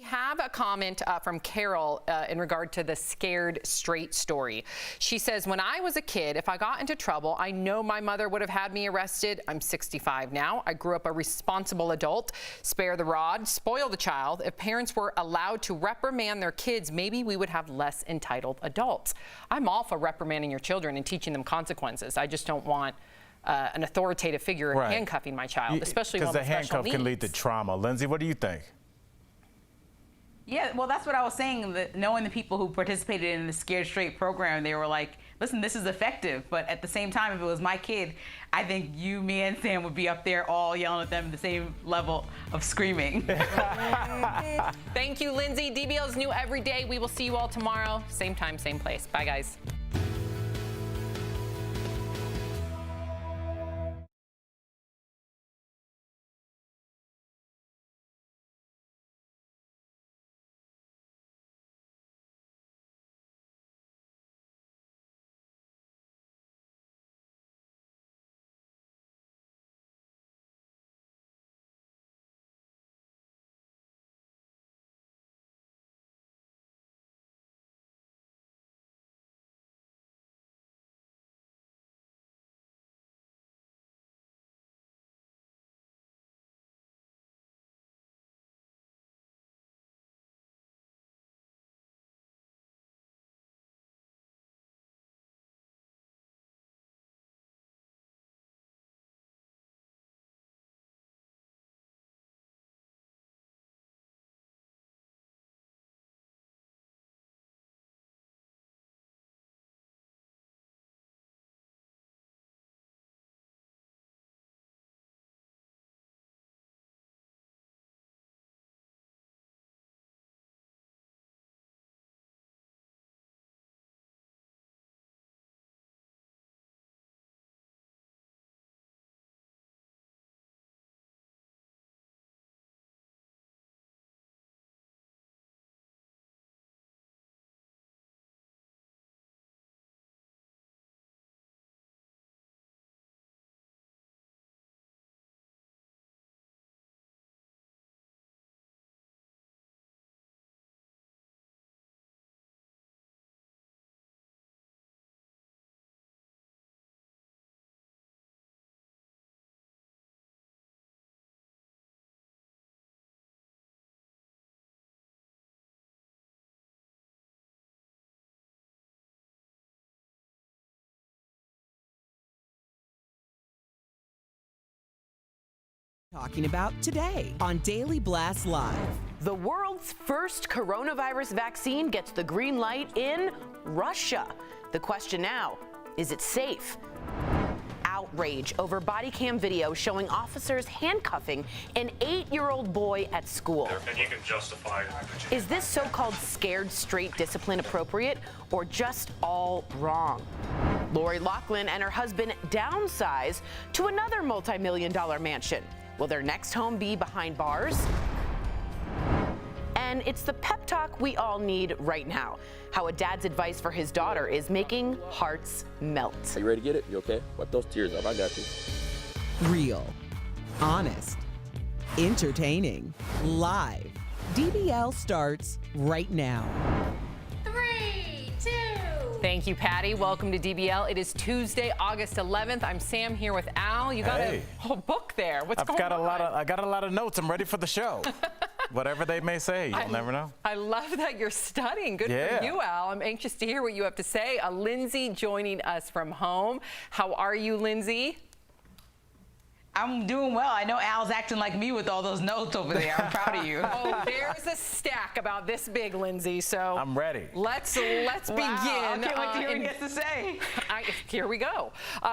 We have a comment from Carol in regard to the scared straight story. She says, when I was a kid, if I got into trouble, I know my mother would have had me arrested. I'm 65 now. I grew up a responsible adult. Spare the rod, spoil the child. If parents were allowed to reprimand their kids, maybe we would have less entitled adults. I'm all for reprimanding your children and teaching them consequences. I just don't want an authoritative figure handcuffing my child, especially one with special needs. Because the handcuff can lead to trauma. Lindsay, what do you think? Yeah, well, that's what I was saying. That knowing the people who participated in the Scared Straight program, they were like, listen, this is effective. But at the same time, if it was my kid, I think you, me, and Sam would be up there all yelling at them the same level of screaming. Thank you, Lindsay. DBL is new every day. We will see you all tomorrow. Same time, same place. Bye, guys. Talking about today on Daily Blast Live. The world's first coronavirus vaccine gets the green light in Russia. The question now, is it safe? Outrage over body cam video showing officers handcuffing an 8-year-old boy at school. And you can justify it. Is this so-called scared straight discipline appropriate or just all wrong? Lori Loughlin and her husband downsize to another multi-million-dollar mansion. Will their next home be behind bars? And it's the pep talk we all need right now. How a dad's advice for his daughter is making hearts melt. Are you ready to get it? You okay? Wipe those tears up. I got you. Real, honest, entertaining, live. DBL starts right now. 3, 2. Thank you, Patty. Welcome to DBL. It is Tuesday, August 11th. I'm Sam here with Al. You got a whole book there. What's going on? I got a lot of notes. I'm ready for the show. Whatever they may say, you'll never know. I love that you're studying. Good for you, Al. I'm anxious to hear what you have to say. Lindsay joining us from home. How are you, Lindsay? I'm doing well. I know Al's acting like me with all those notes over there. I'm proud of you. Oh, there's a stack about this big, Lindsay. So I'm ready. Let's begin. I can't wait to hear what he has to say. Here we go.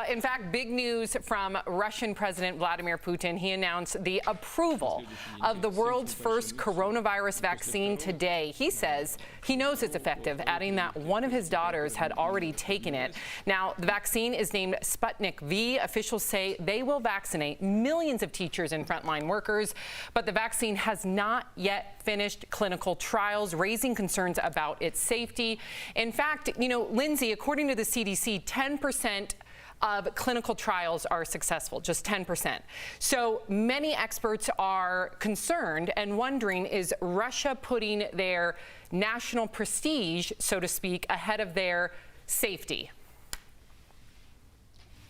In fact, big news from Russian President Vladimir Putin. He announced the approval of the world's first coronavirus vaccine today. He says he knows it's effective, adding that one of his daughters had already taken it. Now, the vaccine is named Sputnik V. Officials say they will vaccinate millions of teachers and frontline workers, but the vaccine has not yet finished clinical trials, raising concerns about its safety. In fact, Lindsay, according to the CDC, 10% of clinical trials are successful, just 10%. So many experts are concerned and wondering, is Russia putting their national prestige, so to speak, ahead of their safety?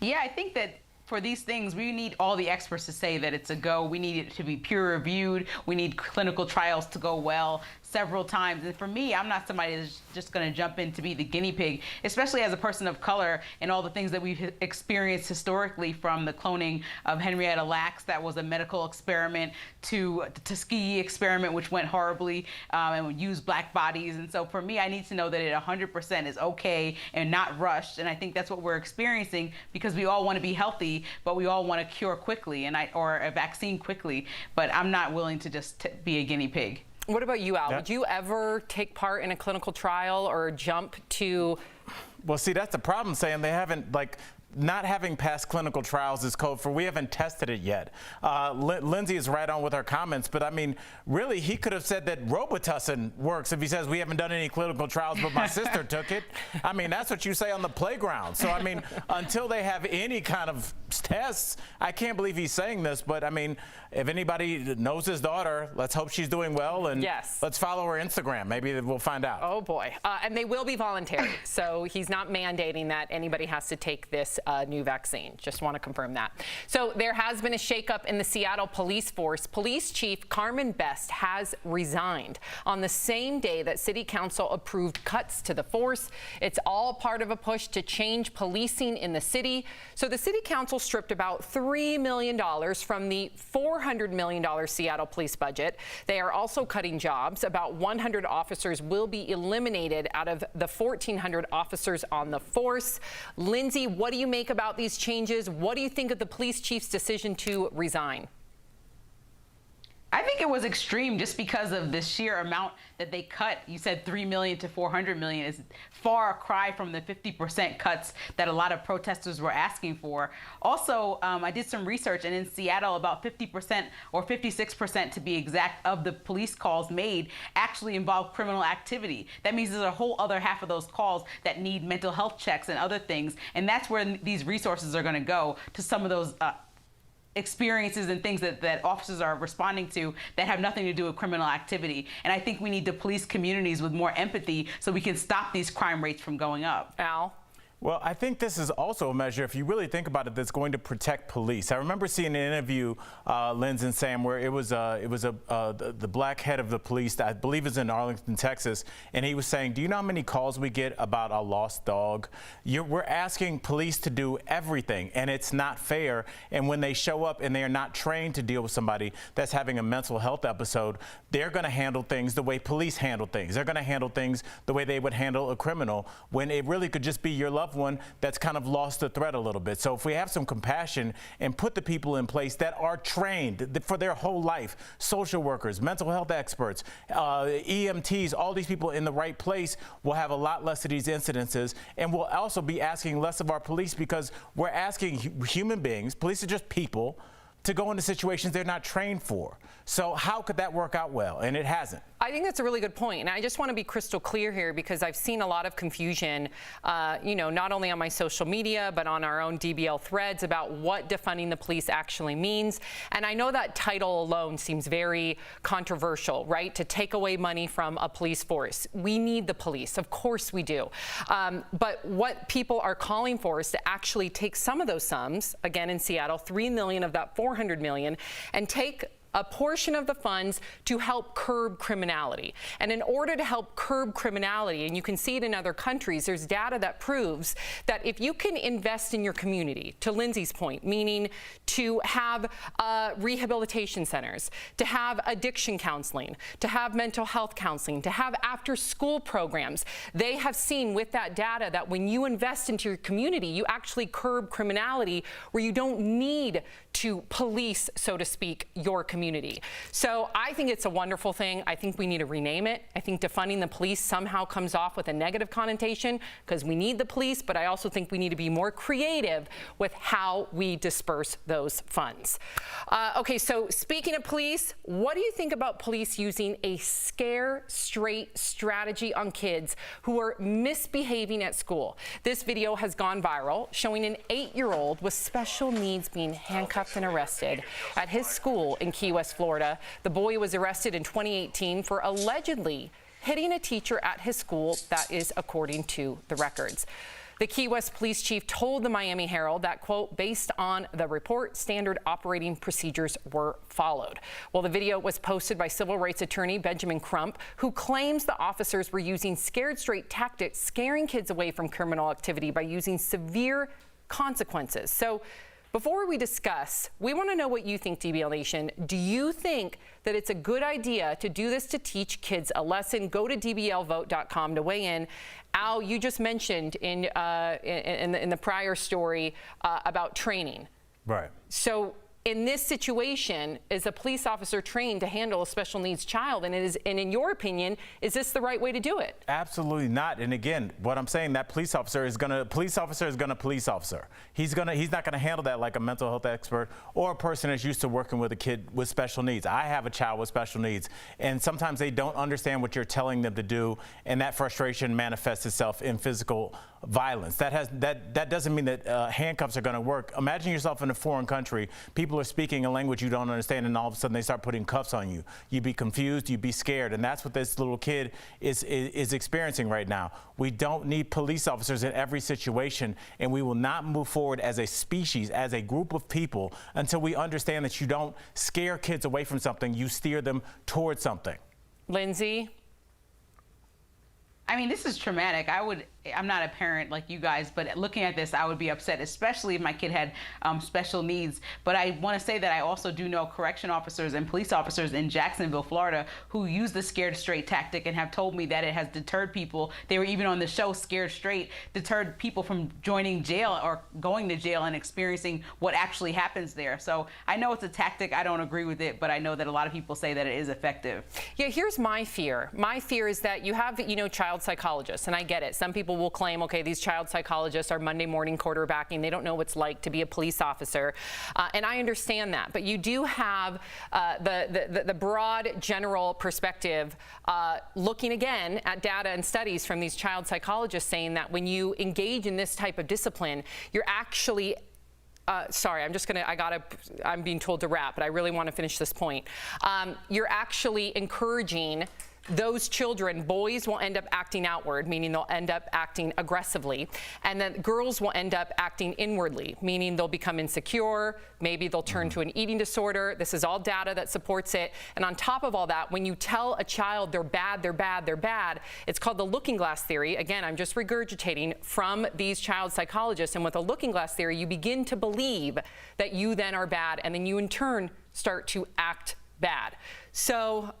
Yeah, I think that for these things, we need all the experts to say that it's a go. We need it to be peer reviewed. We need clinical trials to go well several times. And for me, I'm not somebody that's just going to jump in to be the guinea pig, especially as a person of color and all the things that we've experienced historically, from the cloning of Henrietta Lacks, that was a medical experiment, to the Tuskegee experiment, which went horribly and used black bodies. And so for me, I need to know that it 100% is okay and not rushed. And I think that's what we're experiencing, because we all want to be healthy, but we all want a cure quickly or a vaccine quickly. But I'm not willing to just be a guinea pig. What about you, Al? Would you ever take part in a clinical trial or jump to? Well, see, that's the problem, saying they haven't, like, not having passed clinical trials is code for we haven't tested it yet. Lindsay is right on with her comments, but I mean, really, he could have said that Robitussin works if he says we haven't done any clinical trials, but my sister took it. I mean, that's what you say on the playground. So, I mean, until they have any kind of tests, I can't believe he's saying this, but I mean, if anybody knows his daughter, let's hope she's doing well, and let's follow her Instagram. Maybe we'll find out. Oh, boy. And they will be voluntary, so he's not mandating that anybody has to take this new vaccine. Just want to confirm that. So there has been a shakeup in the Seattle police force. Police Chief Carmen Best has resigned on the same day that City Council approved cuts to the force. It's all part of a push to change policing in the city. So the City Council stripped about $3 million from the $400 million Seattle police budget. They are also cutting jobs. About 100 officers will be eliminated out of the 1,400 officers on the force. Lindsay, what do you make about these changes? What do you think of the police chief's decision to resign? I think it was extreme just because of the sheer amount that they cut. You said $3 million to $400 million is far cry from the 50% cuts that a lot of protesters were asking for. Also, I did some research, and in Seattle, about 50% or 56% to be exact of the police calls made actually involve criminal activity. That means there's a whole other half of those calls that need mental health checks and other things, and that's where these resources are going to go, to some of those experiences and things that officers are responding to that have nothing to do with criminal activity. And I think we need to police communities with more empathy so we can stop these crime rates from going up. Al? Well, I think this is also a measure, if you really think about it, that's going to protect police. I remember seeing an interview, Linz and Sam, where it was the black head of the police, I believe it's in Arlington, Texas, and he was saying, do you know how many calls we get about a lost dog? We're asking police to do everything, and it's not fair. And when they show up and they are not trained to deal with somebody that's having a mental health episode, they're going to handle things the way police handle things. They're going to handle things the way they would handle a criminal, when it really could just be your loved one that's kind of lost the thread a little bit. So if we have some compassion and put the people in place that are trained for their whole life, social workers, mental health experts, EMTs, all these people in the right place, we'll have a lot less of these incidences, and we'll also be asking less of our police, because we're asking human beings, police are just people, to go into situations they're not trained for. So how could that work out well? And it hasn't. I think that's a really good point. And I just want to be crystal clear here, because I've seen a lot of confusion, not only on my social media, but on our own DBL threads about what defunding the police actually means. And I know that title alone seems very controversial, right? To take away money from a police force. We need the police. Of course we do. But what people are calling for is to actually take some of those sums, again in Seattle, $3 million of that $400 million, and take a portion of the funds to help curb criminality. And in order to help curb criminality, and you can see it in other countries, there's data that proves that if you can invest in your community, to Lindsay's point, meaning to have rehabilitation centers, to have addiction counseling, to have mental health counseling, to have after-school programs, they have seen with that data that when you invest into your community, you actually curb criminality, where you don't need to police, so to speak, your community. community. So I think it's a wonderful thing. I think we need to rename it. I think defunding the police somehow comes off with a negative connotation because we need the police, but I also think we need to be more creative with how we disperse those funds. Okay, so speaking of police, what do you think about police using a scare straight strategy on kids who are misbehaving at school? This video has gone viral, showing an 8-year-old with special needs being handcuffed and arrested at his school in Key West, Florida. The boy was arrested in 2018 for allegedly hitting a teacher at his school. That is according to the records. The Key West police chief told the Miami Herald that, quote, based on the report, standard operating procedures were followed. Well, the video was posted by civil rights attorney Benjamin Crump, who claims the officers were using scared straight tactics, scaring kids away from criminal activity by using severe consequences. So before we discuss, we want to know what you think, DBL Nation. Do you think that it's a good idea to do this to teach kids a lesson? Go to dblvote.com to weigh in. Al, you just mentioned in the prior story about training. Right. So in this situation, is a police officer trained to handle a special needs child? And in your opinion, is this the right way to do it? Absolutely not. And again, what I'm saying, that police officer is gonna police officer. He's not gonna handle that like a mental health expert or a person that's used to working with a kid with special needs. I have a child with special needs, and sometimes they don't understand what you're telling them to do, and that frustration manifests itself in physical violence. That doesn't mean that handcuffs are gonna work. Imagine yourself in a foreign country. People are speaking a language you don't understand, and all of a sudden they start putting cuffs on you. You'd be confused, you'd be scared, and that's what this little kid is experiencing right now. We don't need police officers in every situation, and we will not move forward as a species, as a group of people, until we understand that you don't scare kids away from something, you steer them towards something. Lindsay? I mean, this is traumatic. I'm not a parent like you guys, but looking at this, I would be upset, especially if my kid had special needs. But I want to say that I also do know correction officers and police officers in Jacksonville, Florida, who use the scared straight tactic and have told me that it has deterred people. They were even on the show Scared Straight, deterred people from joining jail or going to jail and experiencing what actually happens there. So I know it's a tactic. I don't agree with it, but I know that a lot of people say that it is effective. Yeah, here's my fear. My fear is that you have, child psychologists, and I get it. Some people will claim, okay, these child psychologists are Monday morning quarterbacking. They don't know what it's like to be a police officer. And I understand that. But you do have the broad general perspective looking again at data and studies from these child psychologists saying that when you engage in this type of discipline, you're actually sorry, I'm being told to wrap, but I really want to finish this point. You're actually encouraging those children, boys will end up acting outward, meaning they'll end up acting aggressively, and then girls will end up acting inwardly, meaning they'll become insecure, maybe they'll turn to an eating disorder. This is all data that supports it. And on top of all that, when you tell a child they're bad, they're bad, they're bad, it's called the looking glass theory. Again, I'm just regurgitating from these child psychologists. And with a looking glass theory, you begin to believe that you then are bad, and then you in turn start to act bad. So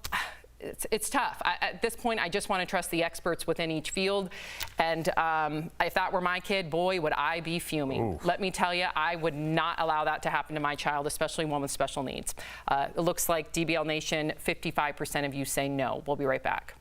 it's tough. At this point, I just want to trust the experts within each field. And if that were my kid, boy, would I be fuming. Ooh. Let me tell you, I would not allow that to happen to my child, especially one with special needs. It looks like DBL Nation, 55% of you say no. We'll be right back.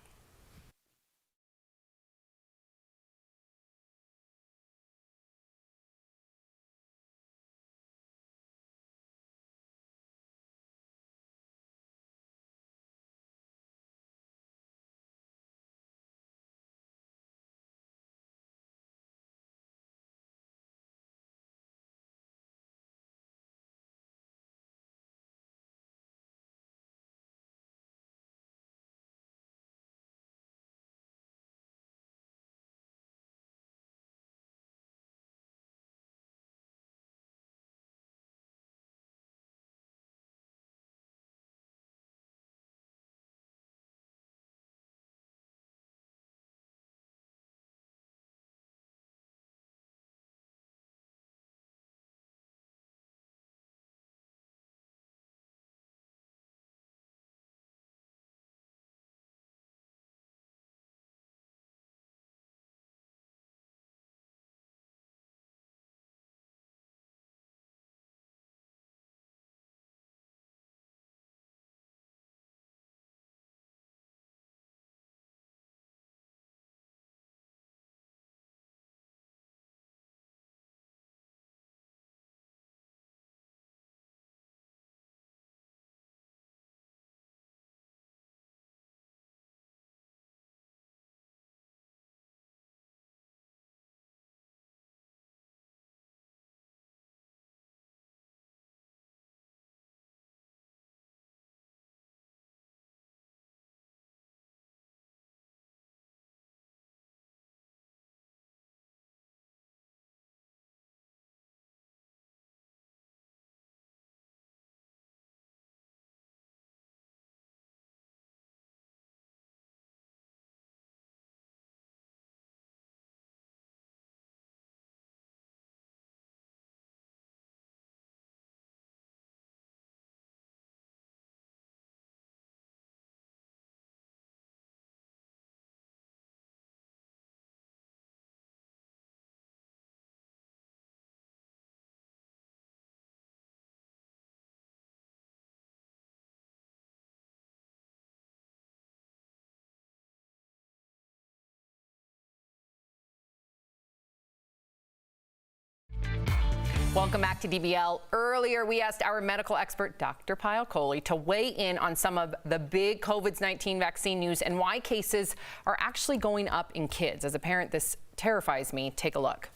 Welcome back to DBL. Earlier, we asked our medical expert, Dr. Payal Kohli, to weigh in on some of the big COVID-19 vaccine news and why cases are actually going up in kids. As a parent, this terrifies me. Take a look.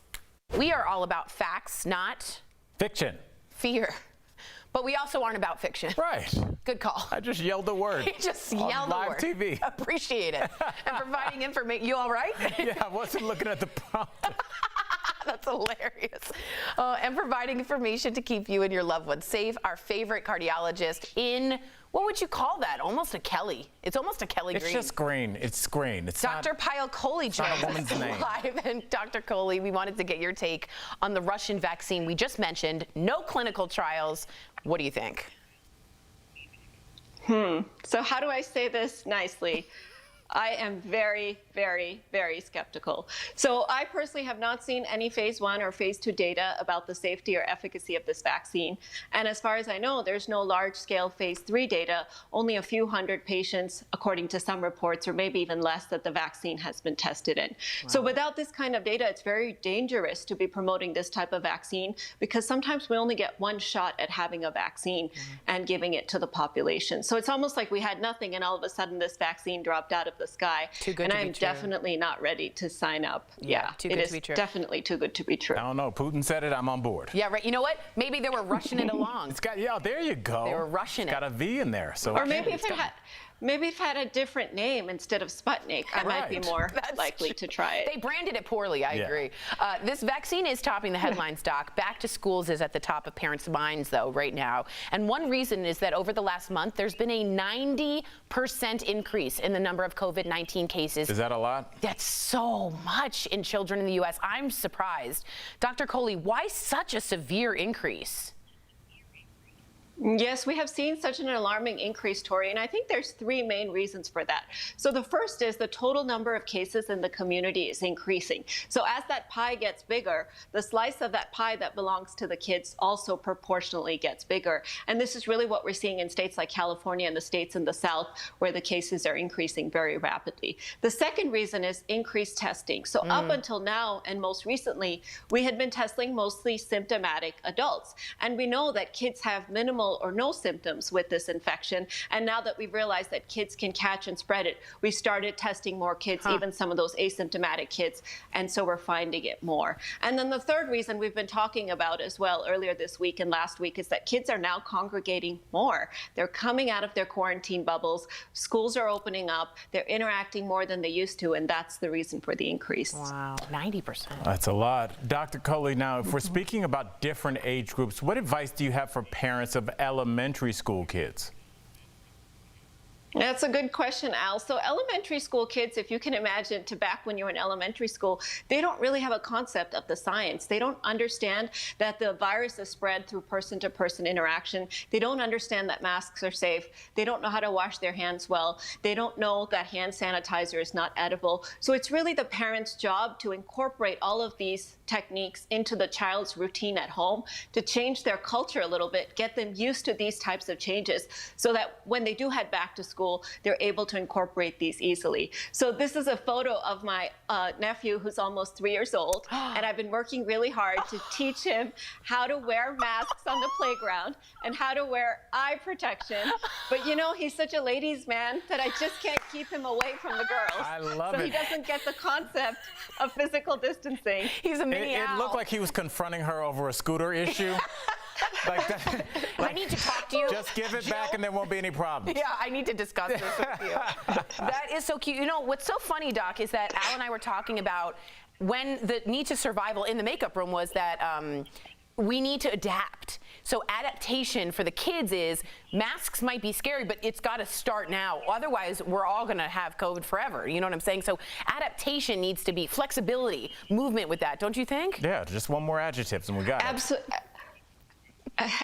We are all about facts, not fiction. Fear. But we also aren't about fiction. Right. Good call. I just yelled the word. You just yelled the word. Live TV. Appreciate it. And providing information. You all right? Yeah, I wasn't looking at the prompter. That's hilarious. And providing information to keep you and your loved ones safe. Our favorite cardiologist in, what would you call that? Almost a Kelly. It's almost a Kelly Green. It's just green. It's green. It's Dr. Payal Kohli joins us live. And Dr. Kohli, we wanted to get your take on the Russian vaccine we just mentioned. No clinical trials. What do you think? So how do I say this nicely? I am very, very, very skeptical. So I personally have not seen any phase 1 or phase 2 data about the safety or efficacy of this vaccine. And as far as I know, there's no large-scale phase 3 data, only a few hundred patients, according to some reports, or maybe even less, that the vaccine has been tested in. Wow. So without this kind of data, it's very dangerous to be promoting this type of vaccine, because sometimes we only get one shot at having a vaccine and giving it to the population. So it's almost like we had nothing, and all of a sudden this vaccine dropped out of the sky. Too good and to I'm be true. Definitely not ready to sign up. Yeah, too good it to be true. Is definitely too good to be true. I don't know. Putin said it. I'm on board. Yeah, right. You know what? Maybe they were rushing it along. It's got, yeah, there you go. They were rushing it's got a V in there. So or maybe if it had. Maybe if it had a different name instead of Sputnik, I might be more likely to try it. They branded it poorly, I agree. This vaccine is topping the headlines, Doc. Back to schools is at the top of parents' minds, though, right now. And one reason is that over the last month, there's been a 90% increase in the number of COVID-19 cases. Is that a lot? That's so much in children in the U.S. I'm surprised. Dr. Kohli, why such a severe increase? Yes, we have seen such an alarming increase, Tori, and I think there's three main reasons for that. So the first is the total number of cases in the community is increasing. So as that pie gets bigger, the slice of that pie that belongs to the kids also proportionally gets bigger. And this is really what we're seeing in states like California and the states in the South, where the cases are increasing very rapidly. The second reason is increased testing. So up until now, and most recently, we had been testing mostly symptomatic adults. And we know that kids have minimal or no symptoms with this infection. And now that we've realized that kids can catch and spread it, we started testing more kids, even some of those asymptomatic kids. And so we're finding it more. And then the third reason we've been talking about as well earlier this week and last week is that kids are now congregating more. They're coming out of their quarantine bubbles. Schools are opening up. They're interacting more than they used to. And that's the reason for the increase. Wow, 90%. That's a lot. Dr. Kohli, now, if we're speaking about different age groups, what advice do you have for parents of elementary school kids? That's a good question, Al. So elementary school kids, if you can imagine to back when you were in elementary school, they don't really have a concept of the science. They don't understand that the virus is spread through person-to-person interaction. They don't understand that masks are safe. They don't know how to wash their hands well. They don't know that hand sanitizer is not edible. So it's really the parent's job to incorporate all of these techniques into the child's routine at home, to change their culture a little bit, get them used to these types of changes so that when they do head back to school, they're able to incorporate these easily. So this is a photo of my nephew who's almost 3 years old, and I've been working really hard to teach him how to wear masks on the playground and how to wear eye protection. But you know, he's such a ladies' man that I just can't keep him away from the girls. I love it. So he doesn't get the concept of physical distancing. He's a mini It looked like he was confronting her over a scooter issue. Like that, I need to talk to you. Just give it back and there won't be any problems. Yeah, I need to discuss this with you. That is so cute. You know, what's so funny, Doc, is that Al and I were talking about when the need to survival in the makeup room was that we need to adapt. So adaptation for the kids is masks might be scary, but it's got to start now. Otherwise, we're all going to have COVID forever. You know what I'm saying? So adaptation needs to be flexibility, movement with that, don't you think? Yeah, just one more adjective and we got it.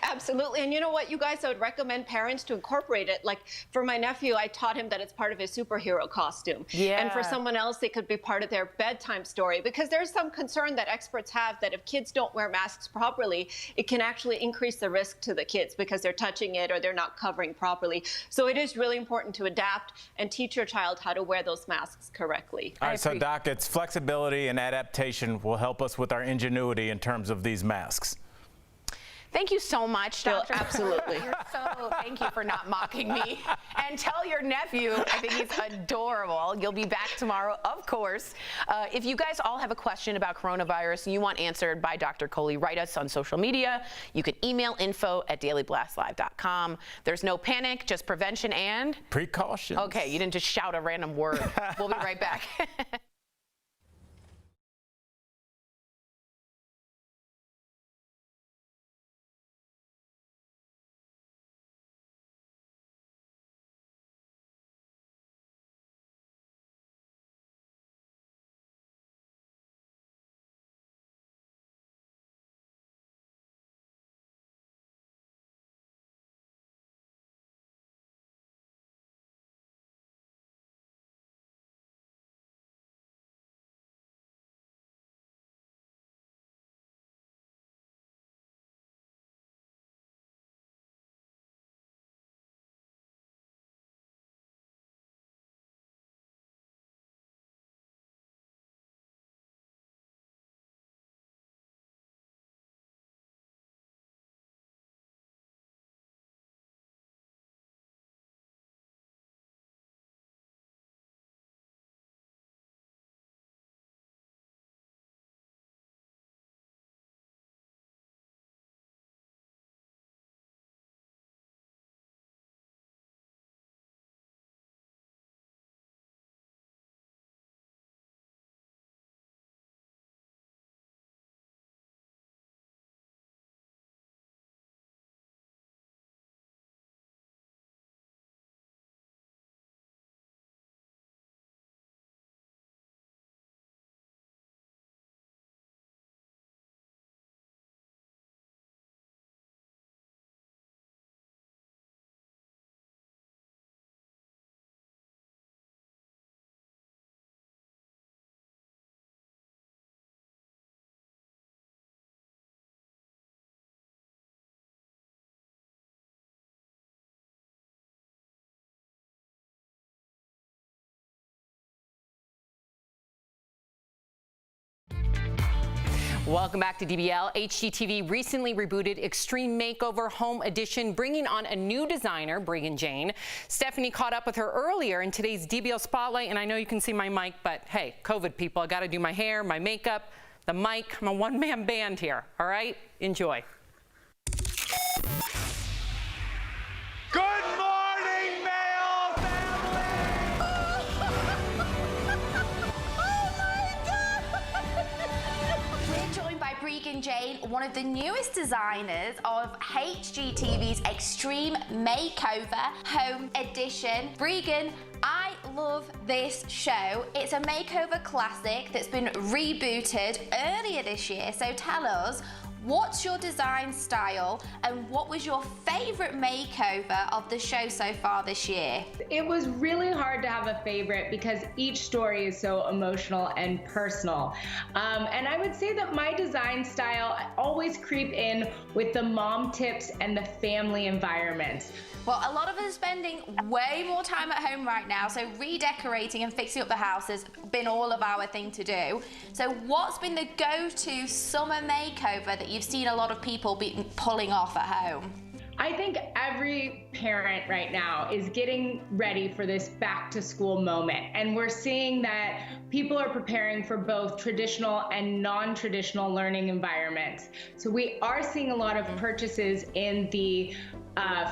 Absolutely. And you know what, you guys, I would recommend parents to incorporate it. Like for my nephew, I taught him that it's part of his superhero costume. Yeah. And for someone else, it could be part of their bedtime story, because there's some concern that experts have that if kids don't wear masks properly, it can actually increase the risk to the kids because they're touching it or they're not covering properly. So it is really important to adapt and teach your child how to wear those masks correctly. All right, so Doc, it's flexibility and adaptation will help us with our ingenuity in terms of these masks. Thank you so much, Dr. Absolutely. Thank you for not mocking me. And tell your nephew, I think he's adorable. You'll be back tomorrow, of course. If you guys all have a question about coronavirus and you want answered by Dr. Coley, write us on social media. You can email info@dailyblastlive.com. There's no panic, just prevention and precautions. Okay, you didn't just shout a random word. We'll be right back. Welcome back to DBL. HGTV recently rebooted Extreme Makeover Home Edition, bringing on a new designer, Breegan Jane. Stephanie caught up with her earlier in today's DBL Spotlight, and I know you can see my mic, but hey, COVID people, I got to do my hair, my makeup, the mic. I'm a one-man band here, all right? Enjoy. Good morning, Mayo We're joined by Breegan Jane, one of the newest designers of HGTV's Extreme Makeover Home Edition. Breegan, I love this show. It's a makeover classic that's been rebooted earlier this year. So tell us, what's your design style and what was your favorite makeover of the show so far this year? It was really hard to have a favorite because each story is so emotional and personal. And I would say that my design style always creep in with the mom tips and the family environments. Well, a lot of us are spending way more time at home right now, so redecorating and fixing up the house has been all of our thing to do. So what's been the go-to summer makeover that you've seen a lot of people be pulling off at home? I think every parent right now is getting ready for this back to school moment. And we're seeing that people are preparing for both traditional and non-traditional learning environments. So we are seeing a lot of purchases in the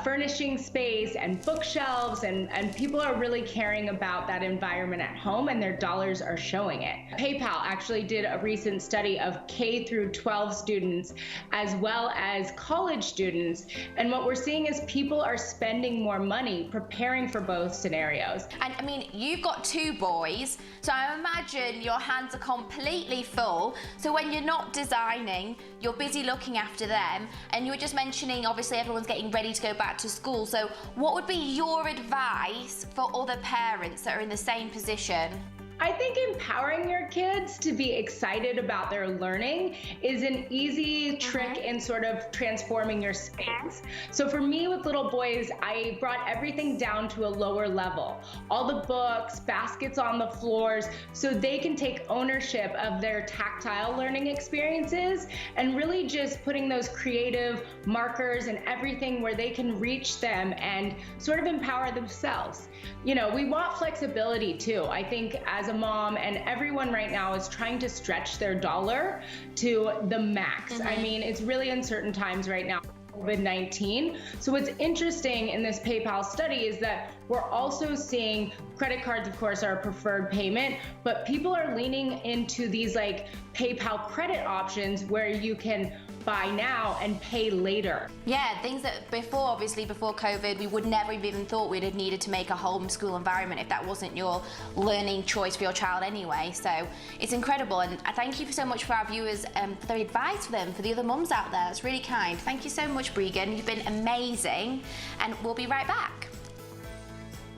furnishing space and bookshelves, and people are really caring about that environment at home, and their dollars are showing it. PayPal actually did a recent study of K through 12 students as well as college students, and what we're seeing is people are spending more money preparing for both scenarios. And I mean, you've got two boys, so I imagine your hands are completely full. So when you're not designing, you're busy looking after them, and you were just mentioning obviously everyone's getting ready to go back to school. So what would be your advice for other parents that are in the same position? I think empowering your kids to be excited about their learning is an easy trick in sort of transforming your space. So for me with little boys, I brought everything down to a lower level. All the books, baskets on the floors, so they can take ownership of their tactile learning experiences and really just putting those creative markers and everything where they can reach them and sort of empower themselves. You know, we want flexibility too. I think as a mom and everyone right now is trying to stretch their dollar to the max. I mean, it's really uncertain times right now. COVID-19. So what's interesting in this PayPal study is that we're also seeing credit cards, of course, are a preferred payment, but people are leaning into these like PayPal credit options where you can buy now and pay later. Yeah, things that before, obviously before COVID, we would never have even thought we'd have needed to make a homeschool environment if that wasn't your learning choice for your child anyway. So it's incredible, and I thank you so much for our viewers for their advice for them, for the other mums out there. It's really kind. Thank you so much, Breegan. You've been amazing, and we'll be right back.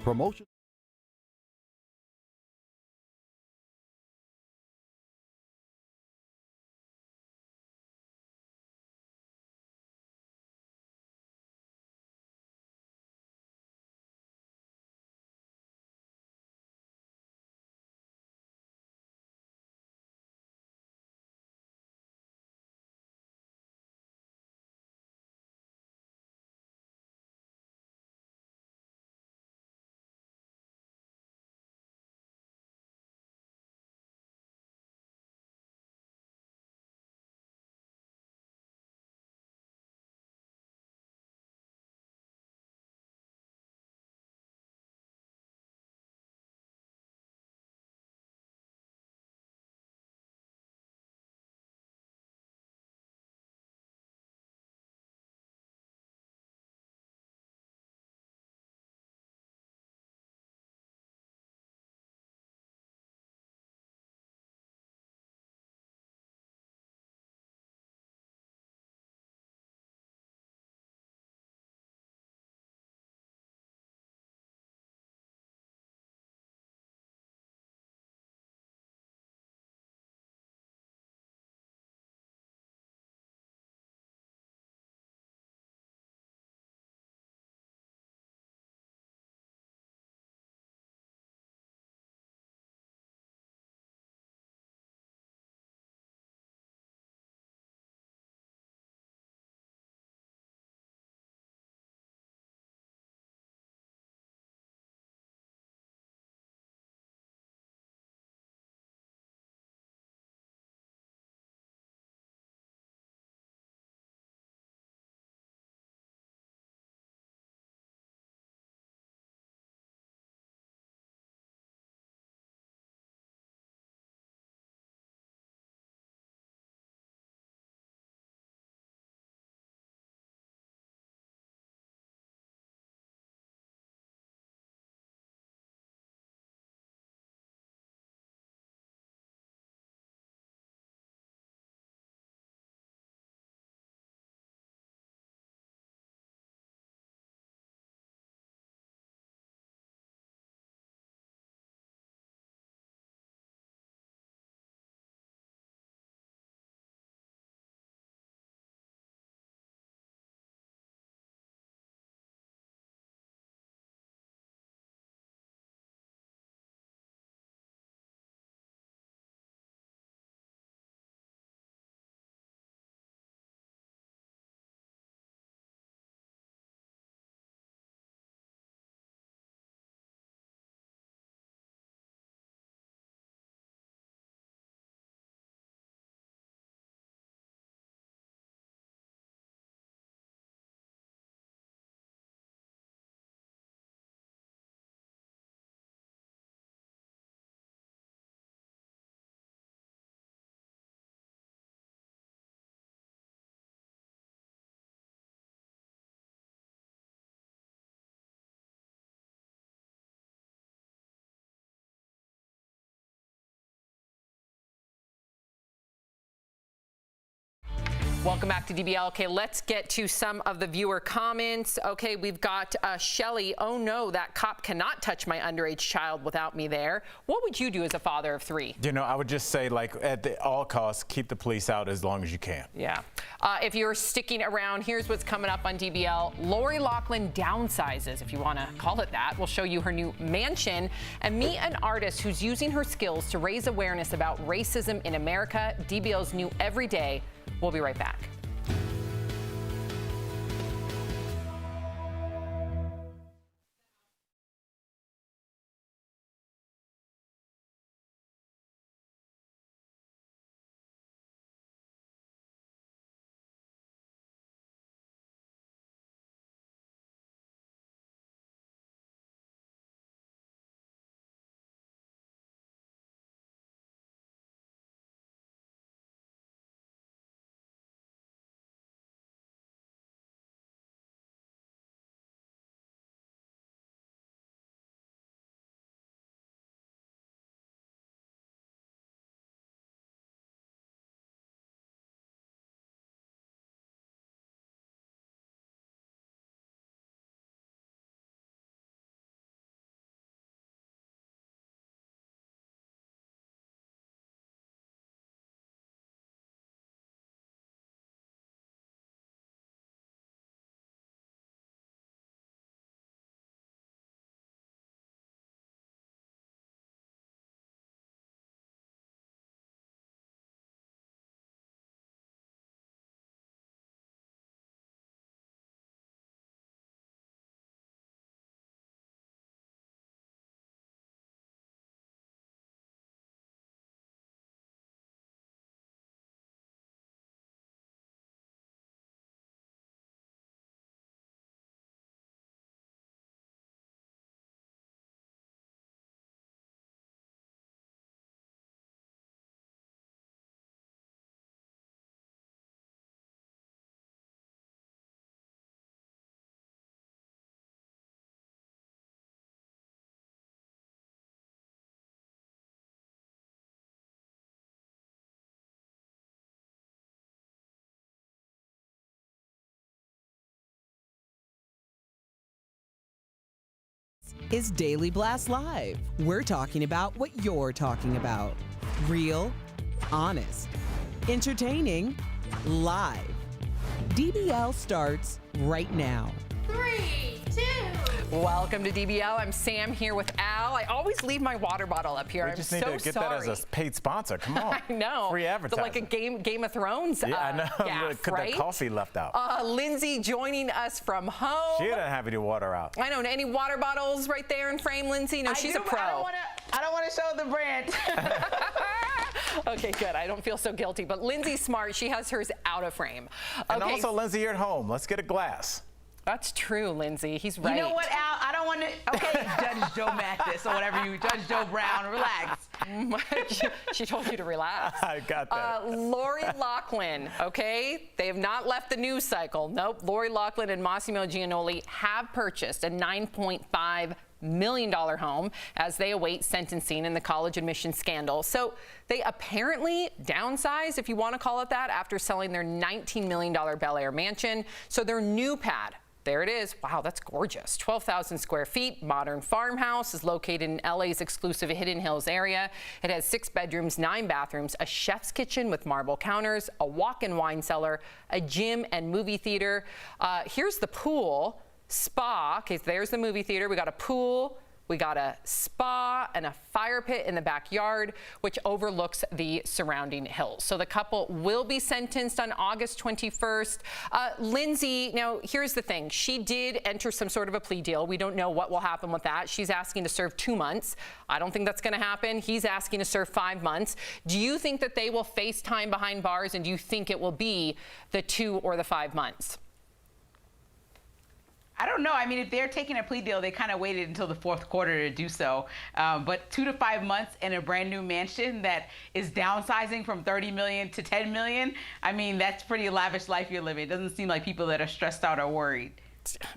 Promotion. Welcome back to DBL. Okay, let's get to some of the viewer comments. Okay, we've got Shelly. Oh no, that cop cannot touch my underage child without me there. What would you do as a father of 3? You know, I would just say, like, at all costs, keep the police out as long as you can. Yeah. If you're sticking around, here's what's coming up on DBL. Lori Loughlin downsizes, if you want to call it that. We'll show you her new mansion and meet an artist who's using her skills to raise awareness about racism in America. DBL's new Everyday. We'll be right back. Is Daily Blast Live. We're talking about what you're talking about. Real, honest, entertaining, live. DBL starts right now. 3, 2. Welcome to DBL. I'm Sam here with Al. I always leave my water bottle up here. We just need to get that as a paid sponsor. Come on. I know. Free advertising. Like a Game of Thrones. Yeah, I know. Gaff, Could right? that coffee left out. Lindsay joining us from home. She doesn't have any water out. I know. Any water bottles right there in frame, Lindsay? No, she's a pro. I don't want to show the brand. Okay, good. I don't feel so guilty. But Lindsay's smart. She has hers out of frame. Okay. And also, Lindsay, you're at home. Let's get a glass. That's true, Lindsay. He's right. You know what, Al? I don't want to. Okay, Judge Joe Mathis or whatever you, Judge Joe Brown, relax. She told you to relax. I got that. Lori Loughlin, okay? They have not left the news cycle. Nope. Lori Loughlin and Massimo Giannoli have purchased a $9.5 million home as they await sentencing in the college admission scandal. So they apparently downsized, if you want to call it that, after selling their $19 million Bel Air mansion. So their new pad, there it is. Wow, that's gorgeous. 12,000 square feet, modern farmhouse, is located in LA's exclusive Hidden Hills area. It has 6 bedrooms, 9 bathrooms, a chef's kitchen with marble counters, a walk-in wine cellar, a gym and movie theater. Here's the pool. Spa, okay, there's the movie theater. We got a pool, we got a spa and a fire pit in the backyard, which overlooks the surrounding hills. So the couple will be sentenced on August 21st. Lindsay, now here's the thing. She did enter some sort of a plea deal. We don't know what will happen with that. She's asking to serve 2 months. I don't think that's going to happen. He's asking to serve 5 months. Do you think that they will face time behind bars, and do you think it will be the 2 or the 5 months? I don't know. I mean, if they're taking a plea deal, they kind of waited until the fourth quarter to do so. But 2 to 5 months in a brand new mansion that is downsizing from 30 million to 10 million. I mean, that's pretty lavish life you're living. It doesn't seem like people that are stressed out or worried.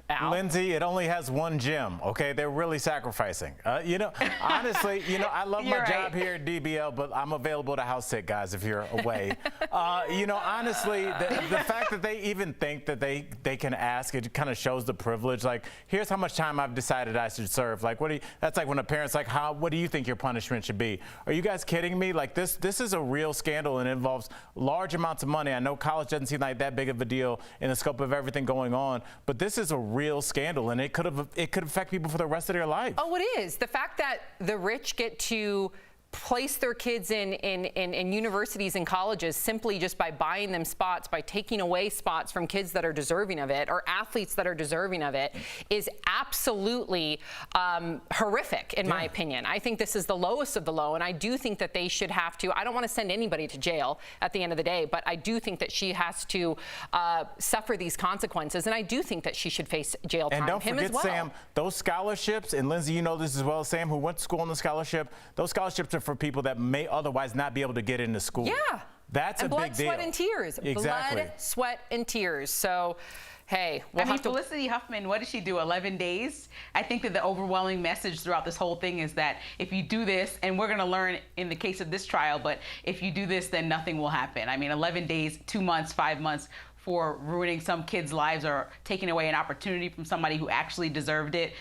Al? Lindsay, it only has one gym, okay? They're really sacrificing. Honestly, I love my job here at DBL, but I'm available to house sit, guys, if you're away. Honestly, the fact that they even think that they can ask, it kind of shows the privilege. Like, here's how much time I've decided I should serve. Like, that's like when a parent's like, what do you think your punishment should be? Are you guys kidding me? Like, this is a real scandal, and it involves large amounts of money. I know college doesn't seem like that big of a deal in the scope of everything going on, but this is a real scandal, and it could affect people for the rest of their life. Oh, it is. The fact that the rich get to place their kids in universities and colleges simply just by buying them spots, by taking away spots from kids that are deserving of it or athletes that are deserving of it, is absolutely horrific, in my opinion. I think this is the lowest of the low, and I do think that they should have to. I don't want to send anybody to jail at the end of the day, but I do think that she has to suffer these consequences, and I do think that she should face jail time. And don't Him forget, as well. Sam, those scholarships, and Lindsay, you know this as well as Sam, who went to school on the scholarship, those scholarships are for people that may otherwise not be able to get into school. Yeah. That's a big deal. Blood, sweat, and tears. Exactly. Blood, sweat, and tears. So, hey, Felicity Huffman, what did she do, 11 days? I think that the overwhelming message throughout this whole thing is that if you do this, and we're going to learn in the case of this trial, but if you do this, then nothing will happen. I mean, 11 days, 2 months, 5 months for ruining some kids' lives or taking away an opportunity from somebody who actually deserved it.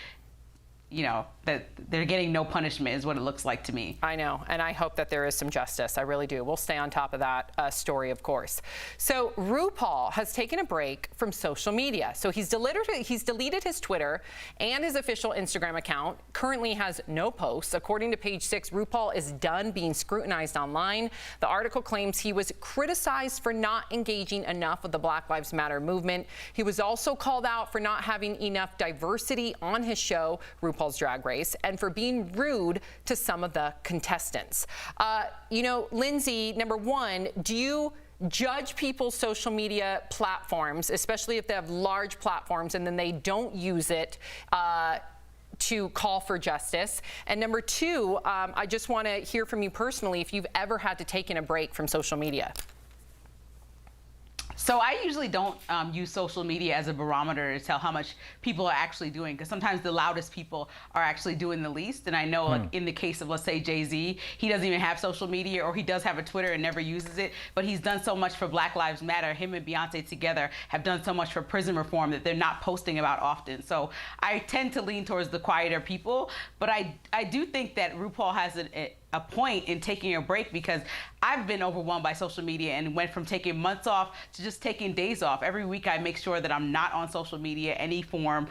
That they're getting no punishment is what it looks like to me. I know, and I hope that there is some justice. I really do. We'll stay on top of that story, of course. So RuPaul has taken a break from social media. So he's deleted his Twitter and his official Instagram account. Currently has no posts. According to Page Six, RuPaul is done being scrutinized online. The article claims he was criticized for not engaging enough with the Black Lives Matter movement. He was also called out for not having enough diversity on his show, RuPaul's Drag Race, and for being rude to some of the contestants. Lindsay, number one, do you judge people's social media platforms, especially if they have large platforms and then they don't use it to call for justice? And number two, I just want to hear from you personally if you've ever had to take a break from social media. So I usually don't use social media as a barometer to tell how much people are actually doing, because sometimes the loudest people are actually doing the least. And I know, like in the case of, let's say, Jay-Z, he doesn't even have social media, or he does have a Twitter and never uses it, but he's done so much for Black Lives Matter. Him and Beyonce together have done so much for prison reform that they're not posting about often. So I tend to lean towards the quieter people, but I do think that RuPaul has a point in taking a break, because I've been overwhelmed by social media and went from taking months off to just taking days off. Every week I make sure that I'm not on social media any form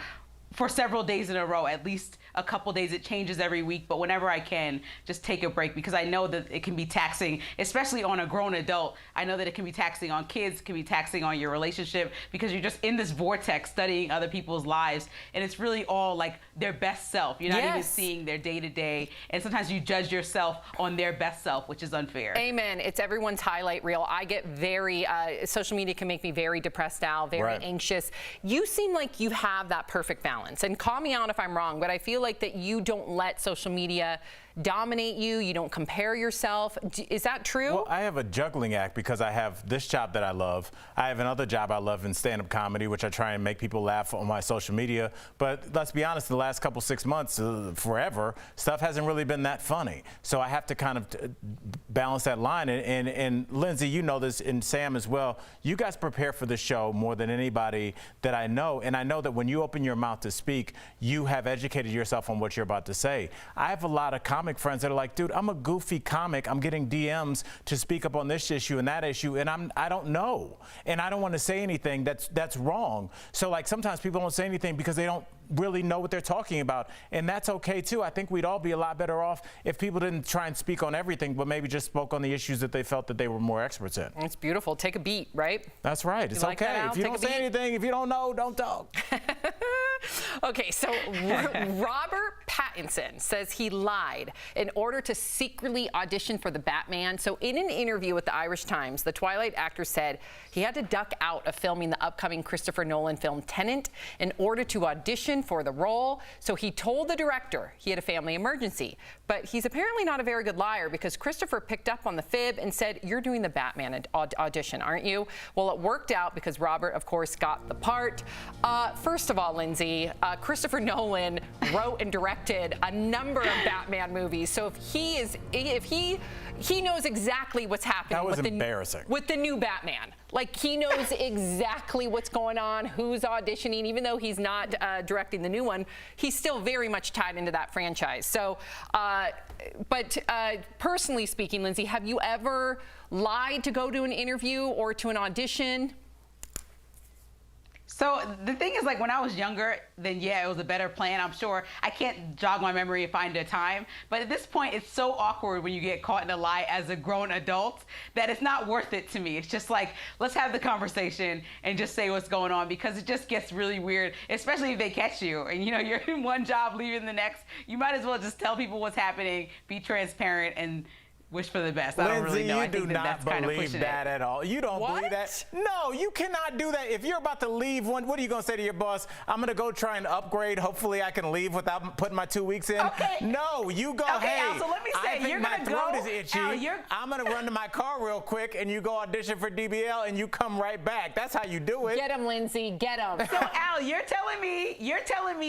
for several days in a row, at least a couple days. It changes every week, but whenever I can, just take a break, because I know that it can be taxing, especially on a grown adult. I know that it can be taxing on kids, it can be taxing on your relationship, because you're just in this vortex studying other people's lives, and it's really all like their best self. You're not even seeing their day-to-day, and sometimes you judge yourself on their best self, which is unfair. Amen. It's everyone's highlight reel. I get very, social media can make me very depressed, Al, very anxious. You seem like you have that perfect balance. And call me out if I'm wrong, but I feel like that you don't let social media dominate you. You don't compare yourself. Is that true? Well, I have a juggling act, because I have this job that I love. I have another job I love in stand-up comedy, which I try and make people laugh on my social media. But let's be honest, the last couple 6 months, forever, stuff hasn't really been that funny. So I have to kind of balance that line. And Lindsay, you know this, and Sam as well. You guys prepare for this show more than anybody that I know. And I know that when you open your mouth to speak, you have educated yourself on what you're about to say. I have a lot of comic friends that are like, dude, I'm a goofy comic. I'm getting DMs to speak up on this issue and that issue, and I don't know, and I don't want to say anything that's wrong. So like sometimes people don't say anything because they don't really know what they're talking about, and that's okay too. I think we'd all be a lot better off if people didn't try and speak on everything, but maybe just spoke on the issues that they felt that they were more experts in. It's beautiful. Take a beat, right? That's right. It's okay. If you don't say anything, if you don't know, don't talk. Okay, so Robert Pattinson Pattinson says he lied in order to secretly audition for the Batman. So in an interview with the Irish Times, the Twilight actor said he had to duck out of filming the upcoming Christopher Nolan film Tenet in order to audition for the role. So he told the director he had a family emergency. But he's apparently not a very good liar, because Christopher picked up on the fib and said, "You're doing the Batman audition, aren't you?" Well, it worked out because Robert, of course, got the part. First of all, Lindsay, Christopher Nolan wrote and directed a number of Batman movies. So if he knows exactly what's happening. That was embarrassing. With the new Batman. Like, he knows exactly what's going on, who's auditioning. Even though he's not directing the new one, he's still very much tied into that franchise. So, but personally speaking, Lindsay, have you ever lied to go to an interview or to an audition? So the thing is, like, when I was younger, then yeah, it was a better plan. I'm sure I can't jog my memory and find a time. But at this point, it's so awkward when you get caught in a lie as a grown adult that it's not worth it to me. It's just like, let's have the conversation and just say what's going on, because it just gets really weird, especially if they catch you and, you know, you're in one job, leaving the next. You might as well just tell people what's happening, be transparent, and wish for the best. I don't really know. You I think do not that's kind of believe that at all. You don't believe that? No, you cannot do that. If you're about to leave, what are you going to say to your boss? I'm going to go try and upgrade. Hopefully I can leave without putting my 2 weeks in. Okay. No, you go, okay, hey, Al, so let me say, I think you're my gonna throat go, is itchy. Al, I'm going to run to my car real quick, and you go audition for DBL, and you come right back. That's how you do it. Get him, Lindsay. Get him. So, Al, you're telling me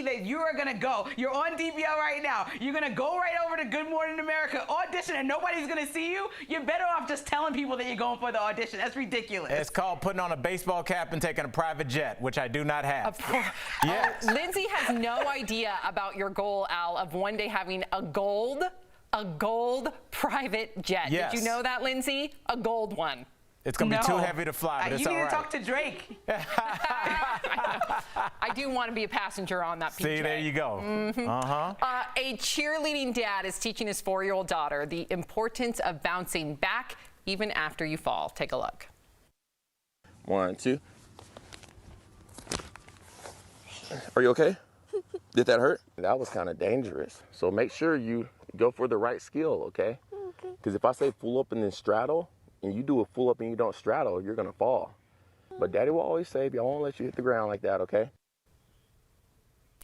that you are going to go. You're on DBL right now. You're going to go right over to Good Morning America, audition, and nobody's going to see you? You're better off just telling people that you're going for the audition. That's ridiculous. It's called putting on a baseball cap and taking a private jet, which I do not have. Yes. Lindsay has no idea about your goal, Al, of one day having a gold private jet. Yes. Did you know that, Lindsay? A gold one. It's going to be too heavy to fly, but it's all right. You need to talk to Drake. I do want to be a passenger on that PJ. See, there you go. Mm-hmm. A cheerleading dad is teaching his 4-year-old daughter the importance of bouncing back even after you fall. Take a look. 1, 2. Are you okay? Did that hurt? That was kind of dangerous. So make sure you go for the right skill, okay? Because if I say full up and then straddle, and you do a full up and you don't straddle, you're gonna fall. But Daddy will always save you. I won't let you hit the ground like that, okay?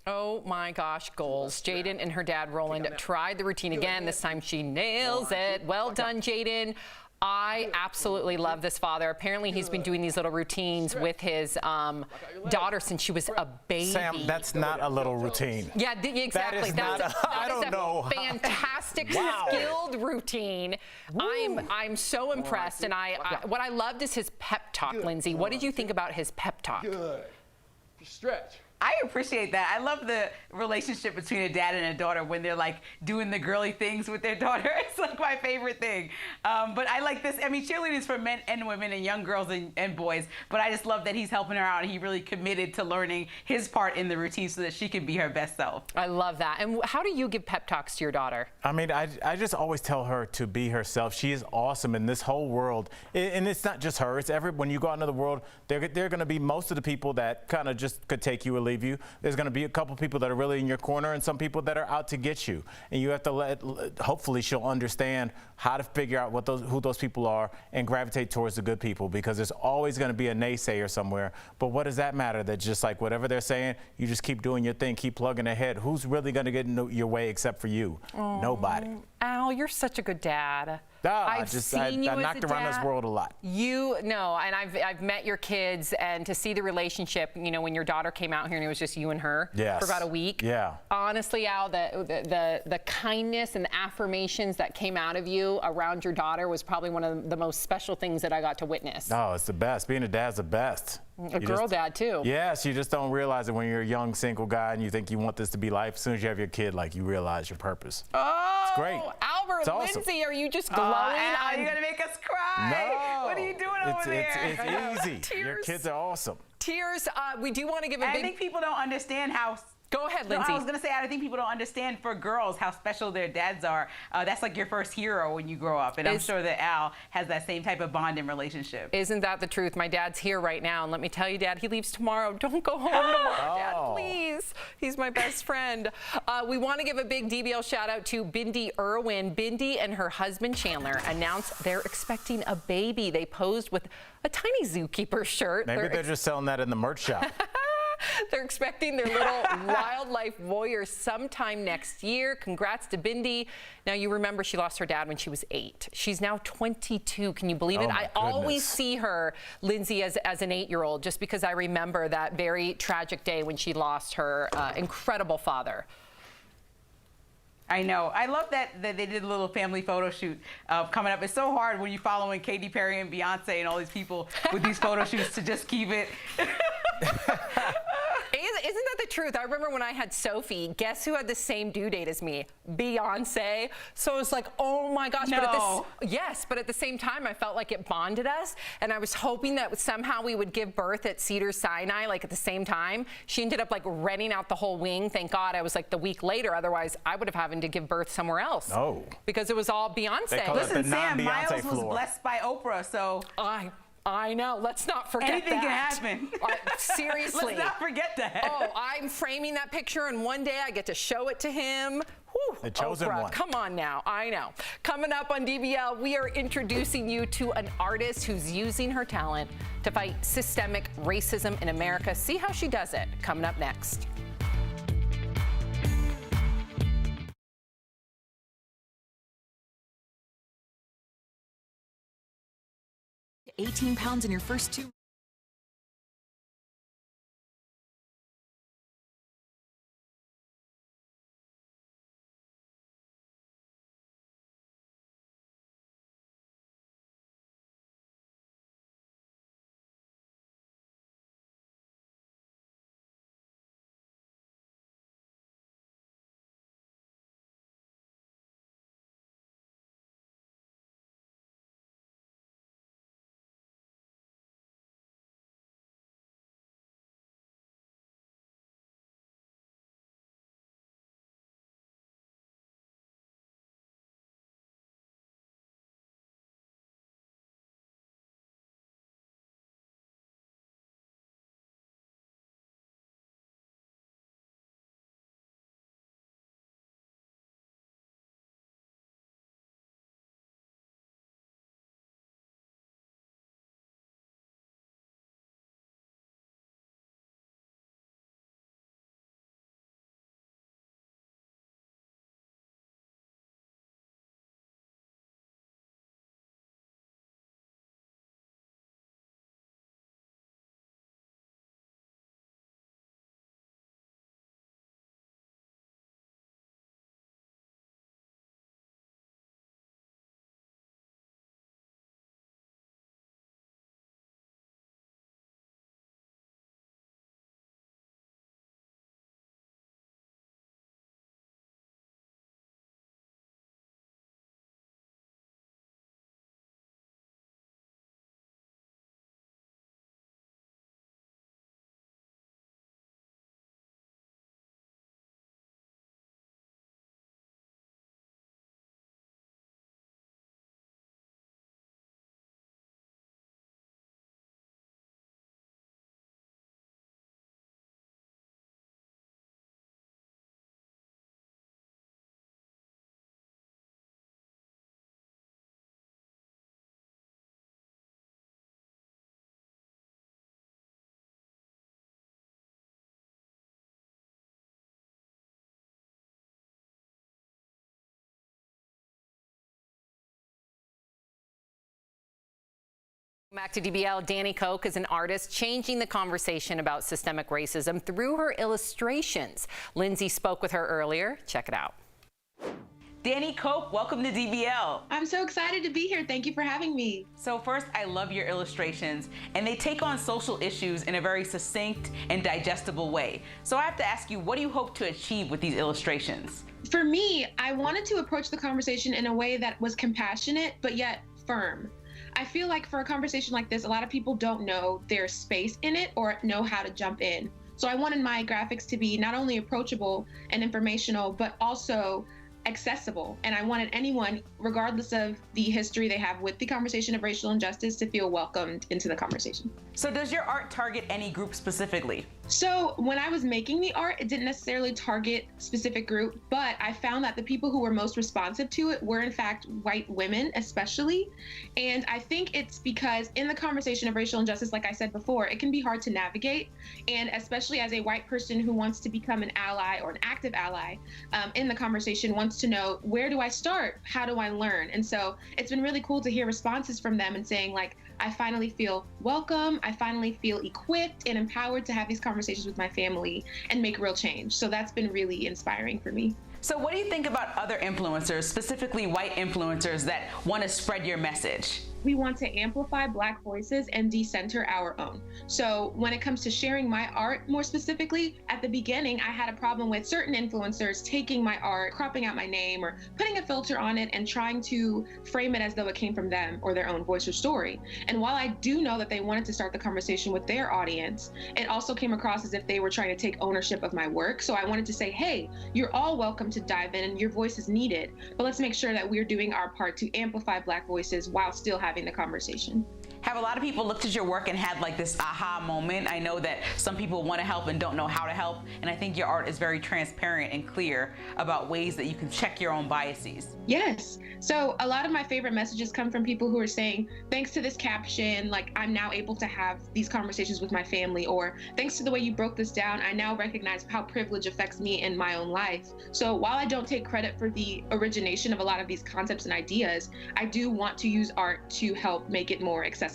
Oh my gosh, goals. Jaden and her dad, Roland, tried the routine again. This time she nails it. Well done, Jaden. I absolutely love this father. Apparently he's been doing these little routines with his daughter since she was a baby. Sam, that's not a little routine. Yeah, exactly. That is I don't know. Fantastic, skilled routine. I'm so impressed, and what I loved is his pep talk, Lindsay. What did you think about his pep talk? Good. Stretch. I appreciate that. I love the relationship between a dad and a daughter when they're like doing the girly things with their daughter. It's like my favorite thing. But I like this. I mean, cheerleading is for men and women and young girls and boys. But I just love that he's helping her out, and he really committed to learning his part in the routine so that she can be her best self. I love that. And how do you give pep talks to your daughter? I mean, I just always tell her to be herself. She is awesome in this whole world. And it's not just her. It's when you go out into the world, there are going to be most of the people that kind of just could take you or leave you. There's going to be a couple people that are really in your corner and some people that are out to get you. And you have to hopefully she'll understand how to figure out who those people are and gravitate towards the good people, because there's always going to be a naysayer somewhere. But what does that matter? That just like whatever they're saying, you just keep doing your thing, keep plugging ahead. Who's really going to get in your way except for you? Aww. Nobody. Al, you're such a good dad. I've knocked around this world a lot. And I've met your kids, and to see the relationship, you know, when your daughter came out here and it was just you and her for about a week. Yeah. Honestly, Al, the kindness and the affirmations that came out of you around your daughter was probably one of the most special things that I got to witness. Oh, it's the best. Being a dad's the best. A girl dad too. Yes, you just don't realize it when you're a young single guy and you think you want this to be life. As soon as you have your kid, like, you realize your purpose. Oh, it's great. Albert, it's awesome. Lindsay, are you just glowing? Al, you're gonna make us cry. No. What are you doing over there? It's easy. Your kids are awesome. Tears. We do want to give a I big. think people don't understand how Go ahead, No, Lindsay. I was going to say, I think people don't understand for girls how special their dads are. That's like your first hero when you grow up. And I'm sure that Al has that same type of bond and relationship. Isn't that the truth? My dad's here right now. And let me tell you, Dad, he leaves tomorrow. Don't go home tomorrow, Dad, please. He's my best friend. We want to give a big DBL shout out to Bindi Irwin. Bindi and her husband, Chandler, announced they're expecting a baby. They posed with a tiny zookeeper shirt. Maybe they're just selling that in the merch shop. They're expecting their little wildlife warrior sometime next year. Congrats to Bindi. Now, you remember she lost her dad when she was 8. She's now 22. Can you believe it? I always see her, Lindsay, as an 8-year-old, just because I remember that very tragic day when she lost her incredible father. I know. I love that they did a little family photo shoot coming up. It's so hard when you're following Katy Perry and Beyonce and all these people with these photo shoots to just keep it. Isn't that the truth? I remember when I had Sophie, guess who had the same due date as me? Beyonce. So it was like, oh my gosh. No. But at the same time, I felt like it bonded us. And I was hoping that somehow we would give birth at Cedars-Sinai, like at the same time. She ended up like renting out the whole wing. Thank God I was like the week later. Otherwise, I would have having to give birth somewhere else. No. Because it was all Beyonce. Listen, Sam, Miles was blessed by Oprah, so. I know. Let's not forget Anything that. can happen. Seriously. Let's not forget that. Oh, I'm framing that picture, and one day I get to show it to him. Whew, the chosen Oprah, one. Come on now. I know. Coming up on DBL, we are introducing you to an artist who's using her talent to fight systemic racism in America. See how she does it. Coming up next. 18 pounds in your first 2. Back to DBL, Danny Koch is an artist changing the conversation about systemic racism through her illustrations. Lindsay spoke with her earlier. Check it out. Danny Koch, welcome to DBL. I'm so excited to be here. Thank you for having me. So first, I love your illustrations, and they take on social issues in a very succinct and digestible way. So I have to ask you, what do you hope to achieve with these illustrations? For me, I wanted to approach the conversation in a way that was compassionate, but yet firm. I feel like for a conversation like this, a lot of people don't know their space in it or know how to jump in. So I wanted my graphics to be not only approachable and informational, but also accessible. And I wanted anyone, regardless of the history they have with the conversation of racial injustice, to feel welcomed into the conversation. So does your art target any group specifically? So when I was making the art, it didn't necessarily target a specific group, but I found that the people who were most responsive to it were in fact white women, especially. And I think it's because in the conversation of racial injustice, like I said before, it can be hard to navigate. And especially as a white person who wants to become an ally or an active ally in the conversation, wants to know, where do I start? How do I learn? And so it's been really cool to hear responses from them and saying, like, I finally feel welcome. I finally feel equipped and empowered to have these conversations with my family and make real change. So that's been really inspiring for me. So what do you think about other influencers, specifically white influencers, that want to spread your message? We want to amplify Black voices and decenter our own. So when it comes to sharing my art more specifically, at the beginning, I had a problem with certain influencers taking my art, cropping out my name or putting a filter on it and trying to frame it as though it came from them or their own voice or story. And while I do know that they wanted to start the conversation with their audience, it also came across as if they were trying to take ownership of my work. So I wanted to say, hey, you're all welcome to dive in and your voice is needed, but let's make sure that we're doing our part to amplify Black voices while still having the conversation. Have a lot of people looked at your work and had like this aha moment? I know that some people want to help and don't know how to help, and I think your art is very transparent and clear about ways that you can check your own biases. Yes. So a lot of my favorite messages come from people who are saying, thanks to this caption, like, I'm now able to have these conversations with my family, or thanks to the way you broke this down, I now recognize how privilege affects me in my own life. So while I don't take credit for the origination of a lot of these concepts and ideas, I do want to use art to help make it more accessible.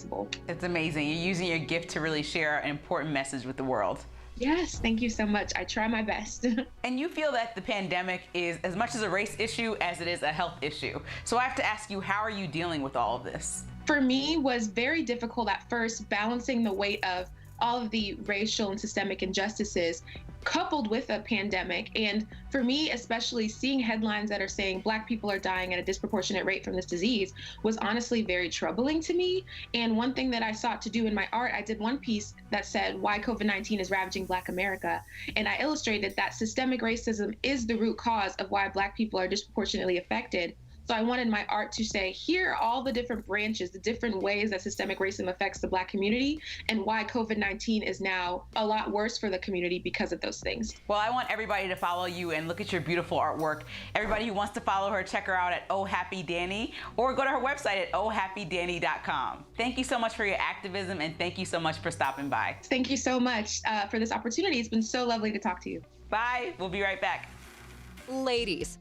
It's amazing. You're using your gift to really share an important message with the world. Yes, thank you so much. I try my best. And you feel that the pandemic is as much as a race issue as it is a health issue. So I have to ask you, how are you dealing with all of this? For me, was very difficult at first, balancing the weight of all of the racial and systemic injustices coupled with a pandemic. And for me, especially seeing headlines that are saying Black people are dying at a disproportionate rate from this disease was honestly very troubling to me. And one thing that I sought to do in my art, I did one piece that said why COVID-19 is ravaging Black America. And I illustrated that systemic racism is the root cause of why Black people are disproportionately affected. So I wanted my art to say, here are all the different branches, the different ways that systemic racism affects the Black community, and why COVID-19 is now a lot worse for the community because of those things. Well, I want everybody to follow you and look at your beautiful artwork. Everybody who wants to follow her, check her out at Oh Happy Dani, or go to her website at ohhappydani.com. Thank you so much for your activism, and thank you so much for stopping by. Thank you so much for this opportunity. It's been so lovely to talk to you. Bye. We'll be right back. Ladies,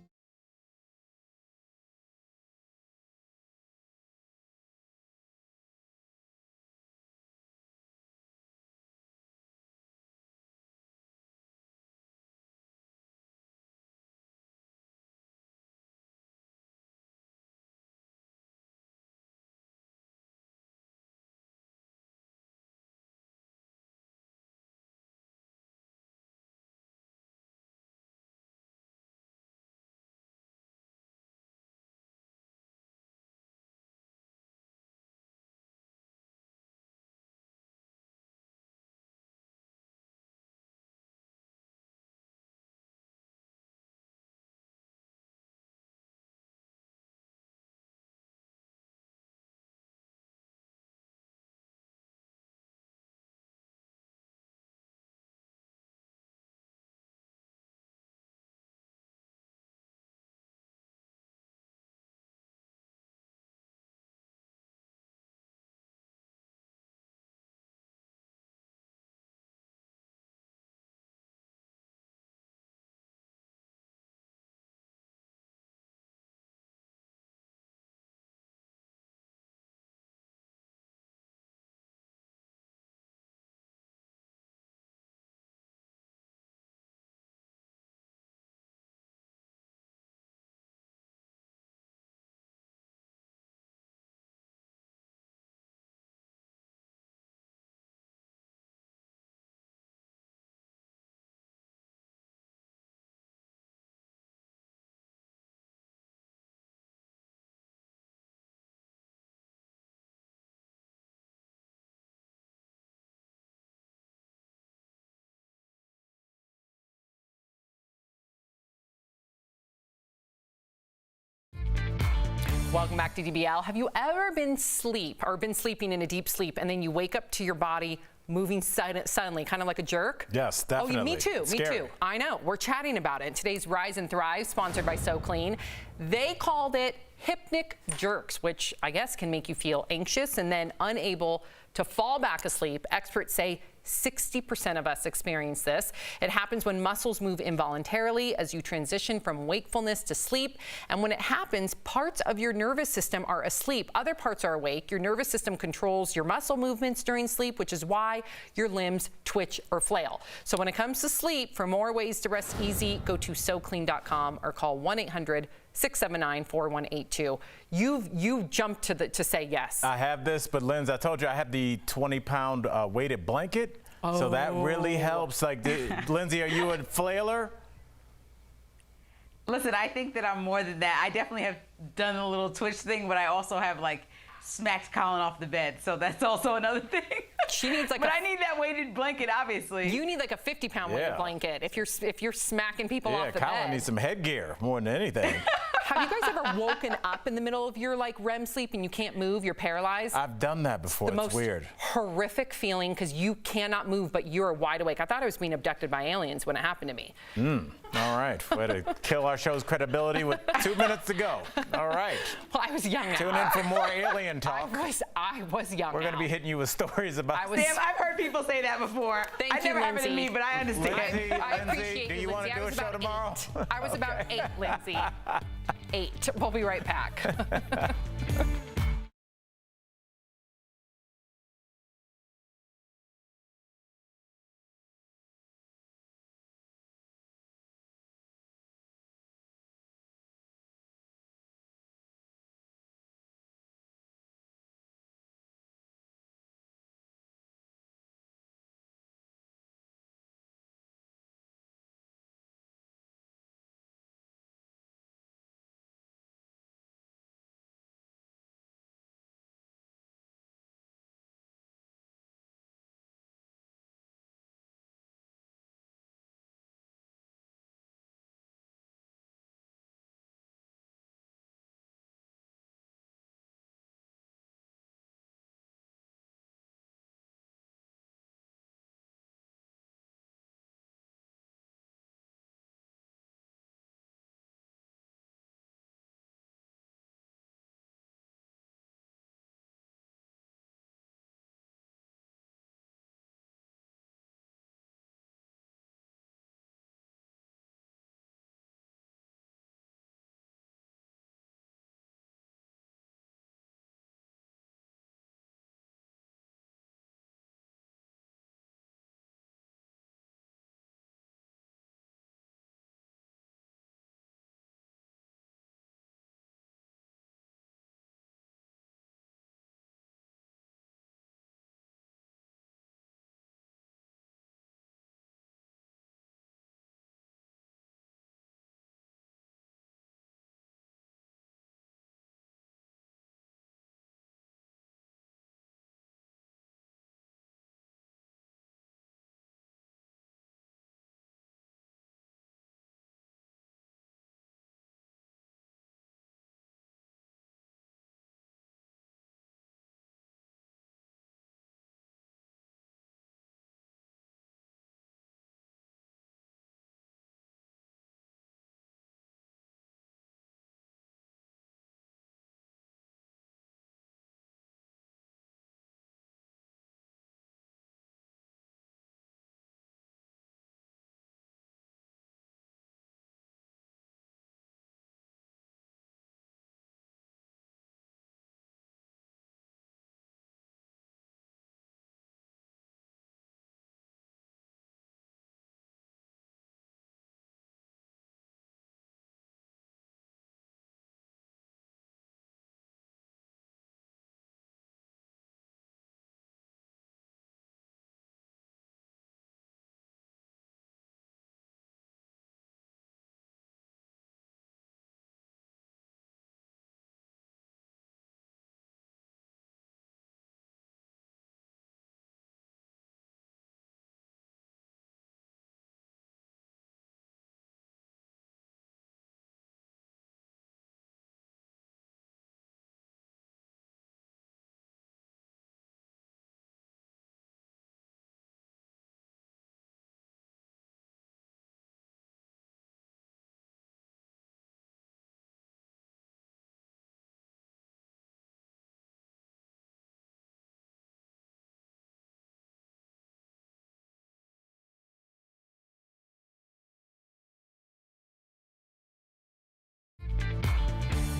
Welcome back to DBL. Have you ever been sleeping in a deep sleep and then you wake up to your body moving suddenly, kind of like a jerk? Yes, definitely. Oh, me too. It's Me scary. too. I know. We're chatting about it in today's Rise and Thrive, sponsored by So Clean. They called it hypnic jerks, which I guess can make you feel anxious and then unable to fall back asleep. Experts say 60% of us experience this. It happens when muscles move involuntarily as you transition from wakefulness to sleep. And when it happens, parts of your nervous system are asleep. Other parts are awake. Your nervous system controls your muscle movements during sleep, which is why your limbs twitch or flail. So when it comes to sleep, for more ways to rest easy, go to SoClean.com or call 1-800-679-4182. You jumped to say yes. I have this, but Lindsay, I told you I have the 20-pound weighted blanket. So that really helps. Like, Lindsay, are you a flailer? Listen, I think that I'm more than that. I definitely have done a little twitch thing, but I also have like smacked Colin off the bed. So that's also another thing. She needs like but I need that weighted blanket, obviously. You need like a 50-pound weighted blanket if you're smacking people off the Colin bed. needs some headgear more than anything. Have you guys ever woken up in the middle of your like REM sleep and you can't move, you're paralyzed? I've done that before. The It's most weird. horrific feeling because you cannot move, but you're wide awake. I thought I was being abducted by aliens when it happened to me. All right. Way to kill our show's credibility with 2 minutes to go. All right. Well, I was young now. Tune in for more alien talk. I was young. We're going to be hitting you with stories about. Sam, I've heard people say that before. Thank I you, never happened to Lindsay. me, but I understand. I appreciate do you, you want to Lindsay. do a show tomorrow? I was about 8, Lindsay. 8. We'll be right back.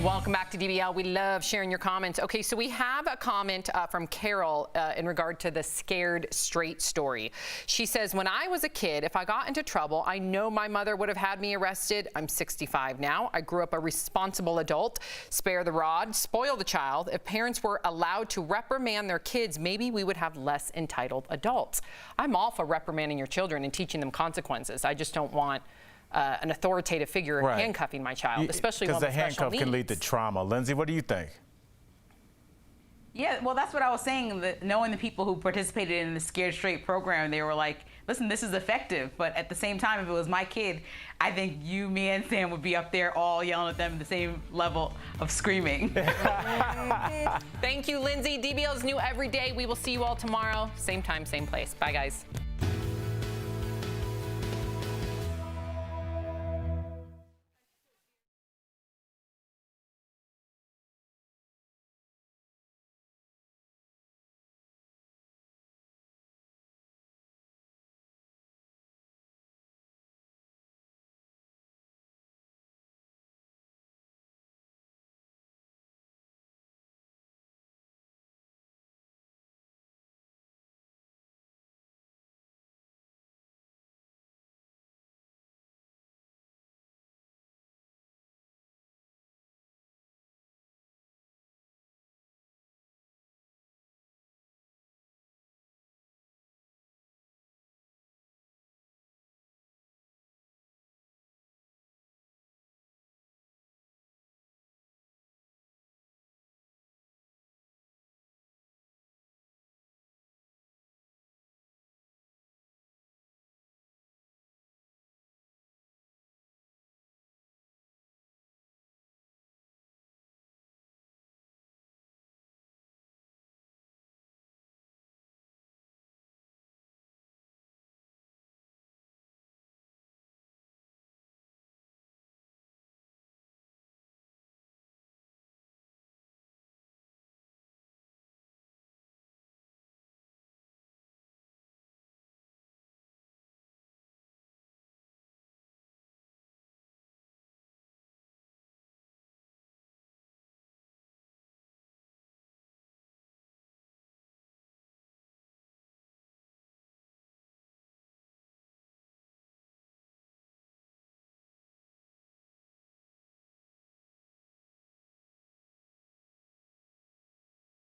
Welcome back to DBL. We love sharing your comments. Okay, so we have a comment from Carol in regard to the scared straight story. She says, when I was a kid, if I got into trouble, I know my mother would have had me arrested. I'm 65 now. I grew up a responsible adult. Spare the rod, spoil the child. If parents were allowed to reprimand their kids, maybe we would have less entitled adults. I'm all for reprimanding your children and teaching them consequences. I just don't want an authoritative figure handcuffing my child, especially one with special needs. Because the handcuff can lead to trauma. Lindsay, what do you think? Yeah, well, that's what I was saying. That knowing the people who participated in the Scared Straight program, they were like, listen, this is effective. But at the same time, if it was my kid, I think you, me, and Sam would be up there all yelling at them the same level of screaming. Thank you, Lindsay. DBL is new every day. We will see you all tomorrow. Same time, same place. Bye, guys.